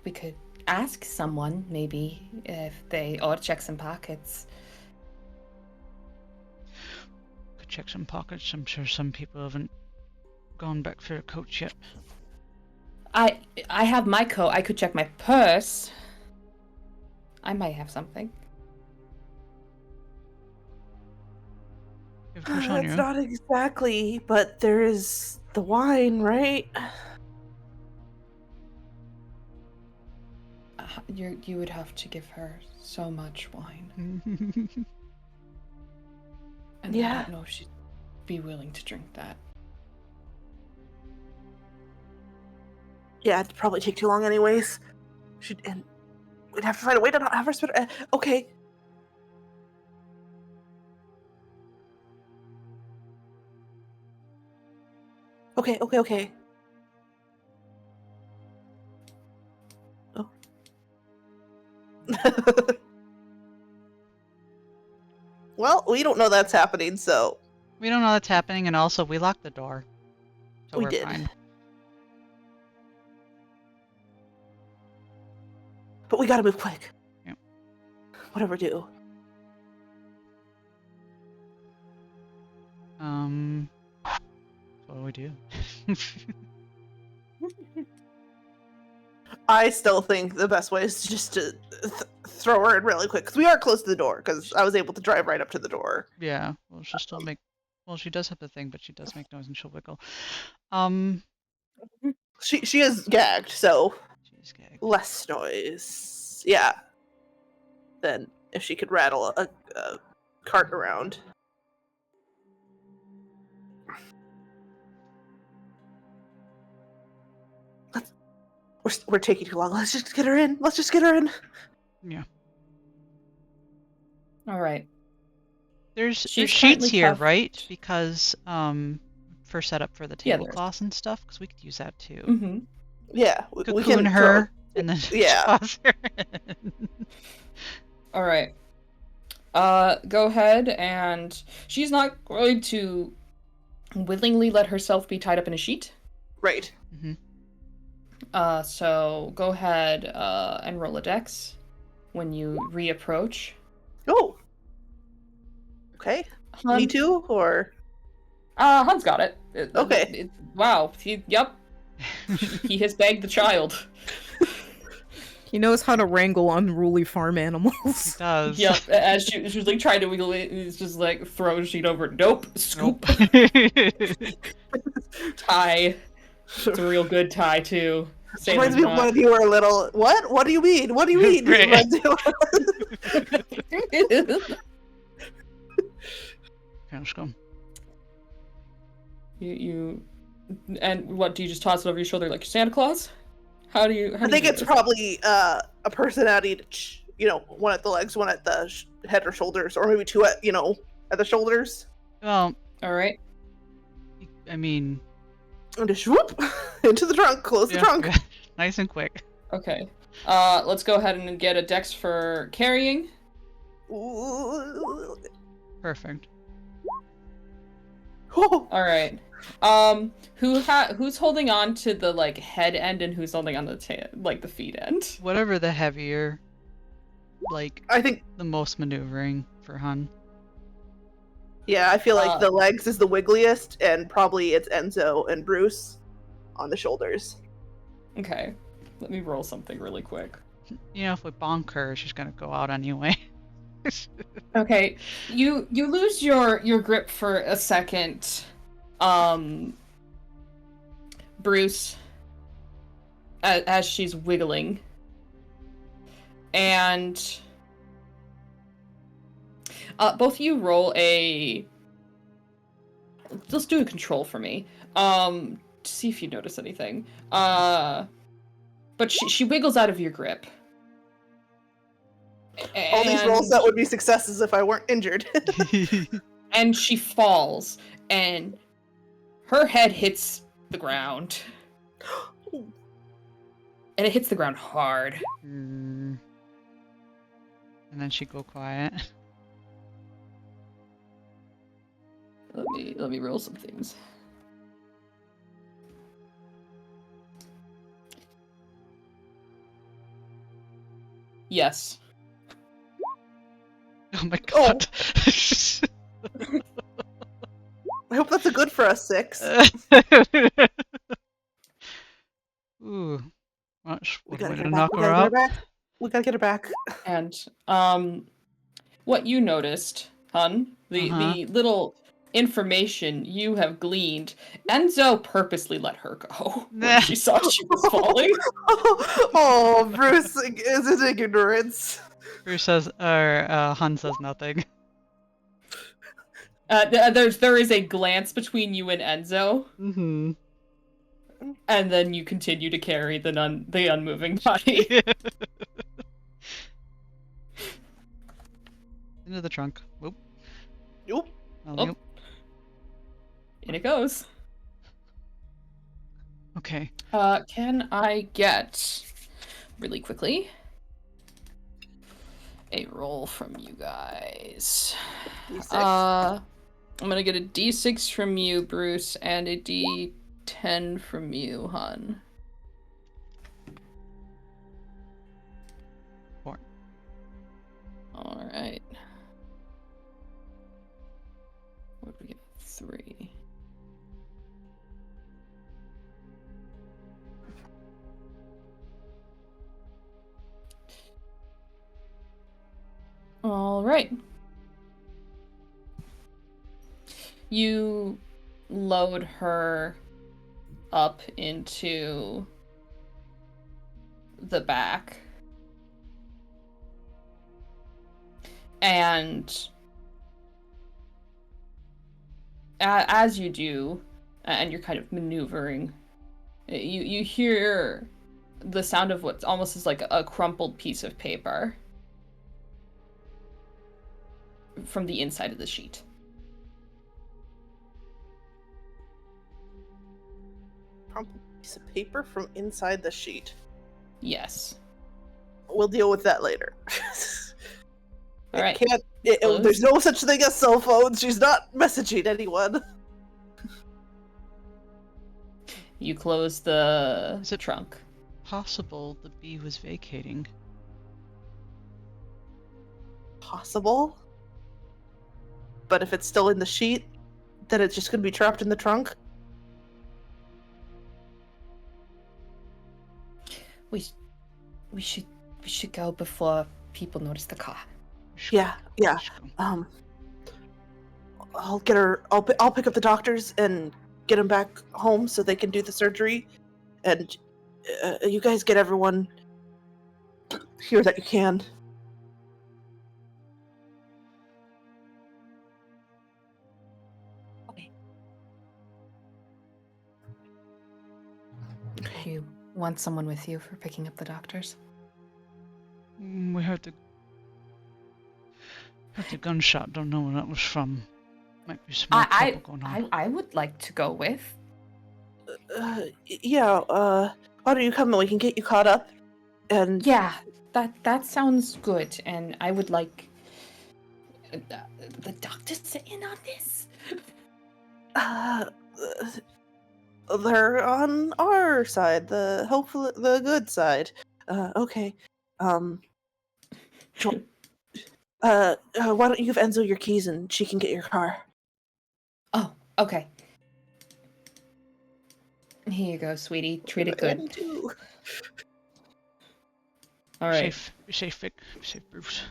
We could ask someone maybe if they or check some pockets. Could check some pockets. I'm sure some people haven't gone back for a coat yet. I have my coat. I could check my purse. I might have something. You have a purse on It's you. not exactly, but there is the wine, right? You would have to give her so much wine, and I don't know if she'd be willing to drink that. Yeah, it'd probably take too long, anyways. And we'd have to find a way to not have her spit. Okay. Okay. Oh. Well, we don't know that's happening, so We don't know that's happening, and also we locked the door. So we we're did. fine. But we gotta move quick. Yep. Whatever do. What do we do? I still think the best way is just to throw her in really quick, because we are close to the door, because I was able to drive right up to the door. Yeah, well, she'll still make. Well, she does have the thing, but she does make noise and she'll wiggle. She is gagged, so She's gagged. less noise. Yeah. Than if she could rattle a cart around. We're taking too long. Let's just get her in. Yeah. All right. There's She's sheets currently here, cuffed. right? Because for setup for the Yeah, there is. tablecloths and stuff, because we could use that too. Mm-hmm. Yeah, we Cocoon can her and then Yeah. toss her in. All right. Go ahead, and she's not going to willingly let herself be tied up in a sheet. Right. Mm-hmm. So go ahead and roll a dex when you reapproach. Oh. Okay. Hun, Me too, or Hun's got it. Okay. Wow. Yep. He has bagged the child. He knows how to wrangle unruly farm He animals. does. Yep. As she's like trying to wiggle it, he's just like throw a sheet over. Nope. Scoop. Tie. It's a real good tie too. reminds me of when you were little. What? What do you mean? What do you mean? Right. Reminds me of- Okay, let's go. You and what do you just toss it over your shoulder like Santa Claus? How do you? I think it's probably a person at each. One at the legs, one at the head or shoulders, or maybe two at at the shoulders. Well, all right. I mean, And just whoop into the trunk. Close the trunk. Nice and quick. Okay. Let's go ahead and get a dex for carrying. Ooh. Perfect. Oh. All right. Who's holding on to the like head end and who's holding on to the feet end? Whatever the heavier, like I think. the most maneuvering for Hun. Yeah, I feel like the legs is the wiggliest, and probably it's Enzo and Bruce on the shoulders. Okay. Let me roll something really quick. If we bonk her, she's gonna go out anyway. Okay. You lose your grip for a second. Bruce, as she's wiggling. And both of you roll a... Let's do a control for me. To see if you notice anything. But she wiggles out of your grip. All these rolls that And would be successes if I weren't injured. and she falls, and her head hits the ground, and it hits the ground hard. And then she go quiet. Let me roll some things. Yes. Oh my god. I hope that's a good for us 6. Ooh. Much. We What gotta way get to her back. knock We her gotta get her up? back. We gotta get her back. And what you noticed, hun, the little information you have gleaned, Enzo purposely let her go when she saw she was falling. Oh, Bruce is in ignorance. Bruce says, Han says nothing. There is a glance between you and Enzo, Mm-hmm. and then you continue to carry the unmoving body. Into the trunk. Whoop. Nope. Alley-oop. Oh. In it goes. Okay. Can I get, really quickly, a roll from you guys? D6. I'm gonna get a D6 from you, Bruce, and a D10 from you, hun. 4. Alright. What did we get? 3. Alright. You load her up into the back. And as you do, and you're kind of maneuvering, you hear the sound of what almost is like a crumpled piece of paper from the inside of the sheet. Crumpled piece of paper from inside the sheet. Yes. We'll deal with that later. All right. There's no such thing as cell phones. She's not messaging anyone. You close the Is it- trunk. Possible the bee was vacating. Possible. But if it's still in the sheet, then it's just gonna be trapped in the trunk. We should go before people notice the car. Yeah. I'll get her. I'll pick up the doctors and get them back home so they can do the surgery. And you guys get everyone here that you can. Okay. You want someone with you for picking up the doctors? We heard the gunshot. Don't know where that was from. Might be some more trouble going on. I would like to go with. Yeah. Why don't you come and we can get you caught up? And Yeah, that sounds good, and I would like the doctors to in on this. They're on our side, hopefully the good side. Okay. Why don't you give Enzo your keys and she can get your car? Oh, okay. Here you go, sweetie. Treat it good. All right. Be safe, Vic. Be safe, Bruce.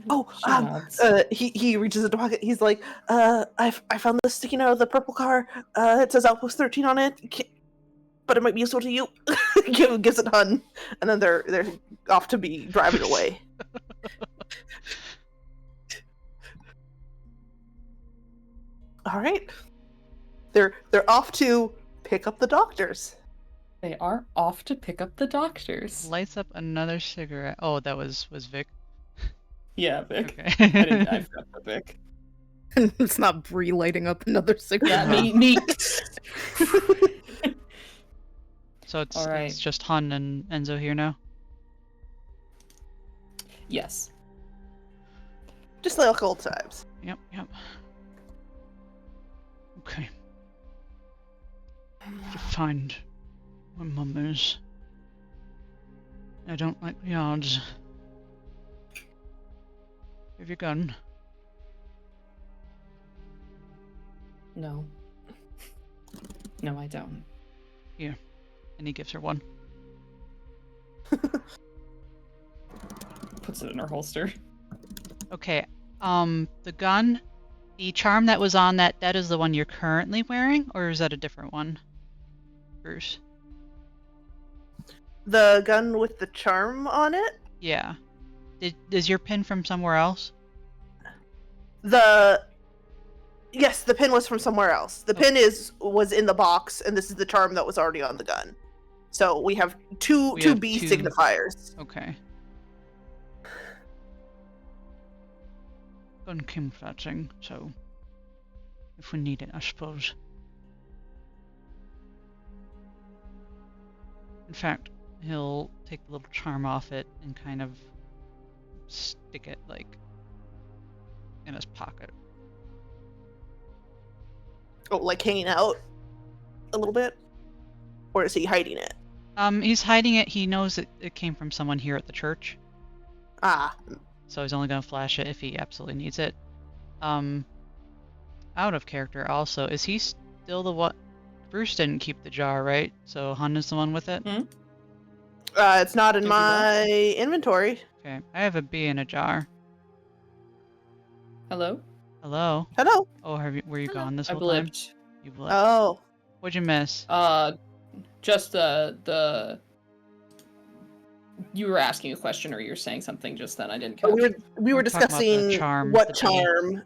Oh, She nods. he reaches into the pocket. He's like, I found this sticking out of the purple car. It says Outpost 13 on it, but it might be useful to you. Gives it Hun, and then they're off to be driving away. All right, they're off to pick up the doctors. They are off to pick up the doctors. Lights up another cigarette. Oh, that was Vic. Yeah, Vic. Okay. I forgot about Vic. It's not Bree lighting up another cigarette. Yeah, me. So it's All right. it's just Han and Enzo here now. Yes. Just like old times. Yep. Okay. To find where Mum is. I don't like the odds. Have your gun? No. No, I don't. And he gives her one. Puts it in her holster. Okay. The gun, the charm that was on that is the one you're currently wearing, or is that a different one, Bruce? The gun with the charm on it? Yeah. Is your pin from somewhere else? Yes, the pin was from somewhere else. The pin was in the box, and this is the charm that was already on the gun. So we have two B signifiers. Okay. Gun came with that thing, so if we need it, I suppose. In fact, he'll take the little charm off it and kind of stick it like in his pocket. Oh, like hanging out a little bit? Or is he hiding it? He's hiding it. He knows it came from someone here at the church, Ah, so he's only gonna flash it if he absolutely needs it. Out of character also, is he still the one? Bruce didn't keep the jar, right? So Han is the one with it? it's not in Did you my inventory. Okay, I have a bee in a jar. Hello? Hello? Hello. Oh, were you gone this I whole time? blipped. You blipped. Oh. What'd you miss? Just the you were asking a question or you were saying something just then. I didn't catch. We were We're talking about the discussing charm, what the bee. charm.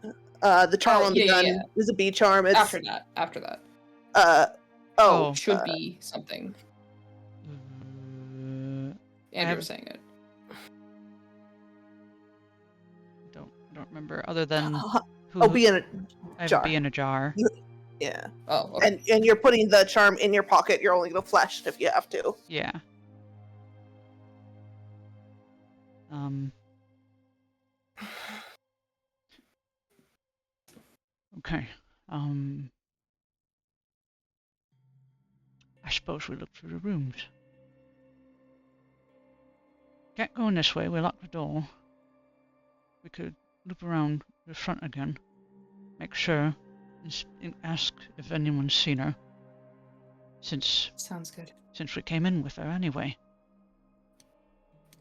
The charm on the gun is a bee charm. It's After that. oh, Should be something. Andrew have- was saying it. Don't remember other than be in a I have jar. a bee in a jar. yeah. Oh, okay. And you're putting the charm in your pocket. You're only gonna flash it if you have to. Yeah. Okay. I suppose we look through the rooms. Can't go in this way. We locked the door. We could loop around the front again. Make sure and ask if anyone's seen her. Since Sounds good. we came in with her anyway.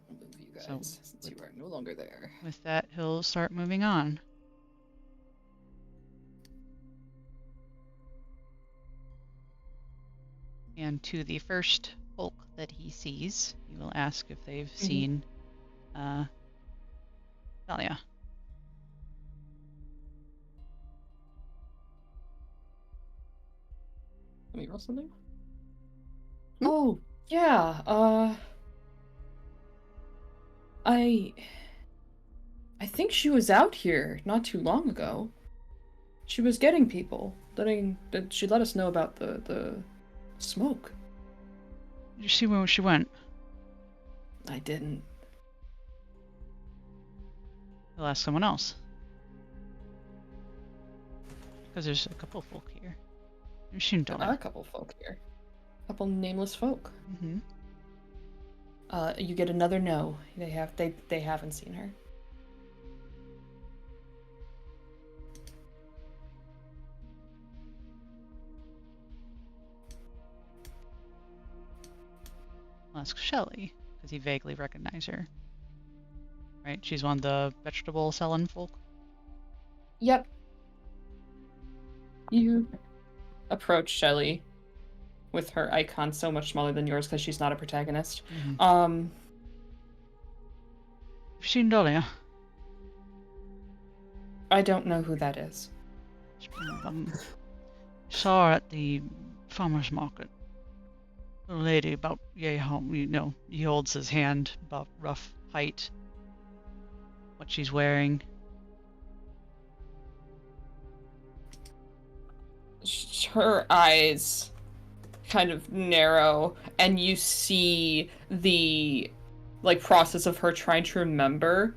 I'll move you guys So, since you are no longer there. With that, he'll start moving on. And to the first folk that he sees, he will ask if they've seen Dahlia. Let me roll something. Oh, yeah. I think she was out here not too long ago. She was getting people. She let us know about the smoke. Did you see where she went? I didn't. He'll ask someone else. Because there's a couple folk here. You've seen There are Dahlia. a couple folk here. A couple nameless folk. Mm-hmm. You get another no. They haven't seen her. I'll ask Shelly, because he vaguely recognized her. Right? She's one of the vegetable selling folk. Yep. You approach Shelly with her icon so much smaller than yours because she's not a protagonist. Mm-hmm. You've seen Dahlia? I don't know who that is. Saw her at the farmer's market a lady about yay home, he holds his hand about rough height. What she's wearing. Her eyes kind of narrow, and you see the process of her trying to remember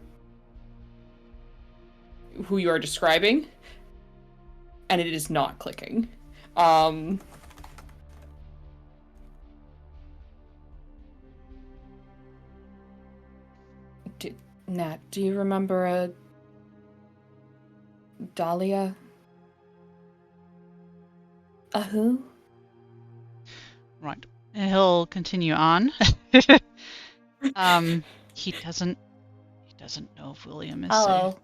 who you are describing, and it is not clicking. Nat, do you remember a Dahlia? A who? Right. And he'll continue on. He doesn't know if William is Hello.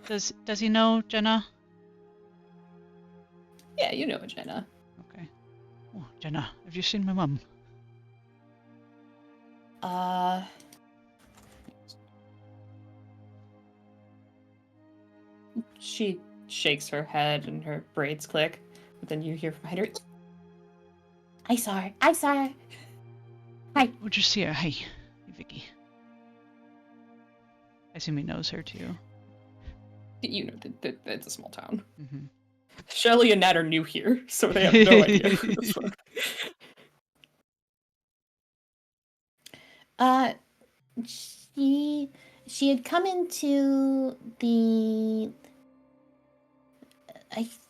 safe. Does he know Jenna? Yeah, you know Jenna. Okay. Oh, Jenna, have you seen my mum? She shakes her head and her braids click, but then you hear from behind her, I saw her. Hi. Would you see her? Hey, Vicky. I assume he knows her too. You know, it's a small town. Mm-hmm. Shelly and Nat are new here, so they have no idea who this was. She had come into the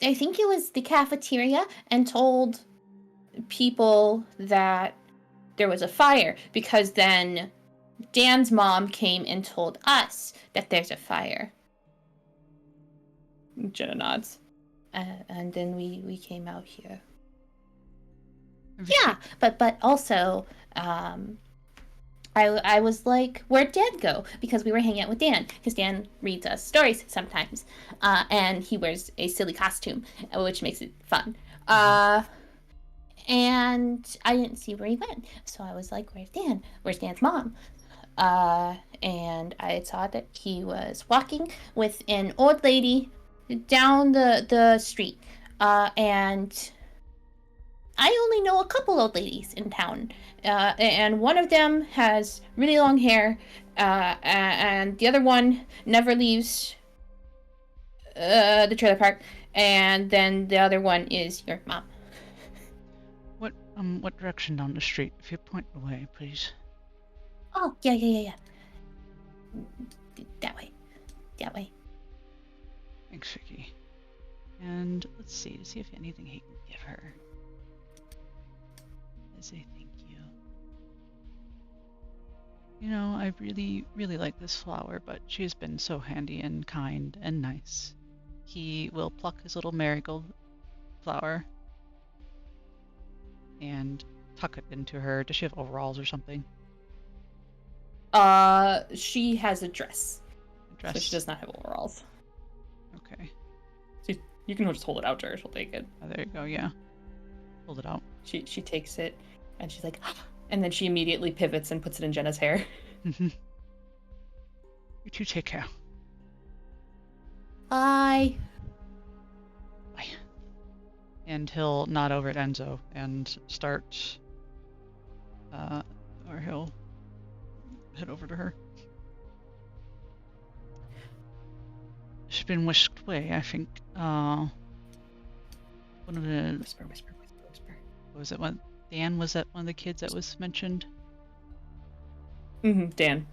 I think it was the cafeteria and told people that there was a fire, because then Dan's mom came and told us that there's a fire. Jenna nods. And then we came out here. Yeah, but also I was like, where'd Dan go? Because we were hanging out with Dan, because Dan reads us stories sometimes, and he wears a silly costume, which makes it fun. And I didn't see where he went, so I was like, where's Dan? Where's Dan's mom? And I saw that he was walking with an old lady down the street, and I only know a couple old ladies in town, and one of them has really long hair, and the other one never leaves the trailer park, and then the other one is your mom. What direction down the street? If you point the way, please. Oh, yeah. That way. Thanks, Vicky. And let's see to see if anything he can give her. As a thank you. You know, I really, really like this flower, but she has been so handy and kind and nice. He will pluck his little marigold flower and tuck it into her. Does she have overalls or something? She has a dress. Dress. So she does not have overalls. Okay. So you can just hold it out to her, she'll take it. Oh, there you go, yeah. Hold it out. She takes it, and she's like, and then she immediately pivots and puts it in Jenna's hair. You two take care. Bye. Bye. And he'll nod over at Enzo and start, or he'll head over to her. She's been whisked away, I think. One of the... Whisper. What was it? Dan, was that one of the kids that was mentioned? Mm-hmm, Dan.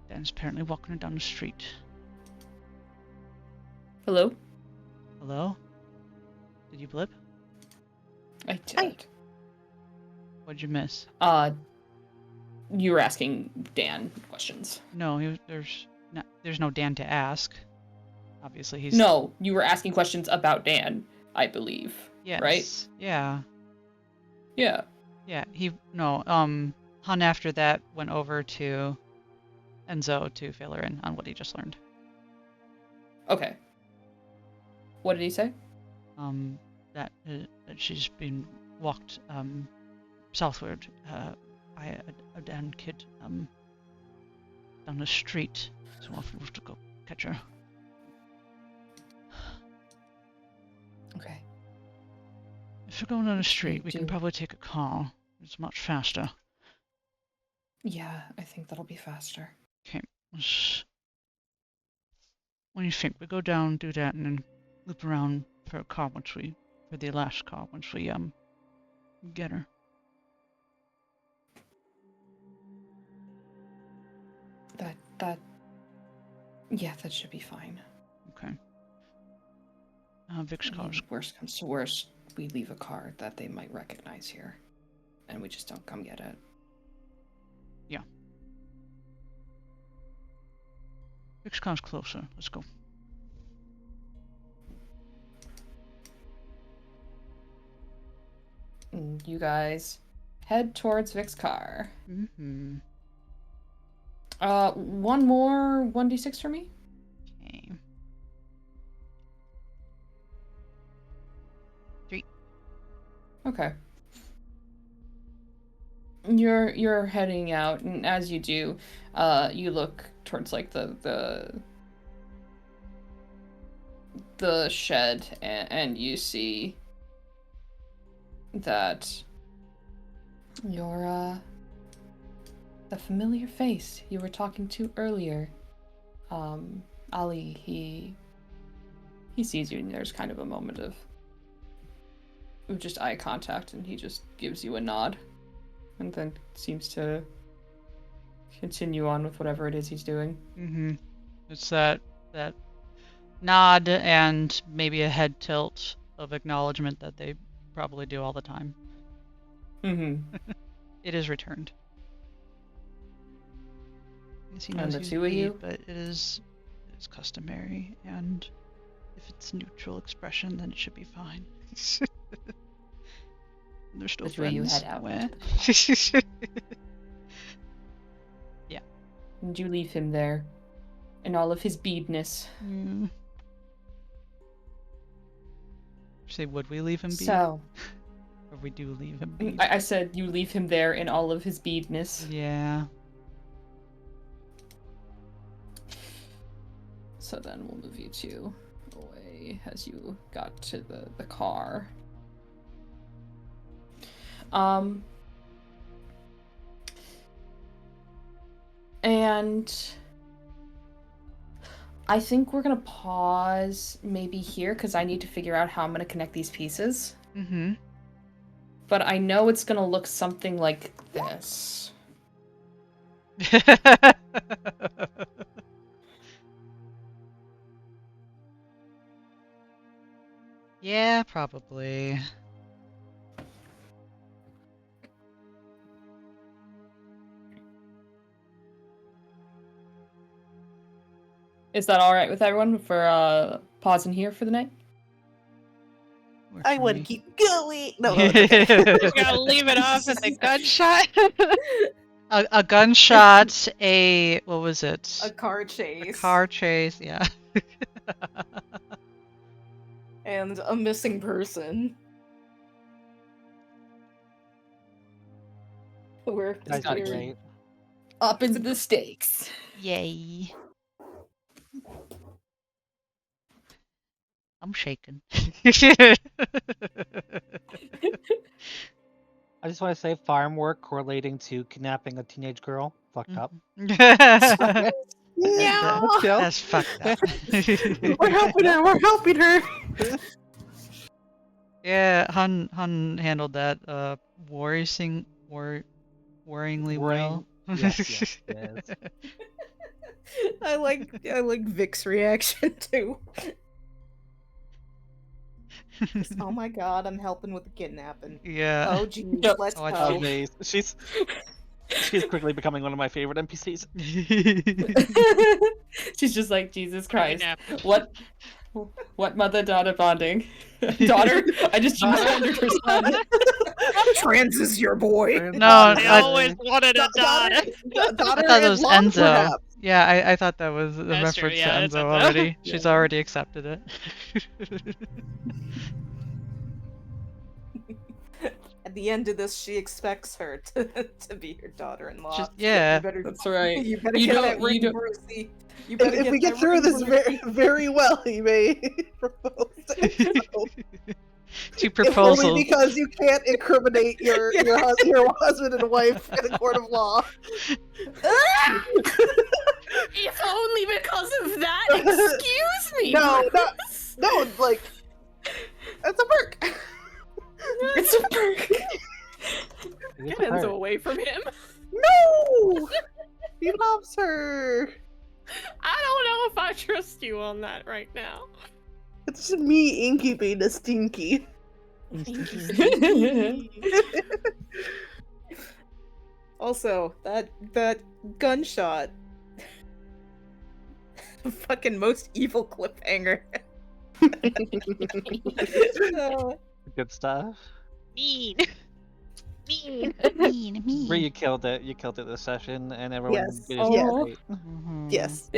Dan's apparently walking her down the street. Hello? Hello? Did you blip? I did. Hi. What'd you miss? You were asking Dan questions. No, there's no Dan to ask. Obviously, he's... No, you were asking questions about Dan, I believe. Yes. Right? Yeah. Yeah. Yeah, Han after that went over to Enzo to fill her in on what he just learned. Okay. What did he say? That she's been walked southward by a Dan kid down the street. So I'll have to go catch her. Okay. If we're going down the street, we can do. probably take a car. It's much faster. Yeah, I think that'll be faster. Okay. What do you think? We go down, do that, and then loop around for a car for the last car once we get her. Yeah, that should be fine. Okay. Vic's I car. mean, worst comes to worst, we leave a car that they might recognize here, and we just don't come get it. Yeah. Vic's car's closer. Let's go. And you guys head towards Vic's car. Mm-hmm. One more 1d6 for me. Okay. 3. Okay. You're heading out, and as you do, you look towards like the shed, and you see that you're the familiar face you were talking to earlier. Ali, he sees you, and there's kind of a moment of just eye contact, and he just gives you a nod, and then seems to continue on with whatever it is he's doing. Mm-hmm. It's that nod and maybe a head tilt of acknowledgement that they probably do all the time. Mm-hmm. It is returned. Yes, he And knows the he's two of beat, you? but it's customary, and if it's neutral expression, then it should be fine. They're still The two of you friends. head out. Wah. Yeah. And you leave him there, in all of his beadness. Mm. Say, would we leave him be? So, Or we do leave him be? I said you leave him there in all of his beadness. Yeah. So then we'll move you two away as you got to the car. And I think we're gonna pause maybe here because I need to figure out how I'm gonna connect these pieces. Mm-hmm. But I know it's gonna look something like this. Yeah, probably. Is that alright with everyone for pausing here for the night? Works I for would me. keep going. No, it's okay. Just gotta leave it off at the gunshot. A gunshot, what was it? A car A chase. car chase, yeah. And a missing person. We're That's gotta we're keep up into the stakes. Yay. I'm shaking. I just want to say farm work correlating to kidnapping a teenage girl. Fucked up. That's No. that's fucked up. We're helping her. We're helping her. Yeah, Hun handled that worryingly well. Yes, yes. I like Vic's reaction too. Just, oh my god, I'm helping with the kidnapping. Yeah. Oh geez, Yep. let's Oh, I go. Amazing. She's quickly becoming one of my favorite NPCs. She's just like, Jesus Christ. Kidnapped. What mother-daughter bonding? Daughter? I just gendered her son. Trans is your boy. No, I I- always wanted a daughter. I thought that was Enzo. Yeah, I thought that was a That's true, reference yeah, to it's Enzo Enzo. already. She's already accepted it. At the end of this, she expects her to be her daughter-in-law. Just- yeah. You better, That's right. you better You get don't- that you ring, don't- Brucey. You better If we that get through ring, this Brucey. very well, you may propose to Enzo. Two If only proposals. because you can't incriminate your husband and wife in a court of law. If only because of that. Excuse me. No, Bruce. no, like that's a perk. It's a perk. It is Get a Enzo perk. away from him. No, he loves her. I don't know if I trust you on that right now. It's just me incubating a stinky. Also, that gunshot. Fucking most evil cliffhanger. Good stuff. Mean. Mean. Bree, you killed it. You killed it this session, and everyone Yes. did Yes. great. Mhm. Yes.